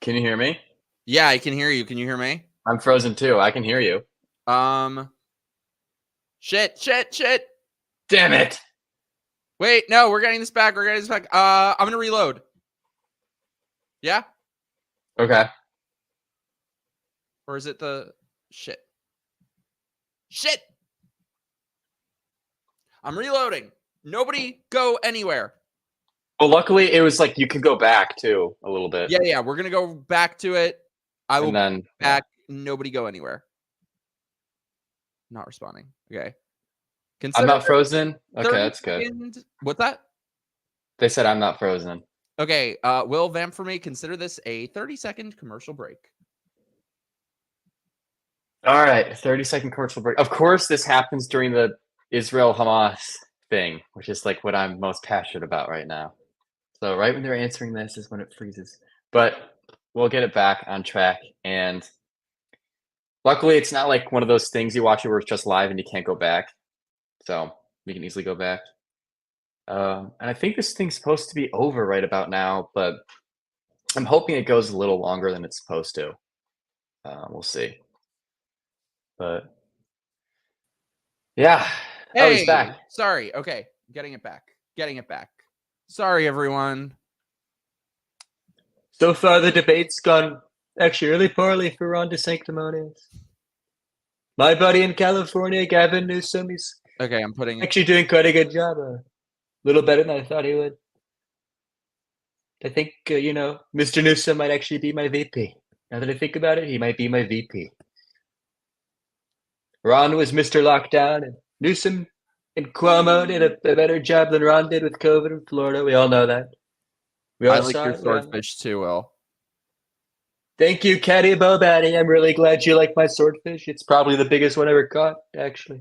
Can you hear me? Yeah, I can hear you. Can you hear me? I'm frozen too. I can hear you. Shit. Damn it. Wait, no, we're getting this back. We're getting this back. I'm gonna reload. Yeah? Okay. Or is it the shit? Shit! I'm reloading. Nobody go anywhere. Well, luckily it was like you could go back too a little bit. Yeah, we're gonna go back to it. I will And then back. Nobody go anywhere. Not responding. Okay. I'm not frozen. Okay, 30 that's good. second- What's that? They said I'm not frozen. Okay, Will, vamp for me. Consider this a 30-second commercial break. All right, 30-second commercial break. Of course, this happens during the Israel-Hamas thing, which is like what I'm most passionate about right now. So right when they're answering this is when it freezes. But we'll get it back on track. And luckily, it's not like one of those things you watch it where it's just live and you can't go back. So we can easily go back. And I think this thing's supposed to be over right about now, but I'm hoping it goes a little longer than it's supposed to. We'll see. But yeah, Hey, he's back. Sorry. Okay, getting it back. Sorry, everyone. So far, the debate's gone actually really poorly for Ron DeSanctimonious. My buddy in California, Gavin Newsom, he's Okay, I'm putting. actually doing quite a good job. A little better than I thought he would. I think, Mr. Newsom might actually be my VP. Now that I think about it, he might be my VP. Ron was Mr. Lockdown, and Newsom and Cuomo did a better job than Ron did with COVID in Florida. We all know that. We I all like saw your it, yeah. swordfish too, Will. Thank you, Caddy Bobaddy. I'm really glad you like my swordfish. It's probably the biggest one ever caught, actually.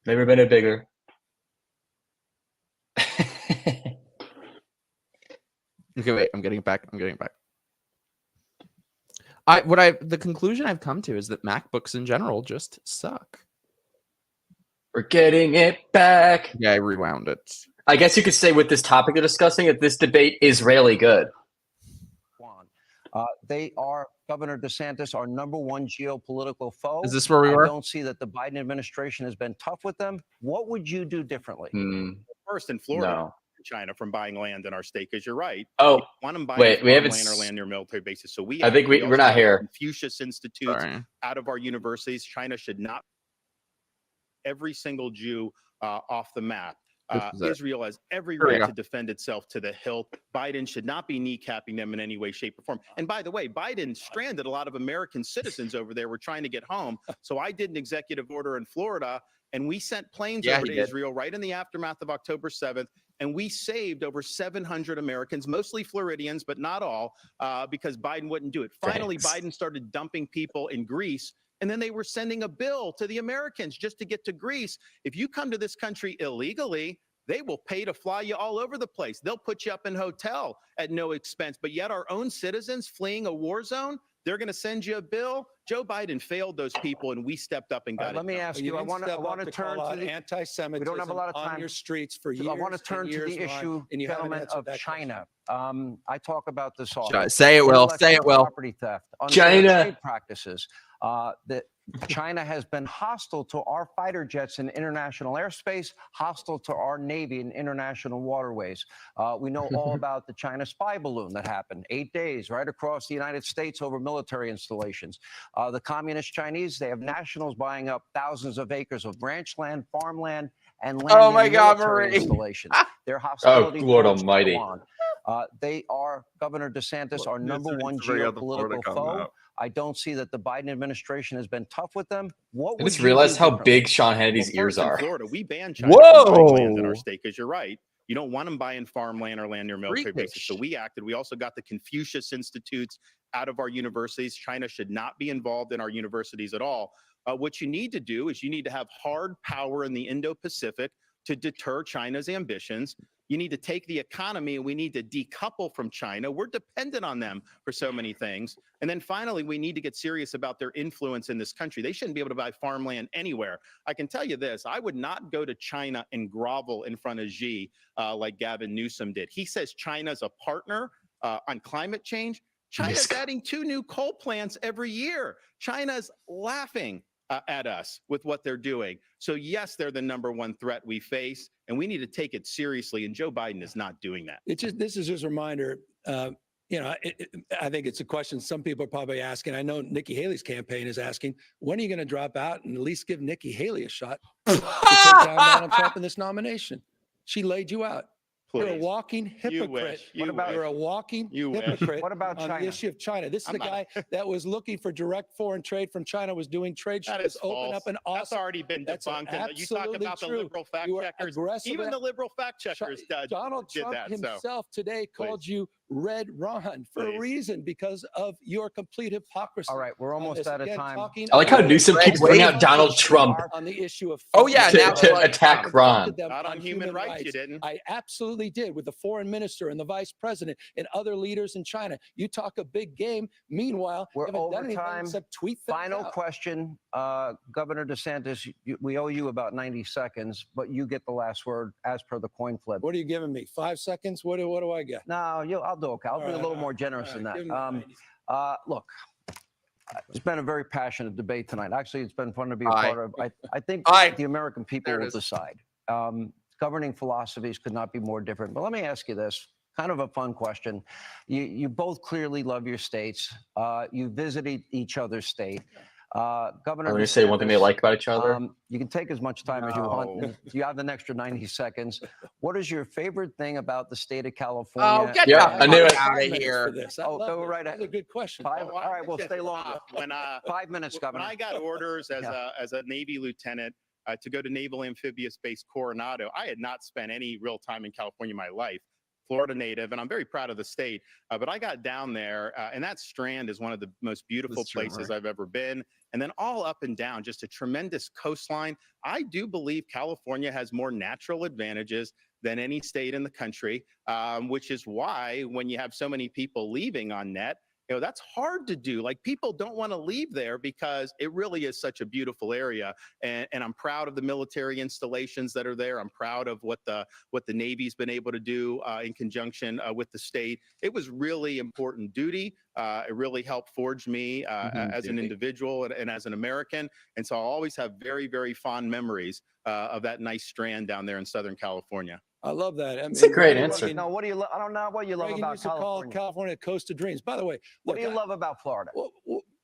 Never been a bigger. Okay, wait. I'm getting it back. The conclusion I've come to is that MacBooks in general just suck. We're getting it back. Yeah, I rewound it. I guess you could say with this topic they're discussing that this debate is really good. They are, Governor DeSantis, our number one geopolitical foe. Is this where we were? I don't see that the Biden administration has been tough with them. What would you do differently? First, in Florida, No. China from buying land in our state, because you're right. Oh, You want them buying wait, we haven't land or s- land near military bases. So I think we're also not have here. Confucius Institutes Sorry. out of our universities. China should not every single Jew off the map. This is it. Israel has every Here we right go. to defend itself to the hilt. Biden should not be kneecapping them in any way, shape, or form. And by the way, Biden stranded a lot of American citizens over there. We're trying to get home. So I did an executive order in Florida, and we sent planes Yeah, over he to did. Israel right in the aftermath of October 7th. And we saved over 700 Americans, mostly Floridians, but not all, because Biden wouldn't do it. Finally, Thanks. Biden started dumping people in Greece. And then they were sending a bill to the Americans just to get to Greece. If you come to this country illegally, they will pay to fly you all over the place. They'll put you up in hotel at no expense. But yet our own citizens fleeing a war zone, they're going to send you a bill. Joe Biden failed those people, and we stepped up and got it. Let me done. ask you. I want to turn to the anti-Semitism we don't have a lot of on time. your streets for years. I want to turn and to years, the Ron, issue, and you haven't gentlemen, answered of that China. I talk about this often. Say it, Will. Say it, Will. Property theft, China. unfair trade practices. That China has been hostile to our fighter jets in international airspace, hostile to our Navy in international waterways. We know all about the China spy balloon that happened 8 days right across the United States over military installations. The communist Chinese, they have nationals buying up thousands of acres of ranch land, farmland, and land Oh my in God, military Marie. installations. Their hostility Lord towards almighty. Taiwan. They are, Governor DeSantis, our number one geopolitical foe. I don't see that the Biden administration has been tough with them. What I would just you realized do how differently? big Sean Hannity's Well, ears first, in are. Florida, we banned China from buying land in Whoa. our state, because you're right. You don't want them buying farmland or land near military bases. So Freakish. we acted. We also got the Confucius Institutes out of our universities. China should not be involved in our universities at all. What you need to do is you need to have hard power in the Indo-Pacific to deter China's ambitions. You need to take the economy, and we need to decouple from China. We're dependent on them for so many things. And then finally, we need to get serious about their influence in this country. They shouldn't be able to buy farmland anywhere. I can tell you this, I would not go to China and grovel in front of Xi like Gavin Newsom did. He says China's a partner on climate change. China's adding 2 new coal plants every year. China's laughing at us with what they're doing. So yes, they're the number one threat we face, and we need to take it seriously. And Joe Biden is not doing that. This is just a reminder. I think it's a question some people are probably asking. I know Nikki Haley's campaign is asking, when are you going to drop out and at least give Nikki Haley a shot to take down Donald Trump in this nomination? She laid you out. You're a Please. walking hypocrite. You wish. You're a walking You wish. hypocrite What about on China? the issue of China. This is I'm the not- guy that was looking for direct foreign trade from China, was doing trade That shows, is open false. up an That's awesome. already been That's debunked. And you talk absolutely about the true. liberal fact You are checkers. aggressive Even at- the liberal fact checkers Donald did Trump that. So himself today called you Red Ron for a Please. reason, because of your complete hypocrisy. All right, we're on almost this. out of Again, time. talking I like how about Newsom keeps Red bringing out Ron Donald Trump. on the issue of Oh, yeah, foreign now trade. to attack I Ron. confronted them not on human rights, you didn't. I absolutely did, with the foreign minister and the vice president and other leaders in China. You talk a big game. Meanwhile, We're you haven't done over anything time. except tweet things Final out. question, Governor DeSantis, we owe you about 90 seconds, but you get the last word as per the coin flip. What are you giving me? 5 seconds? What do I get? No, I'll do okay. I'll be a little more generous than that. Look, it's been a very passionate debate tonight. Actually, it's been fun to be a Aye. part of. I think Aye. the American people There it will is. decide. Governing philosophies could not be more different. But let me ask you this, kind of a fun question. You both clearly love your states. You visited each other's state. Governor I'm going to say one thing they DeSantis, like about each other. you can take as much time as you want. No. And you have an extra 90 seconds. What is your favorite thing about the state of California? Oh, get Yeah, the I knew fuck it. out 5 of minutes here. for this. I Oh, love go this. right That's ahead. a good question. All right, we'll stay longer. When 5 minutes, Governor. When I got orders as a Navy lieutenant to go to Naval Amphibious Base Coronado, I had not spent any real time in California in my life. Florida native, and I'm very proud of the state. But I got down there, and that Strand is one of the most beautiful places I've ever been. And then all up and down, just a tremendous coastline. I do believe California has more natural advantages than any state in the country, which is why when you have so many people leaving on net, you know, that's hard to do. Like, people don't want to leave there because it really is such a beautiful area. And I'm proud of the military installations that are there. I'm proud of what the Navy's been able to do in conjunction with the state. It was really important duty. It really helped forge me as an individual and as an American. And so I'll always have very, very fond memories of that nice Strand down there in Southern California. I love that. I mean, It's a great answer. No, what do you? I don't know what you love Reagan about used to call California. California Coast of Dreams. By the way, What look, do you love about Florida?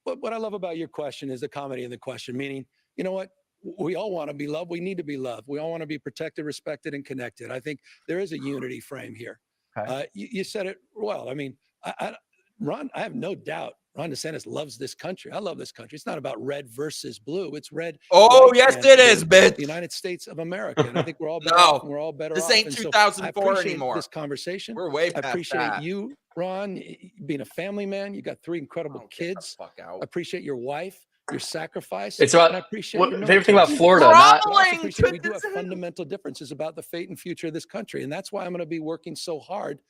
what I love about your question is the comedy in the question, meaning, you know what? We all want to be loved. We need to be loved. We all want to be protected, respected, and connected. I think there is a unity frame here. Okay. You said it well. I mean, Ron, I have no doubt Ron DeSantis loves this country. I love this country. It's not about red versus blue. It's red. Oh, white, yes, and it is, bitch. The United States of America. And I think we're all better No, off. And we're all better this off. ain't And so 2004 I appreciate anymore. this conversation. We're way I past appreciate that. you, Ron, being a family man. You got 3 incredible Oh, get the kids. fuck I out. appreciate your wife, your sacrifice. It's about and I appreciate what your favorite thing about military. Florida. Not I also Groveling appreciate to we do have this- fundamental differences about the fate and future of this country. And that's why I'm going to be working so hard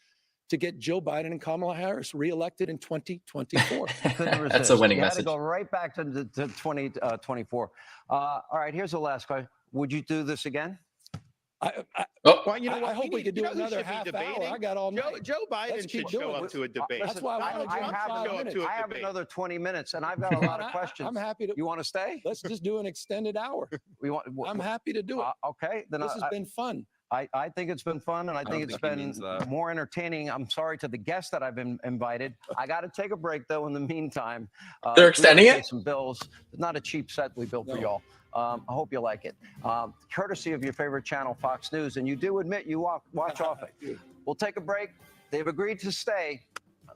to get Joe Biden and Kamala Harris reelected in 2024. Couldn't That's a resist. winning You had message. to go right back to 2024. All right, here's the last question. Would you do this again? Well, you know I what? hope we could do you know who another should be half hour. debating? I got all night. Joe Biden Let's keep should show doing up it. to a debate. That's why I want to I jump have 5 show up minutes. to a I have debate. another 20 minutes, and I've got a lot of questions. I'm happy to. You want to stay? Let's just do an extended hour. We want. I'm happy to do it. Okay, then This has been fun. I think it's been fun, and I think don't it's think he been means that. more entertaining. I'm sorry to the guests that I've been invited. I got to take a break, though. In the meantime, They're we gotta extending pay it? Some bills. It's not a cheap set we built for No. y'all. I hope you like it. Courtesy of your favorite channel, Fox News, and you do admit you watch off it. We'll take a break. They've agreed to stay.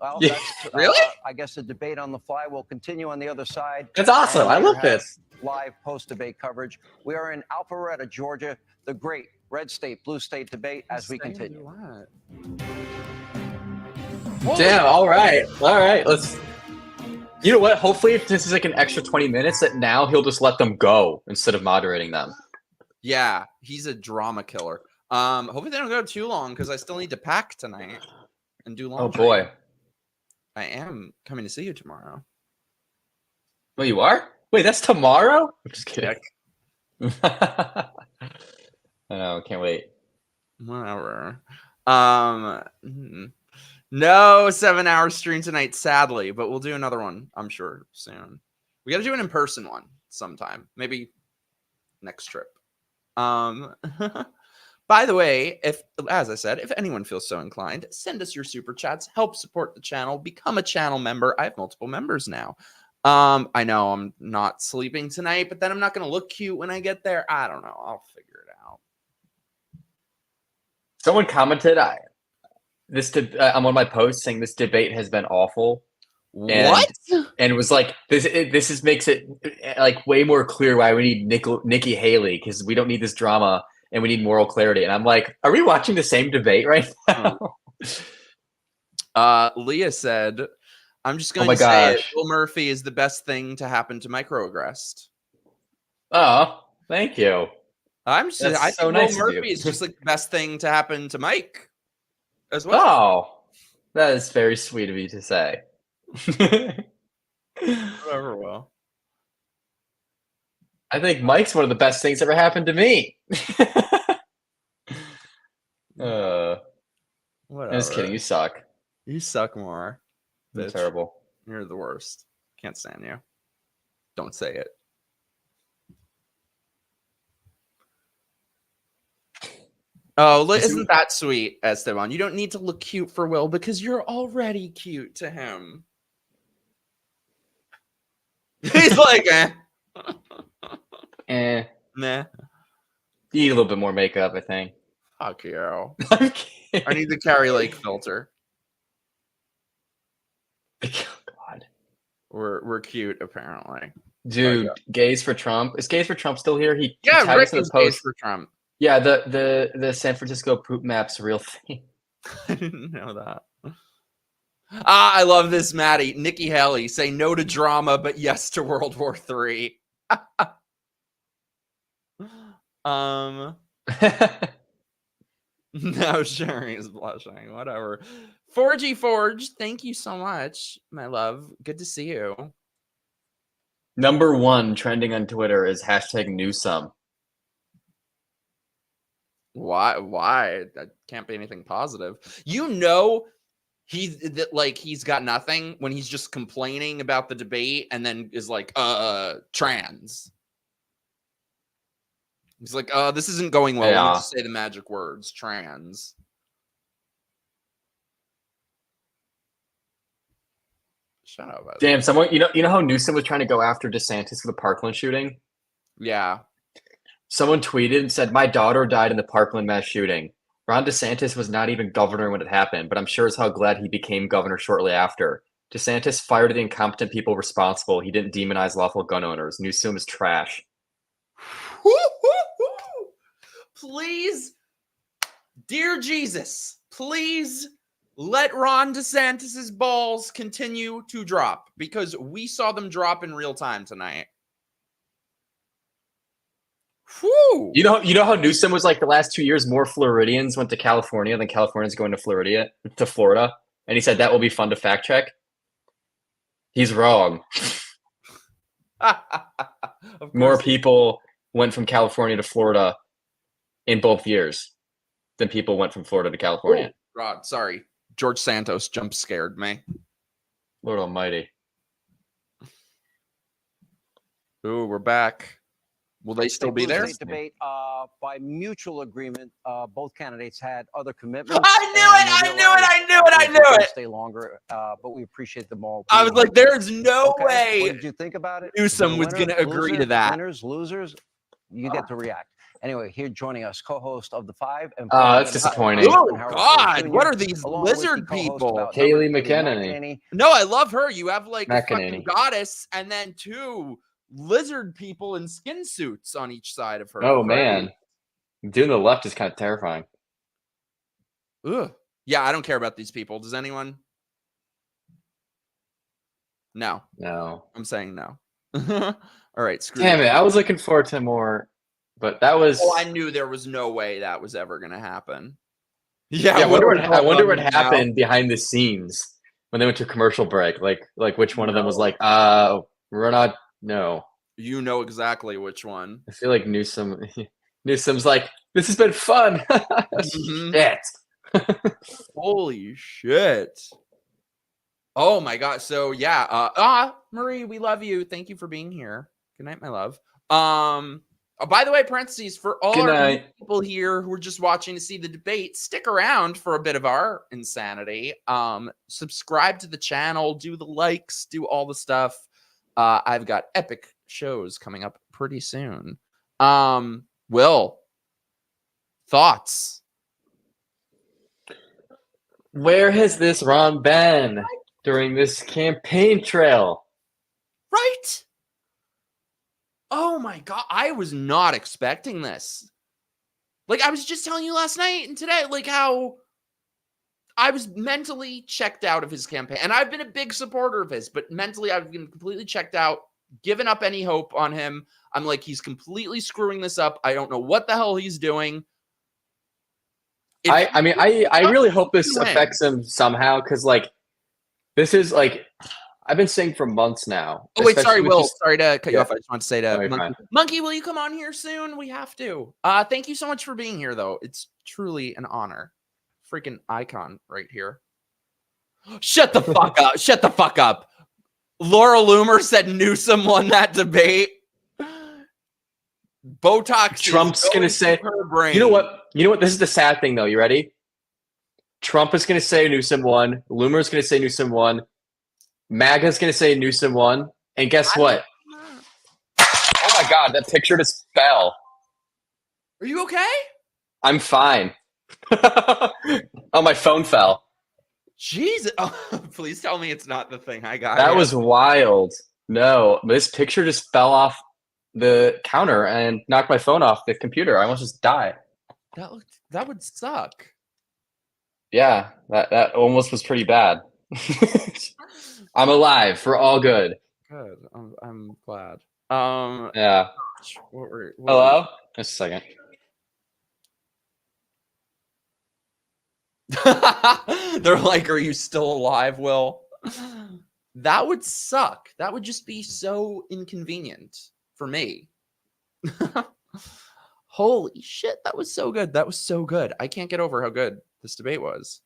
Well, Yeah. that's, Really? I guess the debate on the fly will continue on the other side. That's awesome. And I later love have this. Live post-debate coverage. We are in Alpharetta, Georgia, the great red state, blue state debate as we continue. Damn. All right. Let's. You know what? Hopefully, if this is like an extra 20 minutes, that now he'll just let them go instead of moderating them. Yeah, he's a drama killer. Hopefully they don't go too long because I still need to pack tonight and do Oh laundry. boy. I am coming to see you tomorrow. Well, you are? Wait, that's tomorrow? I'm just kidding. I know. Can't wait. Whatever. No 7-hour stream tonight, sadly, but we'll do another one, I'm sure, soon. We got to do an in-person one sometime, maybe next trip. By the way, as I said, if anyone feels so inclined, send us your super chats, help support the channel, become a channel member. I have multiple members now. I know I'm not sleeping tonight, but then I'm not going to look cute when I get there. I don't know. I'll figure it out. Someone commented on one of my posts saying this debate has been awful. What? And it was like makes it like way more clear why we need Nikki Haley, because we don't need this drama and we need moral clarity. And I'm like, are we watching the same debate right now? Leah said, I'm just going my to say it. gosh. Will Murphy is the best thing to happen to MIKEroaggress'd. Oh, thank you. I think so Will nice of Murphy you. is just like the best thing to happen to Mike as well. Oh, that is very sweet of you to say. Whatever, Will. I think Mike's one of the best things ever happened to me. I'm Whatever. just kidding. You suck. You suck more. You're Bitch. terrible. You're the worst. Can't stand you. Don't say it. Oh, isn't that sweet, Esteban? You don't need to look cute for Will because you're already cute to him. He's like, nah. You need a little bit more makeup, I think. Fuck you. I'm kidding. I need the Carrie Lake filter. God. We're cute, apparently. Dude, gays for Trump. Is gays for Trump still here? He Yeah, tagged Rick us in the is gay post. for Trump. Yeah, the San Francisco poop map's a real thing. I didn't know that. Ah, I love this, Maddie. Nikki Haley, say no to drama, but yes to World War III. Now Sherry is blushing. Whatever. 4G Forge, thank you so much, my love. Good to see you. Number 1 trending on Twitter is hashtag Newsom. Why? That can't be anything positive. You know, he's got nothing when he's just complaining about the debate and then is like, trans. He's like, this isn't going well. Let me just say the magic words, trans. Shut up. Damn, someone, you know how Newsom was trying to go after DeSantis for the Parkland shooting? Yeah. Someone tweeted and said, my daughter died in the Parkland mass shooting. Ron DeSantis was not even governor when it happened, but I'm sure as how glad he became governor shortly after. DeSantis fired the incompetent people responsible. He didn't demonize lawful gun owners. Newsom is trash. Please, dear Jesus, please let Ron DeSantis's balls continue to drop, because we saw them drop in real time tonight. Whew. You know how Newsom was like the last 2 years more Floridians went to California than Californians going to Florida, and he said that will be fun to fact check. He's wrong. More people went from California to Florida in both years than people went from Florida to California. Oh, God, sorry. George Santos jump scared me. Lord almighty. Ooh, we're back. Will they still be there? Debate, by mutual agreement, both candidates had other commitments. I knew it. Stay longer, but we appreciate them all. I was like, there's no way. What did you think about it? Newsom was going to agree to that. Winners, losers, you get to react. Anyway, here joining us, co-host of The Five. And that's disappointing. Oh, God. What are these lizard people? Haley McEnany. No, I love her. You have like a fucking goddess and then 2 lizard people in skin suits on each side of her. Oh, man. Doing the left is kind of terrifying. Ugh. Yeah, I don't care about these people. Does anyone? No. No. I'm saying no. All right. Screw Damn it. I was looking forward to more, but that was... Oh, I knew there was no way that was ever going to happen. Yeah, I wonder what happened behind the scenes when they went to commercial break. Like which one of them was like, we're not... No. You know exactly which one. I feel like Newsom's like, this has been fun. Shit. Holy shit. Oh my God. So yeah. Marie, we love you. Thank you for being here. Good night, my love. By the way, parentheses, for all our people here who are just watching to see the debate, stick around for a bit of our insanity. Subscribe to the channel, do the likes, do all the stuff. I've got epic shows coming up pretty soon. Will, thoughts? Where has this Ron been during this campaign trail? Right? Oh my God. I was not expecting this. Like, I was just telling you last night and today, like how I was mentally checked out of his campaign. And I've been a big supporter of his, but mentally I've been completely checked out, given up any hope on him. I'm like, he's completely screwing this up. I don't know what the hell he's doing. I mean, I really hope this affects him somehow, because like this is like I've been saying for months now. Oh wait, sorry, Will. Sorry to cut you off. I just want to say to Monkey, will you come on here soon? We have to. Thank you so much for being here, though. It's truly an honor. Freaking icon right here. Shut the fuck up. Shut the fuck up. Laura Loomer said Newsom won that debate. Botox. Trump's going to say, you know what? This is the sad thing, though. You ready? Trump is going to say Newsom won. Loomer's going to say Newsom won. MAGA's going to say Newsom won. And guess what? Oh, my God. That picture just fell. Are you okay? I'm fine. Oh, my phone fell. Jesus. Oh, please tell me it's not the thing I got. That was wild. No, this picture just fell off the counter and knocked my phone off the computer. I almost just died. That would suck. Yeah, that almost was pretty bad. I'm alive. We're all good. Good. I'm glad. Yeah. What were Hello? Just a second. They're like, are you still alive, Will? That would suck. That would just be so inconvenient for me. Holy shit, that was so good. That was so good. I can't get over how good this debate was.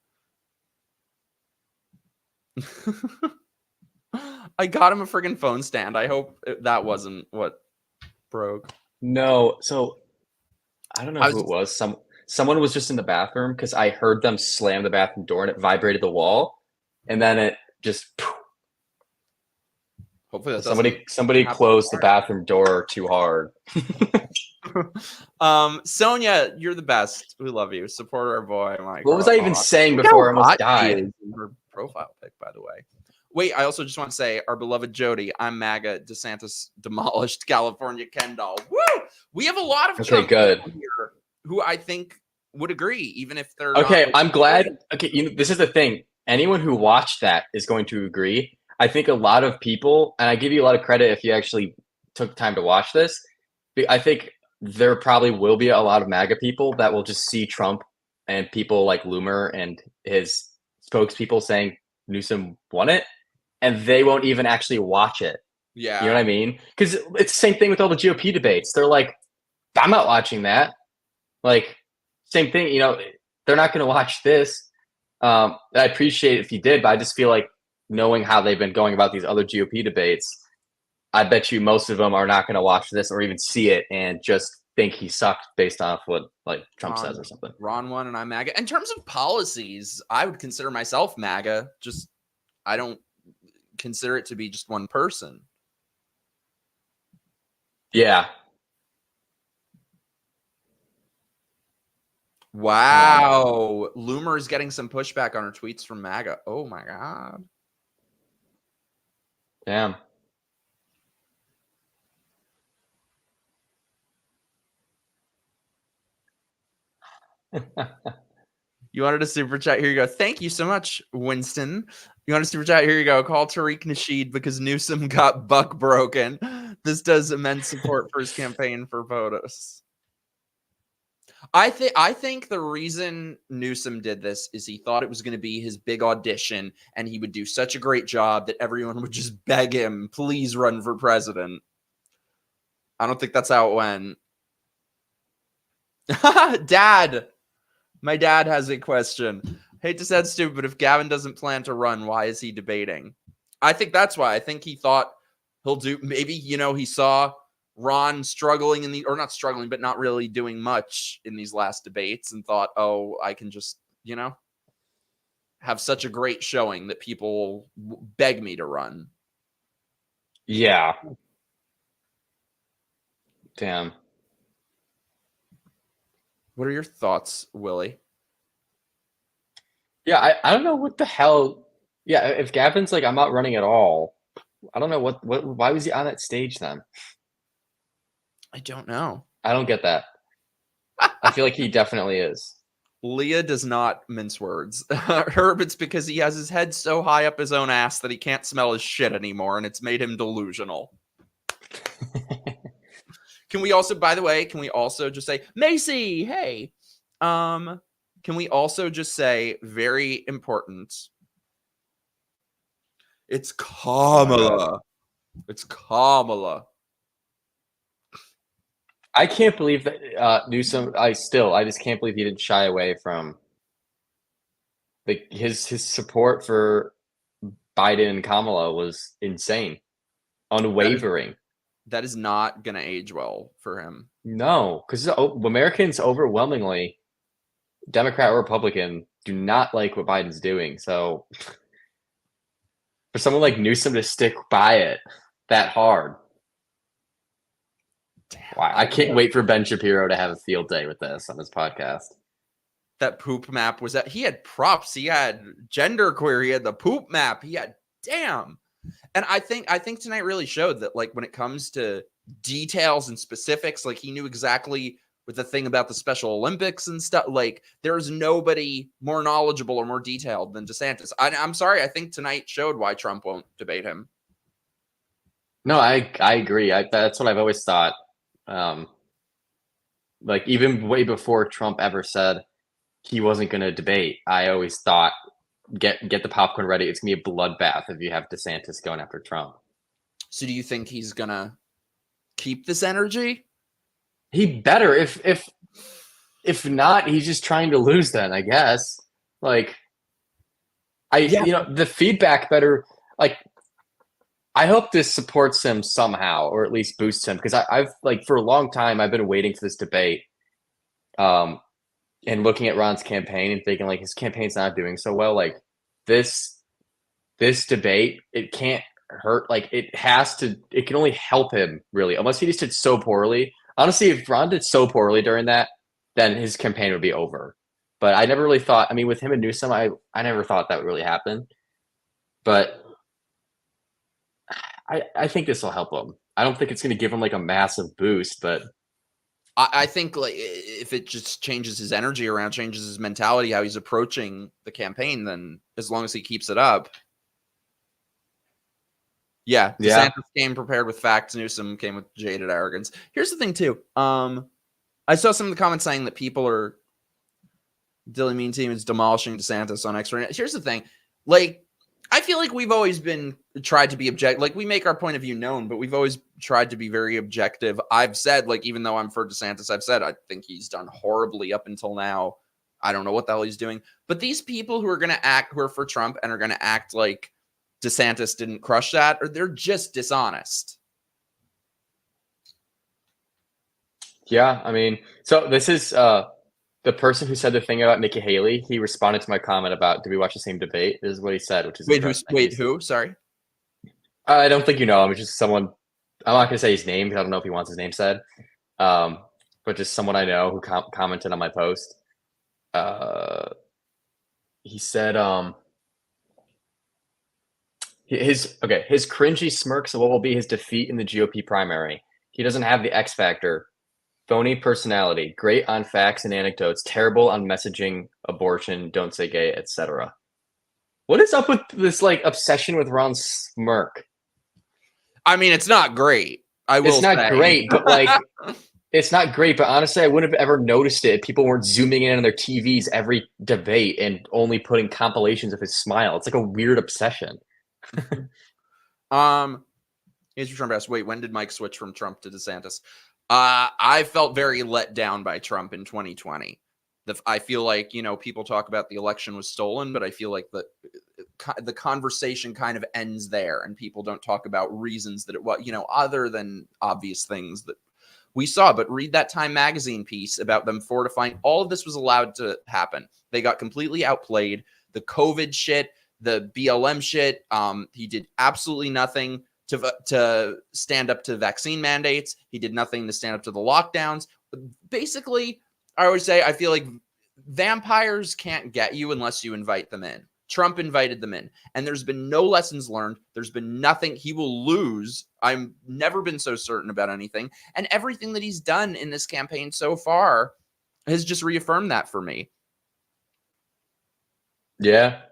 I got him a friggin' phone stand. I hope that wasn't what broke. No, so I don't know who it was. Someone was just in the bathroom because I heard them slam the bathroom door and it vibrated the wall, and then it just. Hopefully that somebody closed the bathroom door too hard. Sonia, you're the best. We love you. Support our boy, Mike. What was I even saying before I almost died? Her profile pic, by the way. Wait, I also just want to say, our beloved Jody, I'm MAGA. DeSantis demolished California Ken doll. Woo! We have a lot of Trump good here who I think would agree, even if they're okay. Not, I'm glad. Okay, this is the thing. Anyone who watched that is going to agree. I think a lot of people, and I give you a lot of credit if you actually took time to watch this. I think there probably will be a lot of MAGA people that will just see Trump and people like Loomer and his spokespeople saying Newsom won it, and they won't even actually watch it. Yeah. You know what I mean? Because it's the same thing with all the GOP debates. They're like, I'm not watching that. Like, same thing, they're not going to watch this. I appreciate it if you did, but I just feel like knowing how they've been going about these other GOP debates, I bet you most of them are not going to watch this or even see it and just think he sucked based off what like Trump says or something. Ron won and I'm MAGA. In terms of policies, I would consider myself MAGA. Just I don't consider it to be just one person. Yeah. Wow. Loomer is getting some pushback on her tweets from MAGA. Oh my God. Damn. You wanted a super chat? Here you go. Thank you so much, Winston. You want a super chat? Here you go. Call Tariq Nasheed because Newsom got buck broken. This does immense support for his campaign for POTUS. I think the reason Newsom did this is he thought it was going to be his big audition and he would do such a great job that everyone would just beg him, please run for president. I don't think that's how it went. Dad. My dad has a question. Hate to sound stupid, but if Gavin doesn't plan to run, why is he debating? I think that's why. I think he thought he'll do, maybe, he saw Ron struggling or not struggling, but not really doing much in these last debates and thought, oh, I can just, have such a great showing that people beg me to run. Yeah. Damn. What are your thoughts, Willie? Yeah, I don't know what the hell. Yeah, if Gavin's like, I'm not running at all, I don't know why was he on that stage then? I don't know. I don't get that. I feel like he definitely is. Leah does not mince words. Herb, it's because he has his head so high up his own ass that he can't smell his shit anymore, and it's made him delusional. Can we also, by the way, just say, Macy, hey. Can we also just say, very important, it's Kamala. It's Kamala. I can't believe that Newsom, I just can't believe he didn't shy away from his support for Biden and Kamala was insane. Unwavering. That is not going to age well for him. No, because Americans overwhelmingly, Democrat or Republican, do not like what Biden's doing. So for someone like Newsom to stick by it that hard, wow, I can't wait for Ben Shapiro to have a field day with this on his podcast. That poop map was that he had props. He had genderqueer. He had the poop map. He had damn. And I think tonight really showed that, like, when it comes to details and specifics, like, he knew exactly with the thing about the Special Olympics and stuff. Like, there's nobody more knowledgeable or more detailed than DeSantis. I'm sorry. I think tonight showed why Trump won't debate him. No, I agree. That's what I've always thought. Like, even way before Trump ever said he wasn't going to debate, I always thought, get the popcorn ready. It's going to be a bloodbath if you have DeSantis going after Trump. So do you think he's going to keep this energy? He better. If not, he's just trying to lose then, I guess. Like, you know, the feedback better, like, I hope this supports him somehow, or at least boosts him, because I've like, for a long time, I've been waiting for this debate, and looking at Ron's campaign and thinking, like, his campaign's not doing so well. Like, this debate, it can't hurt. Like, it can only help him, really, unless he just did so poorly. Honestly, if Ron did so poorly during that, then his campaign would be over. But I never really thought, I mean, with him and Newsom, I never thought that would really happen. But I think this will help him. I don't think it's going to give him like a massive boost, but I think, like, if it just changes his energy around, changes his mentality, how he's approaching the campaign, then as long as he keeps it up. Yeah. DeSantis came prepared with facts. Newsom came with jaded arrogance. Here's the thing too. I saw some of the comments saying that people are Dilly Mean Team is demolishing DeSantis on X-Ray. Here's the thing. Like, I feel like we've always tried to be objective. Like, we make our point of view known, but we've always tried to be very objective. I've said, like, even though I'm for DeSantis, I've said I think he's done horribly up until now. I don't know what the hell he's doing. But these people who are for Trump and are going to act like DeSantis didn't crush that, or they're just dishonest. Yeah, I mean, so this is the person who said the thing about Nikki Haley. He responded to my comment about, did we watch the same debate? This is what he said, which is who? Sorry. I don't think you know him. It's just someone. I'm not gonna say his name because I don't know if he wants his name said. But just someone I know who commented on my post. He said, his cringy smirks of what will be his defeat in the GOP primary. He doesn't have the X factor. Phony personality, great on facts and anecdotes, terrible on messaging, abortion, don't say gay, etc. What is up with this, like, obsession with Ron's smirk? I mean, it's not great. It's not great, but like, it's not great. But honestly, I wouldn't have ever noticed it if people weren't zooming in on their TVs every debate and only putting compilations of his smile. It's like a weird obsession. Here's Trump asked, wait, when did Mike switch from Trump to DeSantis? I felt very let down by Trump in 2020. I feel like, you know, people talk about the election was stolen, but I feel like the conversation kind of ends there, and people don't talk about reasons that it was, you know, other than obvious things that we saw. But read that Time magazine piece about them fortifying. All of this was allowed to happen. They got completely outplayed. The COVID shit, the BLM shit. He did absolutely nothing to stand up to vaccine mandates. He did nothing to stand up to the lockdowns. Basically, I always say, I feel like vampires can't get you unless you invite them in. Trump invited them in, and there's been no lessons learned. There's been nothing. He will lose. I've never been so certain about anything. And everything that he's done in this campaign so far has just reaffirmed that for me. Yeah.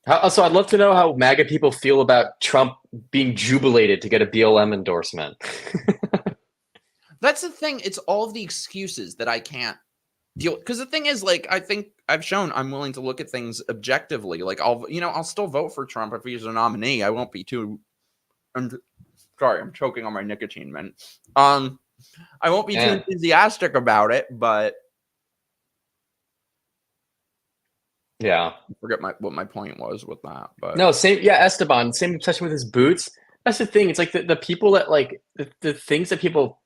Also, I'd love to know how MAGA people feel about Trump being jubilated to get a BLM endorsement. That's the thing. It's all of the excuses that I can't deal. Because the thing is, like, I think I've shown I'm willing to look at things objectively. Like, I'll still vote for Trump if he's a nominee. I won't be too. Sorry, I'm choking on my nicotine, man. I won't be too enthusiastic about it, but yeah, I forget what my point was with that. But no, same. Yeah, Esteban, same obsession with his boots. That's the thing. It's like the people that, like, the things that people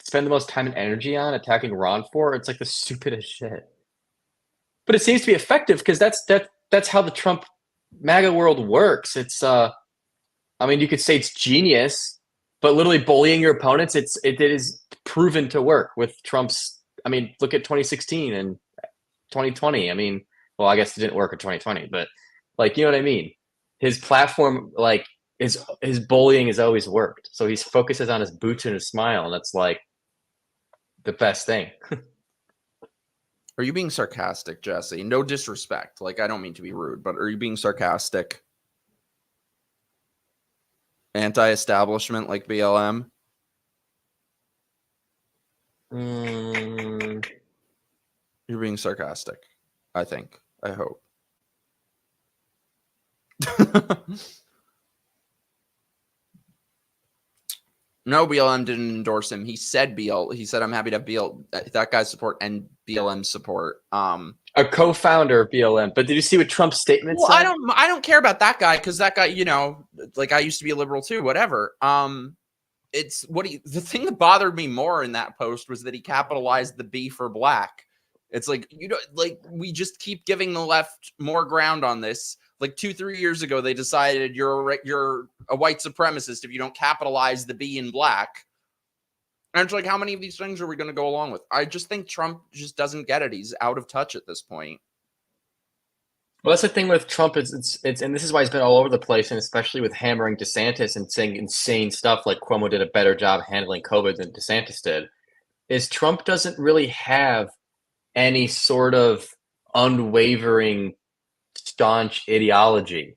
spend the most time and energy on attacking Ron for. It's like the stupidest shit. But it seems to be effective because that's how the Trump MAGA world works. It's I mean, you could say it's genius, but literally bullying your opponents, it is proven to work with Trump's. I mean, look at 2016 and 2020. I mean, well, I guess it didn't work in 2020, but, like, you know what I mean? His platform, like, his bullying has always worked. So he focuses on his boots and his smile, and that's like, the best thing. Are you being sarcastic, Jesse? No disrespect. Like, I don't mean to be rude, but are you being sarcastic? Anti-establishment like BLM? Mm, You're being sarcastic, I think. I hope. No, BLM didn't endorse him. He said he said, I'm happy to have that guy's support and BLM support. a co-founder of BLM. But did you see what Trump's statement Well, said? I don't care about that guy because that guy, you know, like I used to be a liberal too, whatever. It's the thing that bothered me more in that post was that he capitalized the B for black. It's like, you know, like we just keep giving the left more ground on this. Like 2-3 years ago, they decided you're a white supremacist if you don't capitalize the B in black. And it's like, how many of these things are we going to go along with? I just think Trump just doesn't get it. He's out of touch at this point. Well, that's the thing with Trump is it's and this is why he's been all over the place, and especially with hammering DeSantis and saying insane stuff like Cuomo did a better job handling COVID than DeSantis did, is Trump doesn't really have any sort of unwavering, staunch ideology.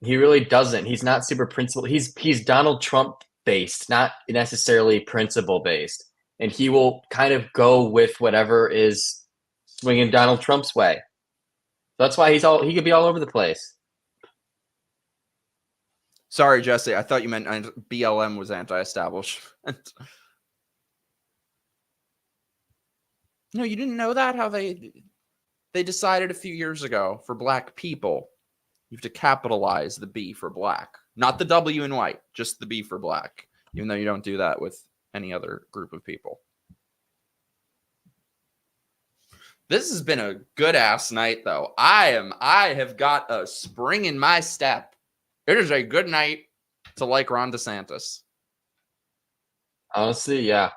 He really doesn't. He's not super principled. He's Donald Trump based, not necessarily principle based, and he will kind of go with whatever is swinging Donald Trump's way. That's why he could be all over the place. Sorry, Jesse. I thought you meant BLM was anti-establishment. No, you didn't know that? How they decided a few years ago for black people, you have to capitalize the B for black. Not the W in white, just the B for black. Even though you don't do that with any other group of people. This has been a good ass night, though. I have got a spring in my step. It is a good night to like Ron DeSantis. Honestly, yeah.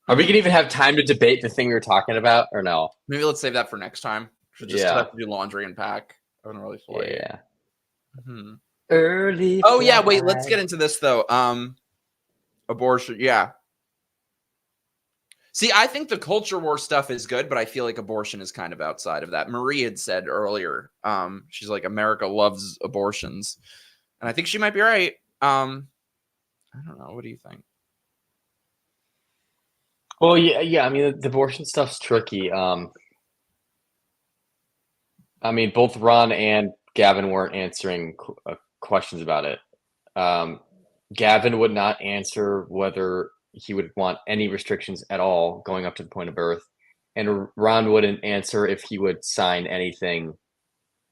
Are we gonna even have time to debate the thing we were talking about, or no? Maybe let's save that for next time. Should just have to do laundry and pack. I haven't really played. Yeah. Mm-hmm. Early. Oh yeah, wait. Let's get into this though. Abortion. Yeah. See, I think the culture war stuff is good, but I feel like abortion is kind of outside of that. Marie had said earlier, she's like, America loves abortions. And I think she might be right. I don't know. What do you think? Well, yeah. I mean, the abortion stuff's tricky. I mean, both Ron and Gavin weren't answering questions about it. Gavin would not answer whether he would want any restrictions at all going up to the point of birth, and Ron wouldn't answer if he would sign anything,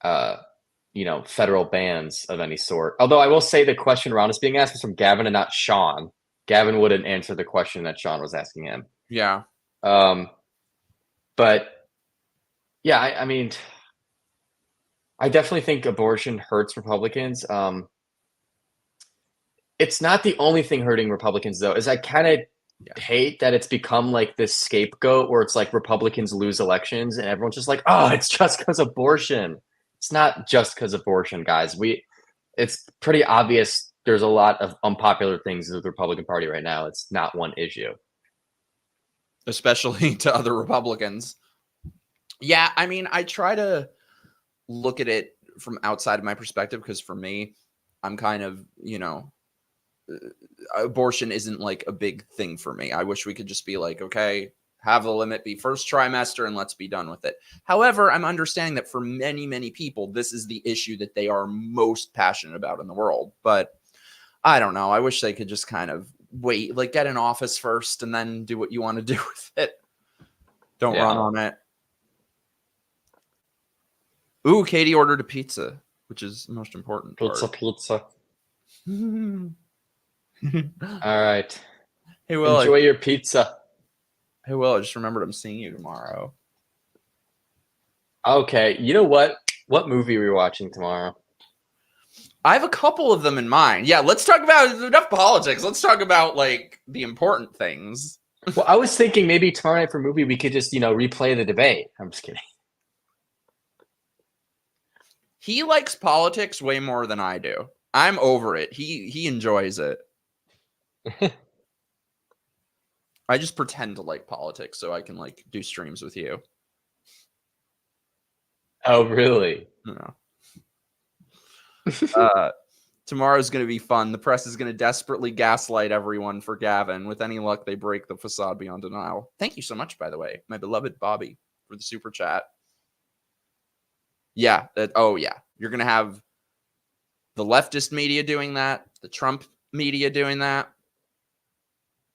federal bans of any sort. Although I will say the question Ron is being asked was from Gavin and not Sean. Gavin wouldn't answer the question that Sean was asking him. Yeah. But yeah, I mean, I definitely think abortion hurts Republicans. It's not the only thing hurting Republicans, though, is I kind of hate that it's become like this scapegoat where it's like Republicans lose elections and everyone's just like, oh, it's just because abortion. It's not just because abortion, guys. It's pretty obvious there's a lot of unpopular things with the Republican Party right now. It's not one issue. Especially to other Republicans. Yeah, I mean, I try to look at it from outside of my perspective because for me, I'm kind of, abortion isn't like a big thing for me. I wish we could just be like, okay, have the limit be first trimester and let's be done with it. However, I'm understanding that for many, many people, this is the issue that they are most passionate about in the world. But I don't know. I wish they could just kind of wait, like get in office first and then do what you want to do with it. Don't run on it. Ooh, Katie ordered a pizza, which is the most important part. Pizza. All right. Hey, Will. Enjoy your pizza. Hey, Will, I just remembered I'm seeing you tomorrow. Okay. You know what? What movie are we watching tomorrow? I have a couple of them in mind. Yeah, let's talk about enough politics. Let's talk about like the important things. Well, I was thinking maybe tomorrow night for a movie we could just, replay the debate. I'm just kidding. He likes politics way more than I do. I'm over it. He enjoys it. I just pretend to like politics so I can like do streams with you. Oh, really? No. Tomorrow's going to be fun. The press is going to desperately gaslight everyone for Gavin. With any luck, they break the facade beyond denial. Thank you so much, by the way, my beloved Bobby, for the super chat. Yeah. Oh, yeah. You're going to have the leftist media doing that, the Trump media doing that.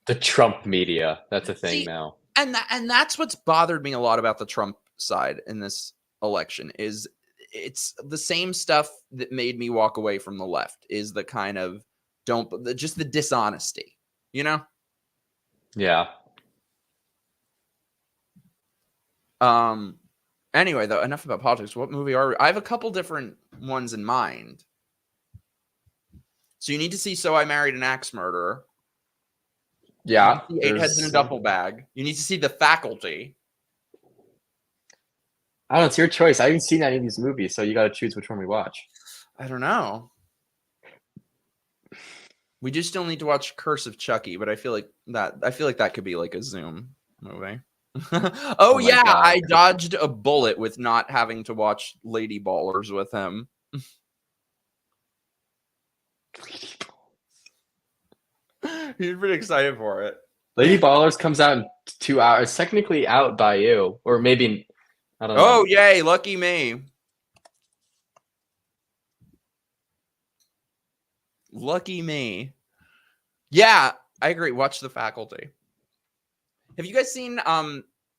The Trump media. That's a thing now. And that's what's bothered me a lot about the Trump side in this election is it's the same stuff that made me walk away from the left is the kind of just the dishonesty, you know? Yeah. Anyway, though, enough about politics. What movie are we? I have a couple different ones in mind. So you need to see So I Married an Axe Murderer. Yeah. Eight Heads in a Duffel Bag. You need to see The Faculty. I don't know. It's your choice. I haven't seen any of these movies, so you got to choose which one we watch. I don't know. We do still need to watch Curse of Chucky, but I feel like that could be like a Zoom movie. oh yeah, God. I dodged a bullet with not having to watch Lady Ballers with him. He's pretty excited for it. Lady Ballers comes out in 2 hours. It's technically out by you, or maybe I don't know. Oh yay, lucky me. Lucky me. Yeah, I agree. Watch The Faculty. Have you guys seen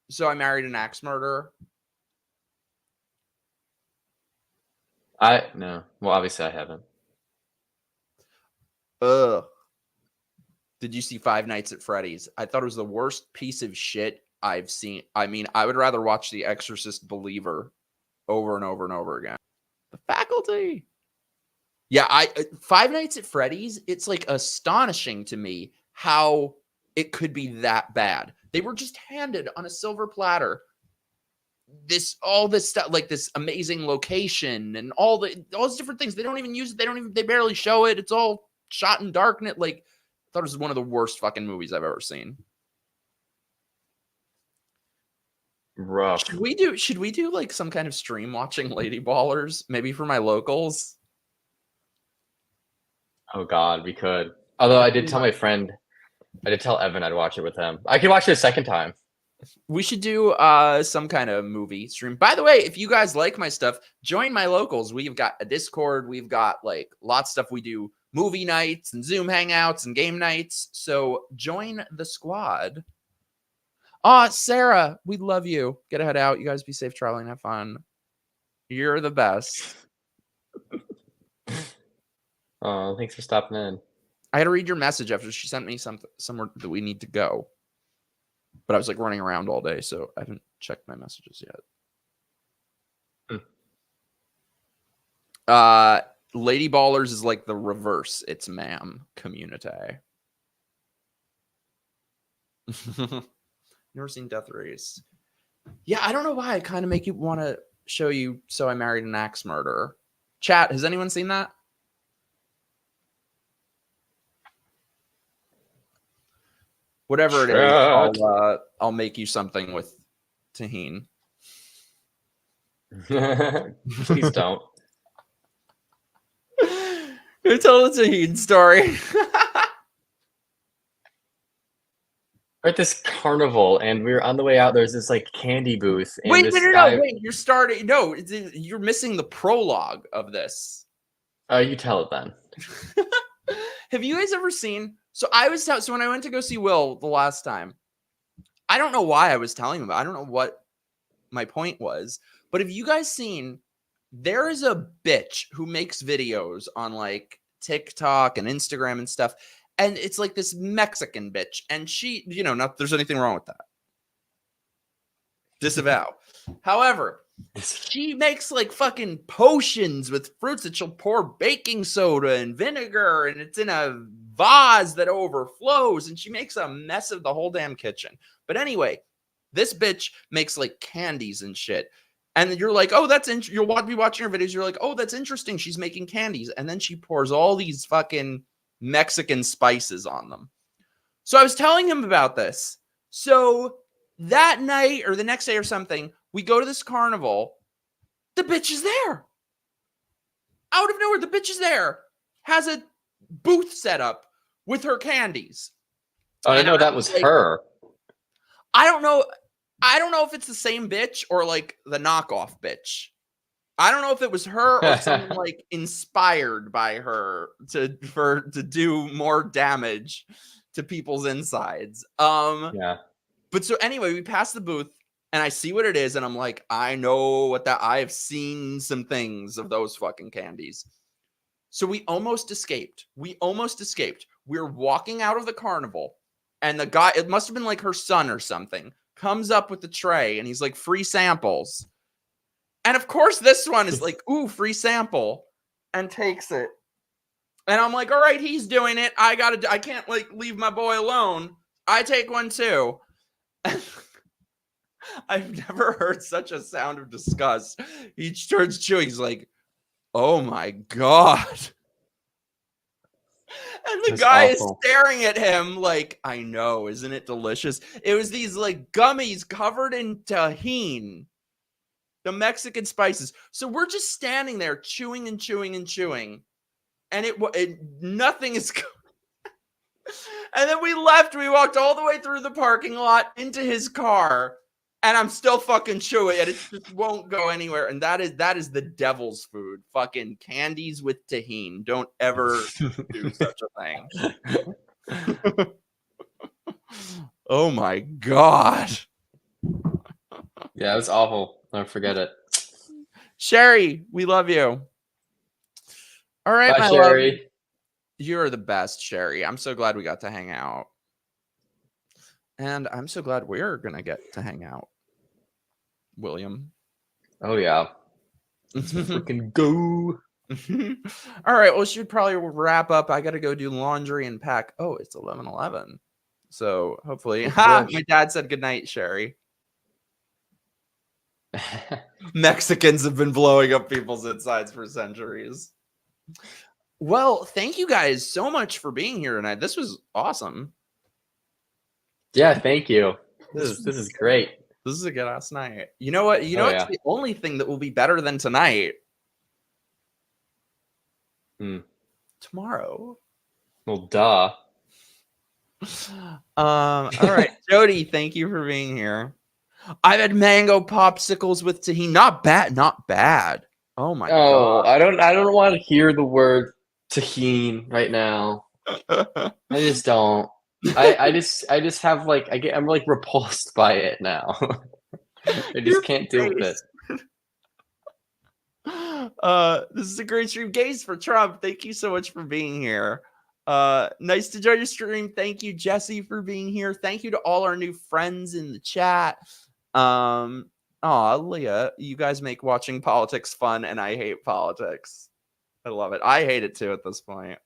So I Married an Axe Murderer? No. Well, obviously I haven't. Ugh. Did you see Five Nights at Freddy's? I thought it was the worst piece of shit I've seen. I mean, I would rather watch The Exorcist Believer over and over and over again. The Faculty. Yeah, Five Nights at Freddy's, it's like astonishing to me how it could be that bad. They were just handed on a silver platter all this stuff, like this amazing location and all those different things. They don't even use it. They barely show it. It's all shot in darkness. Like, I thought it was one of the worst fucking movies I've ever seen. Rough. Should we do like some kind of stream watching Lady Ballers? Maybe for my locals? Oh God, we could. Although I did tell Evan I'd watch it with him. I could watch it a second time. We should do some kind of movie stream. By the way, if you guys like my stuff, join my locals. We've got a Discord. We've got like lots of stuff. We do movie nights and Zoom hangouts and game nights. So join the squad. Sarah, we love you. Get a head out. You guys be safe traveling. Have fun. You're the best. Oh, thanks for stopping in. I had to read your message after she sent me somewhere that we need to go. But I was like running around all day, so I haven't checked my messages yet. Lady Ballers is like the reverse. It's ma'am community. Never seen Death Race. Yeah, I don't know why. I kind of make you want to show you So I Married an Axe Murderer. Chat, has anyone seen that? Whatever it is, I'll make you something with tahini. Please don't. Tell the tahini story. We're at this carnival, and we were on the way out. There's this like candy booth. And Wait, this no, guy... wait. You're starting. No, you're missing the prologue of this. You tell it then. Have you guys ever seen? So when I went to go see Will the last time, I don't know why I was telling him. I don't know what my point was, but have you guys seen? There is a bitch who makes videos on like TikTok and Instagram and stuff, and it's like this Mexican bitch, and she, not there's anything wrong with that. Disavow. However, she makes like fucking potions with fruits that she'll pour baking soda and vinegar, and it's in a vase that overflows, and she makes a mess of the whole damn kitchen. But anyway, this bitch makes like candies and shit. And you're like, oh, you'll be watching her videos. You're like, oh, that's interesting. She's making candies. And then she pours all these fucking Mexican spices on them. So I was telling him about this. So that night or the next day or something, we go to this carnival. The bitch is there. Out of nowhere, the bitch is there. Has a booth set up with her candies. Oh, I didn't know that was her. I don't know. I don't know if it's the same bitch or like the knockoff bitch. I don't know if it was her or someone like inspired by her to do more damage to people's insides. Yeah. But so anyway, we pass the booth and I see what it is, and I'm like, I know what that. I have seen some things of those fucking candies. So we almost escaped. We're walking out of the carnival, and the guy, it must have been like her son or something, comes up with the tray and he's like, free samples. And of course, this one is like, ooh, free sample, and takes it. And I'm like, all right, he's doing it. I can't like leave my boy alone. I take one too. I've never heard such a sound of disgust. He starts chewing. He's like, oh my God. And the guy is staring at him like, I know, isn't it delicious? It was these like gummies covered in tahini, the Mexican spices. So we're just standing there chewing and chewing and chewing. And nothing is going. And then we left. We walked all the way through the parking lot into his car. And I'm still fucking chewing, and it just won't go anywhere. And that is the devil's food. Fucking candies with tahini. Don't ever do such a thing. Oh my God. Yeah, it was awful. I'll forget it. Sherry, we love you. All right, bye, Sherry. Love. You're the best, Sherry. I'm so glad we got to hang out. And I'm so glad we're going to get to hang out, William. Oh, yeah. Let's freaking go. All right. Well, we should probably wrap up. I got to go do laundry and pack. Oh, it's 11:11. So hopefully. My dad said goodnight, Sherry. Mexicans have been blowing up people's insides for centuries. Well, thank you guys so much for being here tonight. This was awesome. Yeah, thank you. This is great. This is a good ass night. You know what? It's the only thing that will be better than tonight. Tomorrow. Well, duh. All right, Jody, thank you for being here. I've had mango popsicles with tahini. Not bad. Oh my God. I don't want to hear the word tahini right now. I just don't. I just have like I'm like repulsed by it now. I just can't deal with it. This is a great stream. Gaze for Trump. Thank you so much for being here. Nice to join your stream. Thank you, Jesse, for being here. Thank you to all our new friends in the chat. Leah, you guys make watching politics fun, and I hate politics. I love it. I hate it too at this point.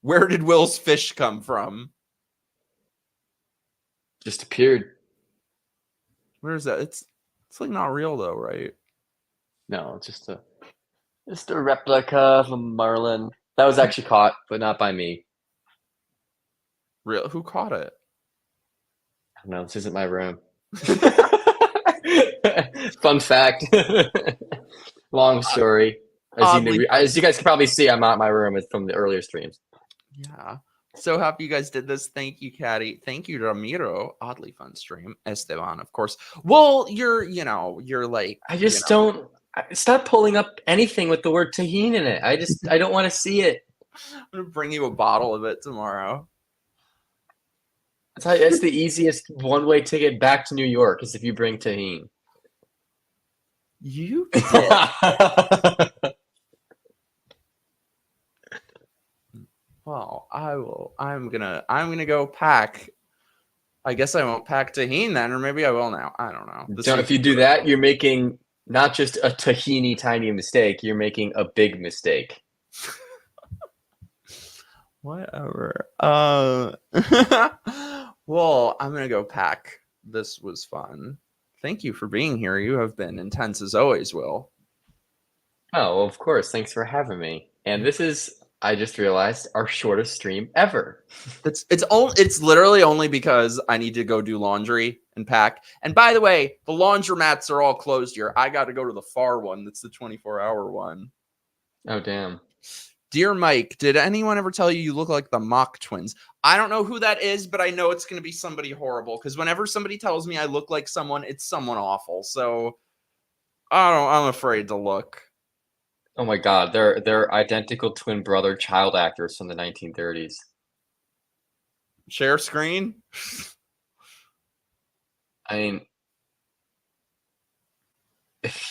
Where did Will's fish come from? Just appeared. Where is that? It's like not real though, right? No, just a replica of a marlin that was actually caught, but not by me. Real? Who caught it? I don't know. This isn't my room. Fun fact. Long story. As you guys can probably see, I'm not in my room. It's from the earlier streams. Yeah. So happy you guys did this. Thank you, Caddy. Thank you, Ramiro. Oddly fun stream. Esteban, of course. Well, you're like. I just don't. Stop pulling up anything with the word tahini in it. I don't want to see it. I'm going to bring you a bottle of it tomorrow. That's the easiest one-way ticket back to New York is if you bring tahini. You did. Well, I will. I'm gonna go pack. I guess I won't pack tahini then, or maybe I will now. I don't know. If you do that, you're making not just a tahini tiny mistake. You're making a big mistake. Whatever. Well, I'm gonna go pack. This was fun. Thank you for being here. You have been intense as always, Will. Oh, of course. Thanks for having me. And this is I just realized our shortest stream ever. It's literally only because I need to go do laundry and pack. And by the way, the laundromats are all closed here. I got to go to the far one. That's the 24-hour one. Oh, damn. Dear Mike, did anyone ever tell you you look like the Mock twins? I don't know who that is, but I know it's going to be somebody horrible. Because whenever somebody tells me I look like someone, it's someone awful. So I'm afraid to look. Oh my god, they're identical twin brother child actors from the 1930s. Share screen? I mean,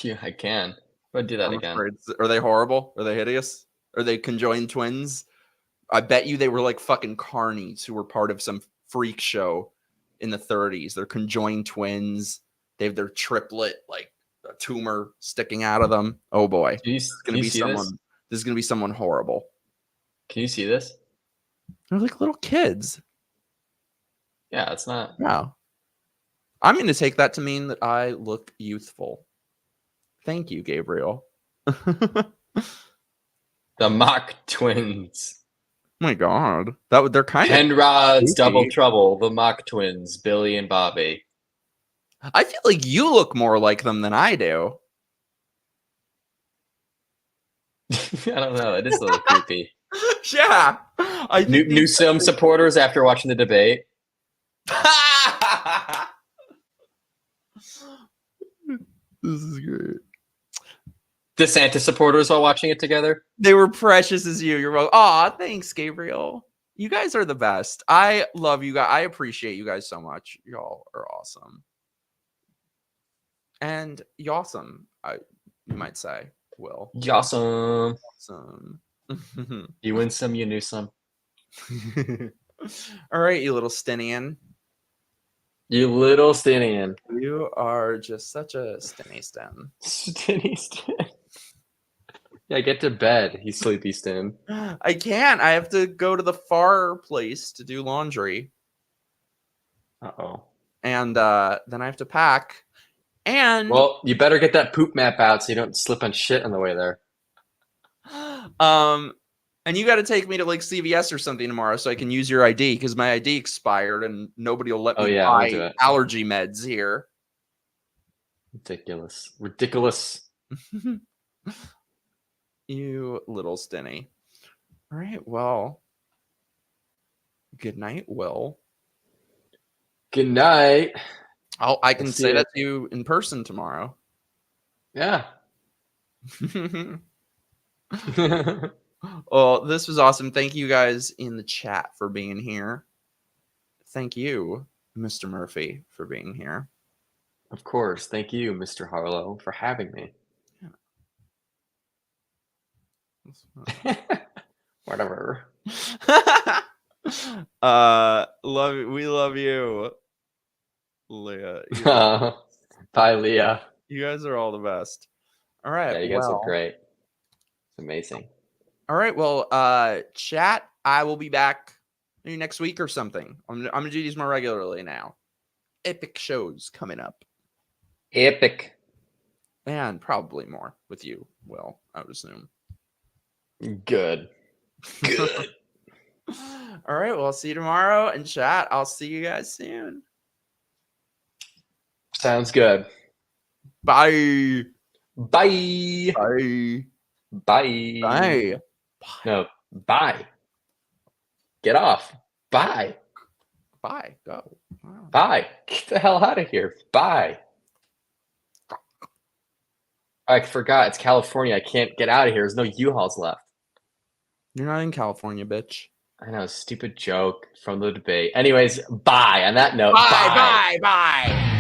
yeah, I can. I'll do that I'm again. afraid. Are they horrible? Are they hideous? Are they conjoined twins? I bet you they were like fucking carnies who were part of some freak show in the 30s. They're conjoined twins. They have their triplet, like a tumor sticking out of them. Oh boy. It's gonna be someone. This is gonna be someone horrible. Can you see this? They're like little kids. Yeah, it's not. Wow. I'm gonna take that to mean that I look youthful. Thank you, Gabriel. The Mock twins. Oh my god. They're kind of Penrod's Double Trouble, the Mock twins, Billy and Bobby. I feel like you look more like them than I do. I don't know. It is a little creepy. Yeah. Newsom supporters after watching the debate. This is great. DeSantis supporters while watching it together. They were precious as you. You're welcome. Aw, thanks, Gabriel. You guys are the best. I love you guys. I appreciate you guys so much. Y'all are awesome. And yawesome, you might say, Will. Yawesome. Awesome. You win some, you knew some. All right, you little Stinian. You little Stinian. You are just such a Stinny Stin. Stinny Stin. Yeah, get to bed, you sleepy Stin. I can't. I have to go to the far place to do laundry. Uh-oh. And then I have to pack. And well, you better get that poop map out so you don't slip on shit on the way there. And you got to take me to like CVS or something tomorrow so I can use your ID because my ID expired and nobody will let me buy allergy meds here. Ridiculous. You little Stinny. All right. Well, good night, Will. Good night. I can say that to you in person tomorrow. Yeah. Well, this was awesome. Thank you guys in the chat for being here. Thank you, Mr. Murphy, for being here. Of course. Thank you, Mr. Harlow, for having me. Yeah. Whatever. We love you, Leah. Bye, Leah. You guys are all the best. All right. Yeah, you guys are great. It's amazing. All right. Well, chat, I will be back maybe next week or something. I'm gonna do these more regularly now. Epic shows coming up. Epic. And probably more with you, Will, I would assume. Good. All right. Well, I'll see you tomorrow. And chat, I'll see you guys soon. Sounds good. Bye. Bye. Bye. Bye. Bye. No, bye. Get off. Bye. Bye. Go. Wow. Bye. Get the hell out of here. Bye. I forgot. It's California. I can't get out of here. There's no U-Hauls left. You're not in California, bitch. I know. Stupid joke from the debate. Anyways, bye. On that note, bye. Bye. Bye.